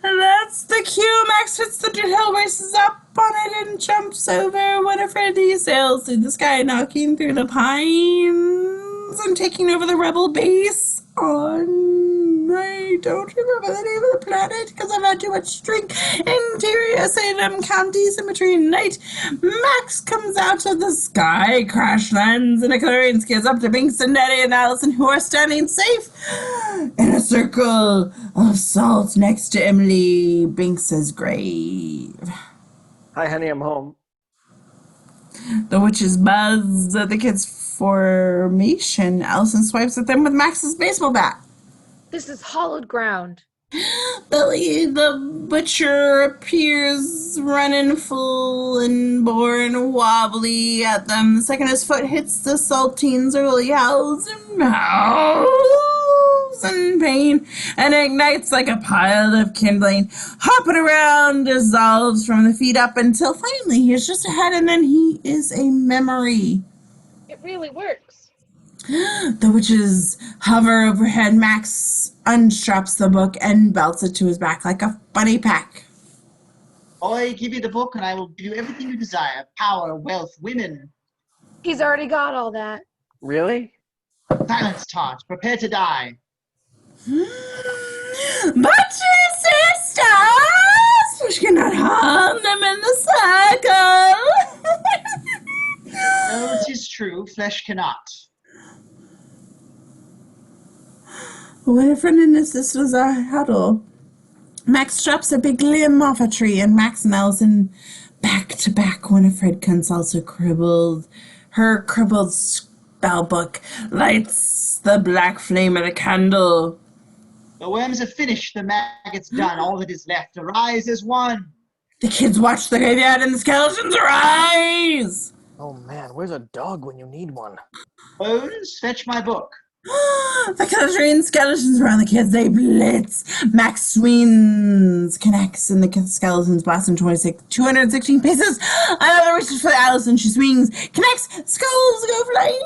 That's the cue. Max hits the hill, races up on it, and jumps over Winifred. He sails through the sky, knocking through the pines and taking over the rebel base on... I don't remember the name of the planet because I've had too much drink. Interior Salem County Cemetery Night. Max comes out of the sky, crash lands in a clearing, skids up to Binks and Nettie and Allison, who are standing safe in a circle of salt next to Emily Binks's grave. Hi, honey, I'm home. The witches buzz at the kids' formation. Allison swipes at them with Max's baseball bat. This is hollowed ground. Billy the butcher appears running full and bore and wobbly at them. The second his foot hits the saltines, early howls in pain and ignites like a pile of kindling. Hopping around, dissolves from the feet up until finally he's just a head and then he is a memory. It really works. The witches hover overhead. Max unstraps the book and belts it to his back like a funny pack. I give you the book and I will give you everything you desire. Power, wealth, women. He's already got all that. Really? Silence, Tot. Prepare to die. But your sisters, we cannot harm them in the circle. No, it is true. Flesh cannot. Winifred and his sisters are huddled. Max straps a big limb off a tree, and Max and Allison back to back. Winifred consults her cribbled spell book, lights the black flame of the candle. The worms are finished, the maggots done. All that is left, arise as one. The kids watch the graveyard, and the skeletons arise. Oh man, where's a dog when you need one? Bones, fetch my book. The cluttering skeletons around the kids, they blitz. Max swings, connects, and the skeletons blast in 216 paces. Another reaches for Allison. She swings, connects, skulls go flying.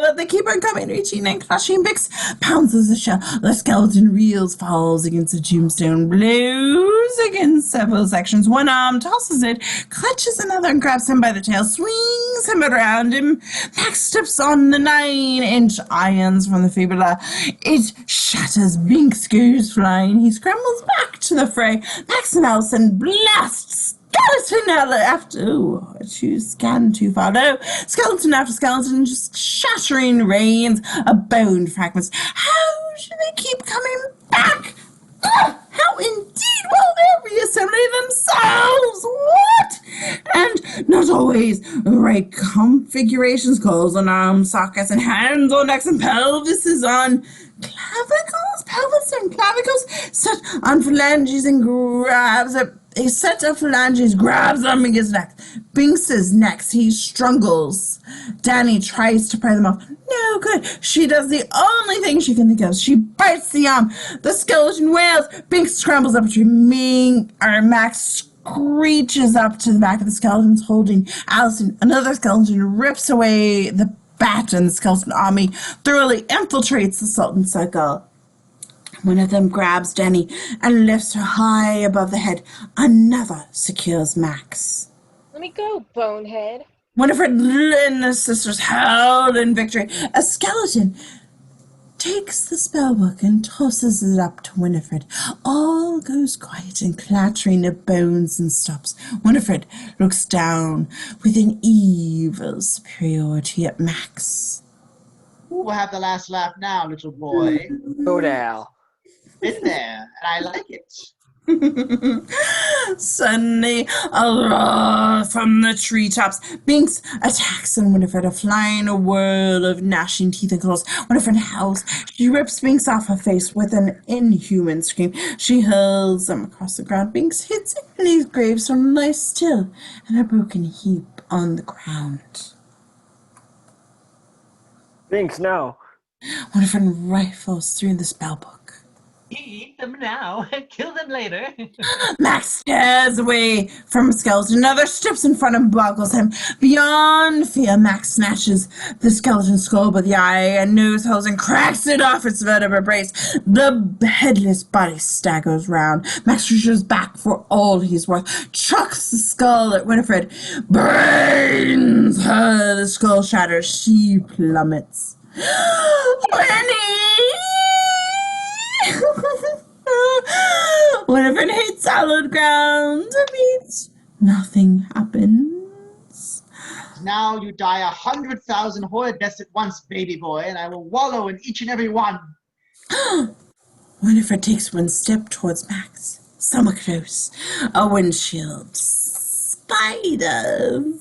But they keep on coming, reaching and clutching. Bix pounces the shell. The skeleton reels, falls against the tombstone, blows against several sections. One arm tosses it, clutches another and grabs him by the tail, swings him around him. Max steps on the 9-inch irons from the fibula. It shatters. Binks goes flying. He scrambles back to the fray. Max and Allison blasts skeleton after scan too far. No, skeleton after skeleton, just shattering rains of bone fragments. How do they keep coming back? How indeed will they reassemble themselves? What? And not always the right configurations, calls on arms, sockets, and hands on necks and pelvises on clavicles, pelvis and clavicles, set on phalanges and grabs at A set of phalanges grabs on Binks's neck. Binks is next. He struggles. Danny tries to pry them off. No good. She does the only thing she can think of. She bites the arm. The skeleton wails. Binks scrambles up to Max screeches up to the back of the skeletons holding Allison. Another skeleton rips away the bat, and the skeleton army thoroughly infiltrates the Sultan Circle. One of them grabs Danny and lifts her high above the head. Another secures Max. Let me go, bonehead. Winifred and the sisters held in victory. A skeleton takes the spellbook and tosses it up to Winifred. All goes quiet and clattering of bones and stops. Winifred looks down with an evil superiority at Max. Who will have the last laugh now, little boy? Odal. Sit there, and I like it. Suddenly, a roar from the treetops. Binks attacks on Winifred, a flying whirl of gnashing teeth and claws. Winifred howls. She rips Binks off her face with an inhuman scream. She hurls him across the ground. Binks hits him, and his gravestone lies still in a broken heap on the ground. Binks, no. Winifred rifles through the spellbook. Eat them now, kill them later. Max stares away from a skeleton. Another steps in front and boggles him. Beyond fear, Max snatches the skeleton's skull by the eye and nose holes and cracks it off its vertebra brace. The headless body staggers round. Max reaches back for all he's worth, chucks the skull at Winifred, brains her. The skull shatters. She plummets. Winnie! Winifred hits solid ground. Nothing happens. Now you die 100,000 horrid deaths at once, baby boy, and I will wallow in each and every one. Winifred takes one step towards Max. Somewhat close. A windshield. Spiders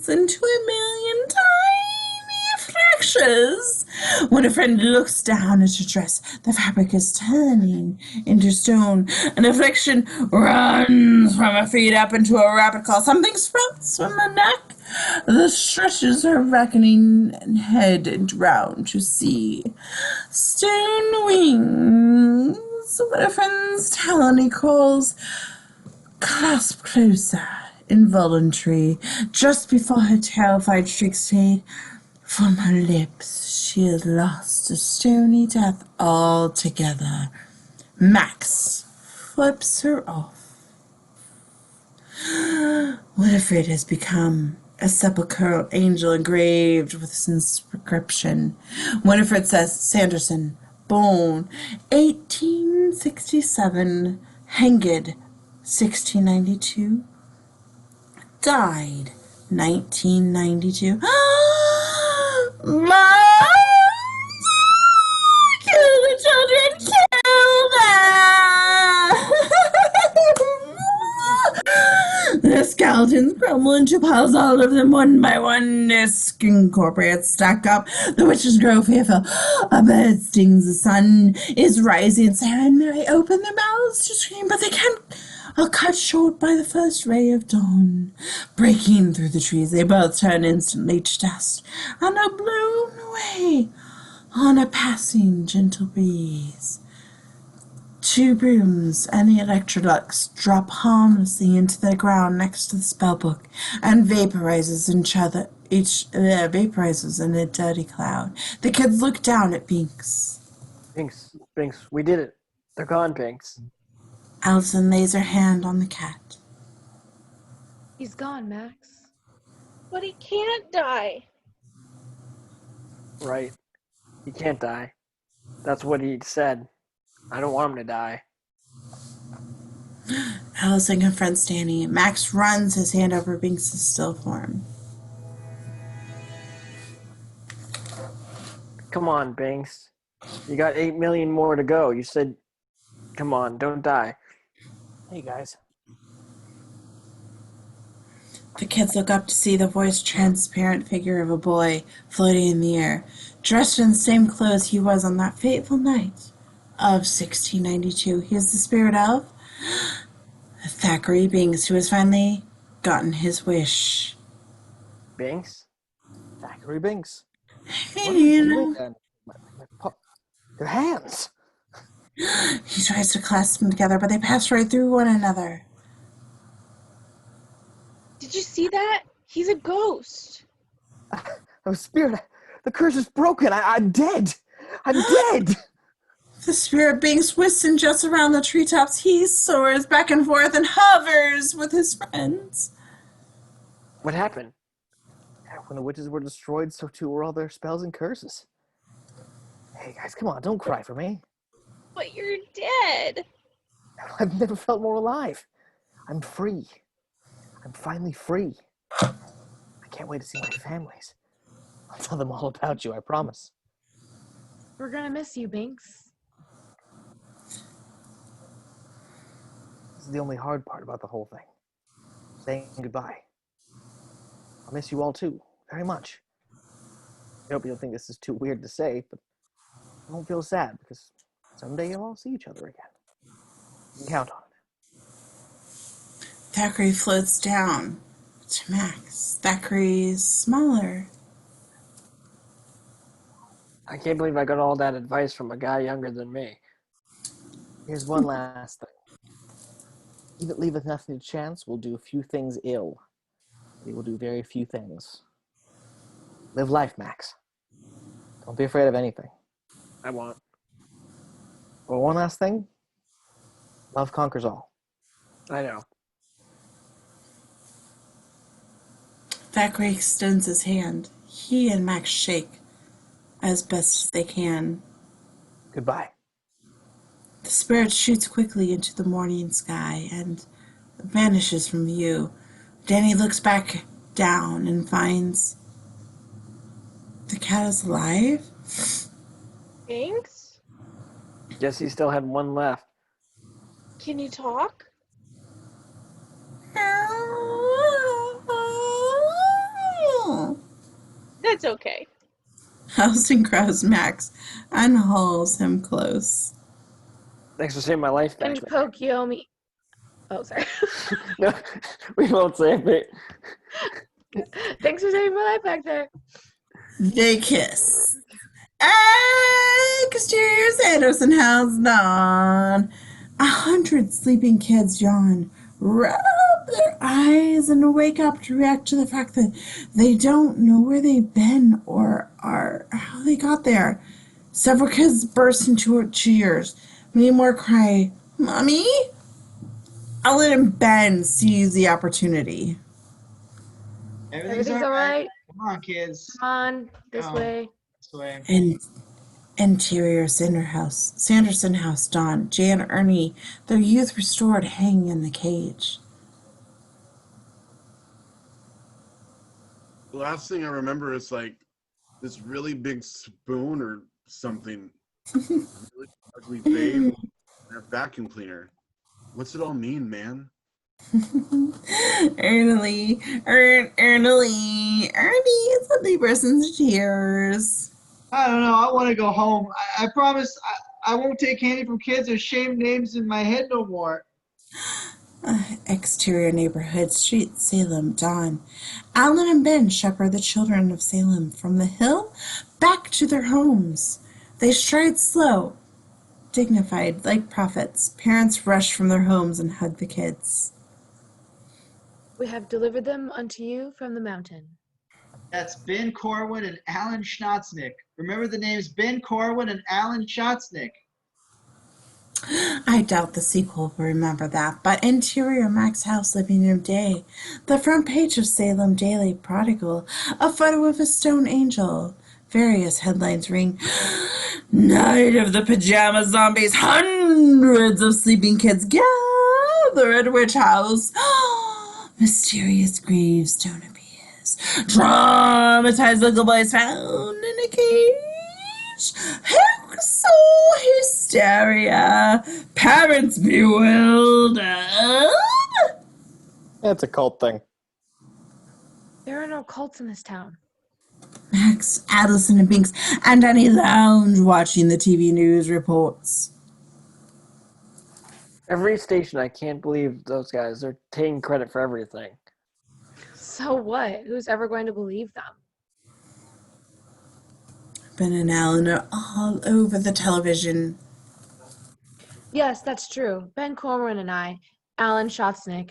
into a million tiny fractures. Winifred looks down at her dress. The fabric is turning into stone. An affliction runs from her feet up into a rapid call. Something sprouts from her neck. The stretches her reckoning head and round to see. Stone wings. Winifred's talony calls. Clasp closer. Involuntary. Just before her terrified shrieks fade from her lips, she has lost a stony death altogether. Max flips her off. Winifred has become a sepulchral angel engraved with this inscription. Winifred says, Sanderson, born 1867, hanged 1692, died 1992. Mom! Kill the children! Kill them! The skeletons crumble into piles, all of them one by one. Their skin corporates stack up. The witches grow fearful. A bird stings. The sun is rising. Sarah and Mary open their mouths to scream, but they can't. Are cut short by the first ray of dawn. Breaking through the trees, they both turn instantly to dust and are blown away on a passing gentle breeze. Two brooms and the Electrolux drop harmlessly into the ground next to the spellbook and vaporizes vaporizes in a dirty cloud. The kids look down at Binks. Binks, we did it. They're gone, Binks. Allison lays her hand on the cat. He's gone, Max. But he can't die. Right. He can't die. That's what he said. I don't want him to die. Allison confronts Danny. Max runs his hand over Binks' still form. Come on, Binks. You got 8 million more to go. You said, come on, don't die. Hey, guys. The kids look up to see the voiced transparent figure of a boy floating in the air, dressed in the same clothes he was on that fateful night of 1692. He is the spirit of Thackeray Binks, who has finally gotten his wish. Binks? Thackeray Binks. What are Hey, they then? Their hands! he tries to clasp them together, but they pass right through one another. Did you see that? He's a ghost. Oh, Spirit, the curse is broken. I'm dead. I'm dead. The spirit Binks whisks and jets around the treetops. He soars back and forth and hovers with his friends. What happened? When the witches were destroyed, so too were all their spells and curses. Hey, guys, come on. Don't cry for me. But you're dead. I've never felt more alive. I'm free. I'm finally free. I can't wait to see my families. I'll tell them all about you, I promise. We're gonna miss you, Binks. This is the only hard part about the whole thing. Saying goodbye. I'll miss you all too, very much. I hope you don't think this is too weird to say, but I won't feel sad because someday you'll all see each other again. You can count on it. Thackeray floats down to Max. Thackeray's smaller. I can't believe I got all that advice from a guy younger than me. Here's one last thing. He that leaveth nothing to chance will do a few things ill. He will do very few things. Live life, Max. Don't be afraid of anything. I won't. Well, one last thing. Love conquers all. I know. Thackeray extends his hand. He and Max shake as best as they can. Goodbye. The spirit shoots quickly into the morning sky and vanishes from view. Danny looks back down and finds the cat is alive. Binks? Guess he still had one left. Can you talk? That's okay. Houston grabs Max and hauls him close. Thanks for saving my life, And Max. Kokiomi. Oh, sorry. No, we won't save it. Thanks for saving my life back there. They kiss. Exterior Sanderson house dawn. 100 sleeping kids yawn, rub their eyes, and wake up to react to the fact that they don't know where they've been or how they got there. Several kids burst into cheers. Many more cry, "Mommy?" Ellen and Ben seize the opportunity. Everything's all right. Come on, kids. Come on, this Go. way. This way. Interior Sanderson house dawn. Jay and Ernie, their youth restored, hang in the cage. The last thing I remember is like this really big spoon or something, really ugly babe, and a vacuum cleaner. What's it all mean, man? Ernie suddenly bursts into tears. I don't know. I want to go home. I promise I won't take candy from kids or shame names in my head no more. Exterior neighborhood, street, Salem, dawn. Alan and Ben shepherd the children of Salem from the hill back to their homes. They stride slow, dignified like prophets. Parents rush from their homes and hug the kids. We have delivered them unto you from the mountain. That's Ben Corwin and Alan Schnotznick. Remember the names Ben Corwin and Alan Schnotznick. I doubt the sequel will remember that, but interior Max House living room day. The front page of Salem Daily Prodigal. A photo of a stone angel. Various headlines ring. Night of the Pajama Zombies. Hundreds of sleeping kids gather at Witch House. Mysterious gravestone appears. Traumatized little boys found in a cage. So hysteria. Parents bewildered. It's a cult thing. There are no cults in this town. Max, Addison, and Binks and Danny lounge watching the TV news reports. Every station, I can't believe those guys. They're taking credit for everything. So what? Who's ever going to believe them? Ben and Alan are all over the television. Yes, that's true. Ben Corwin and I, Alan Shotsnick,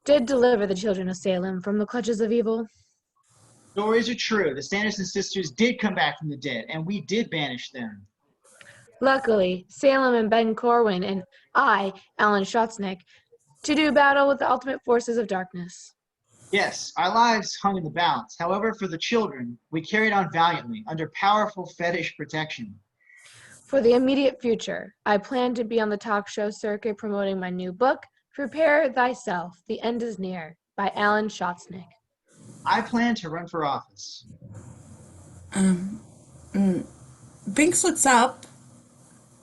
did deliver the children of Salem from the clutches of evil. Stories are true. The Sanderson sisters did come back from the dead, and we did banish them. Luckily, Salem and Ben Corwin and I, Alan Shotsnick, to do battle with the ultimate forces of darkness. Yes, our lives hung in the balance. However, for the children, we carried on valiantly under powerful fetish protection. For the immediate future, I plan to be on the talk show circuit promoting my new book, Prepare Thyself, The End is Near, by Alan Shotsnick. I plan to run for office. Binks looks up.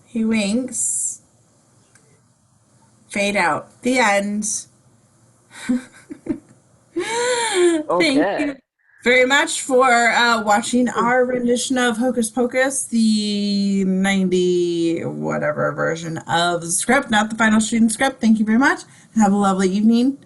He winks. Fade out. The end. Thank you very much for watching our rendition of Hocus Pocus, the 90 whatever version of the script, not the final student script. Thank you very much. Have a lovely evening.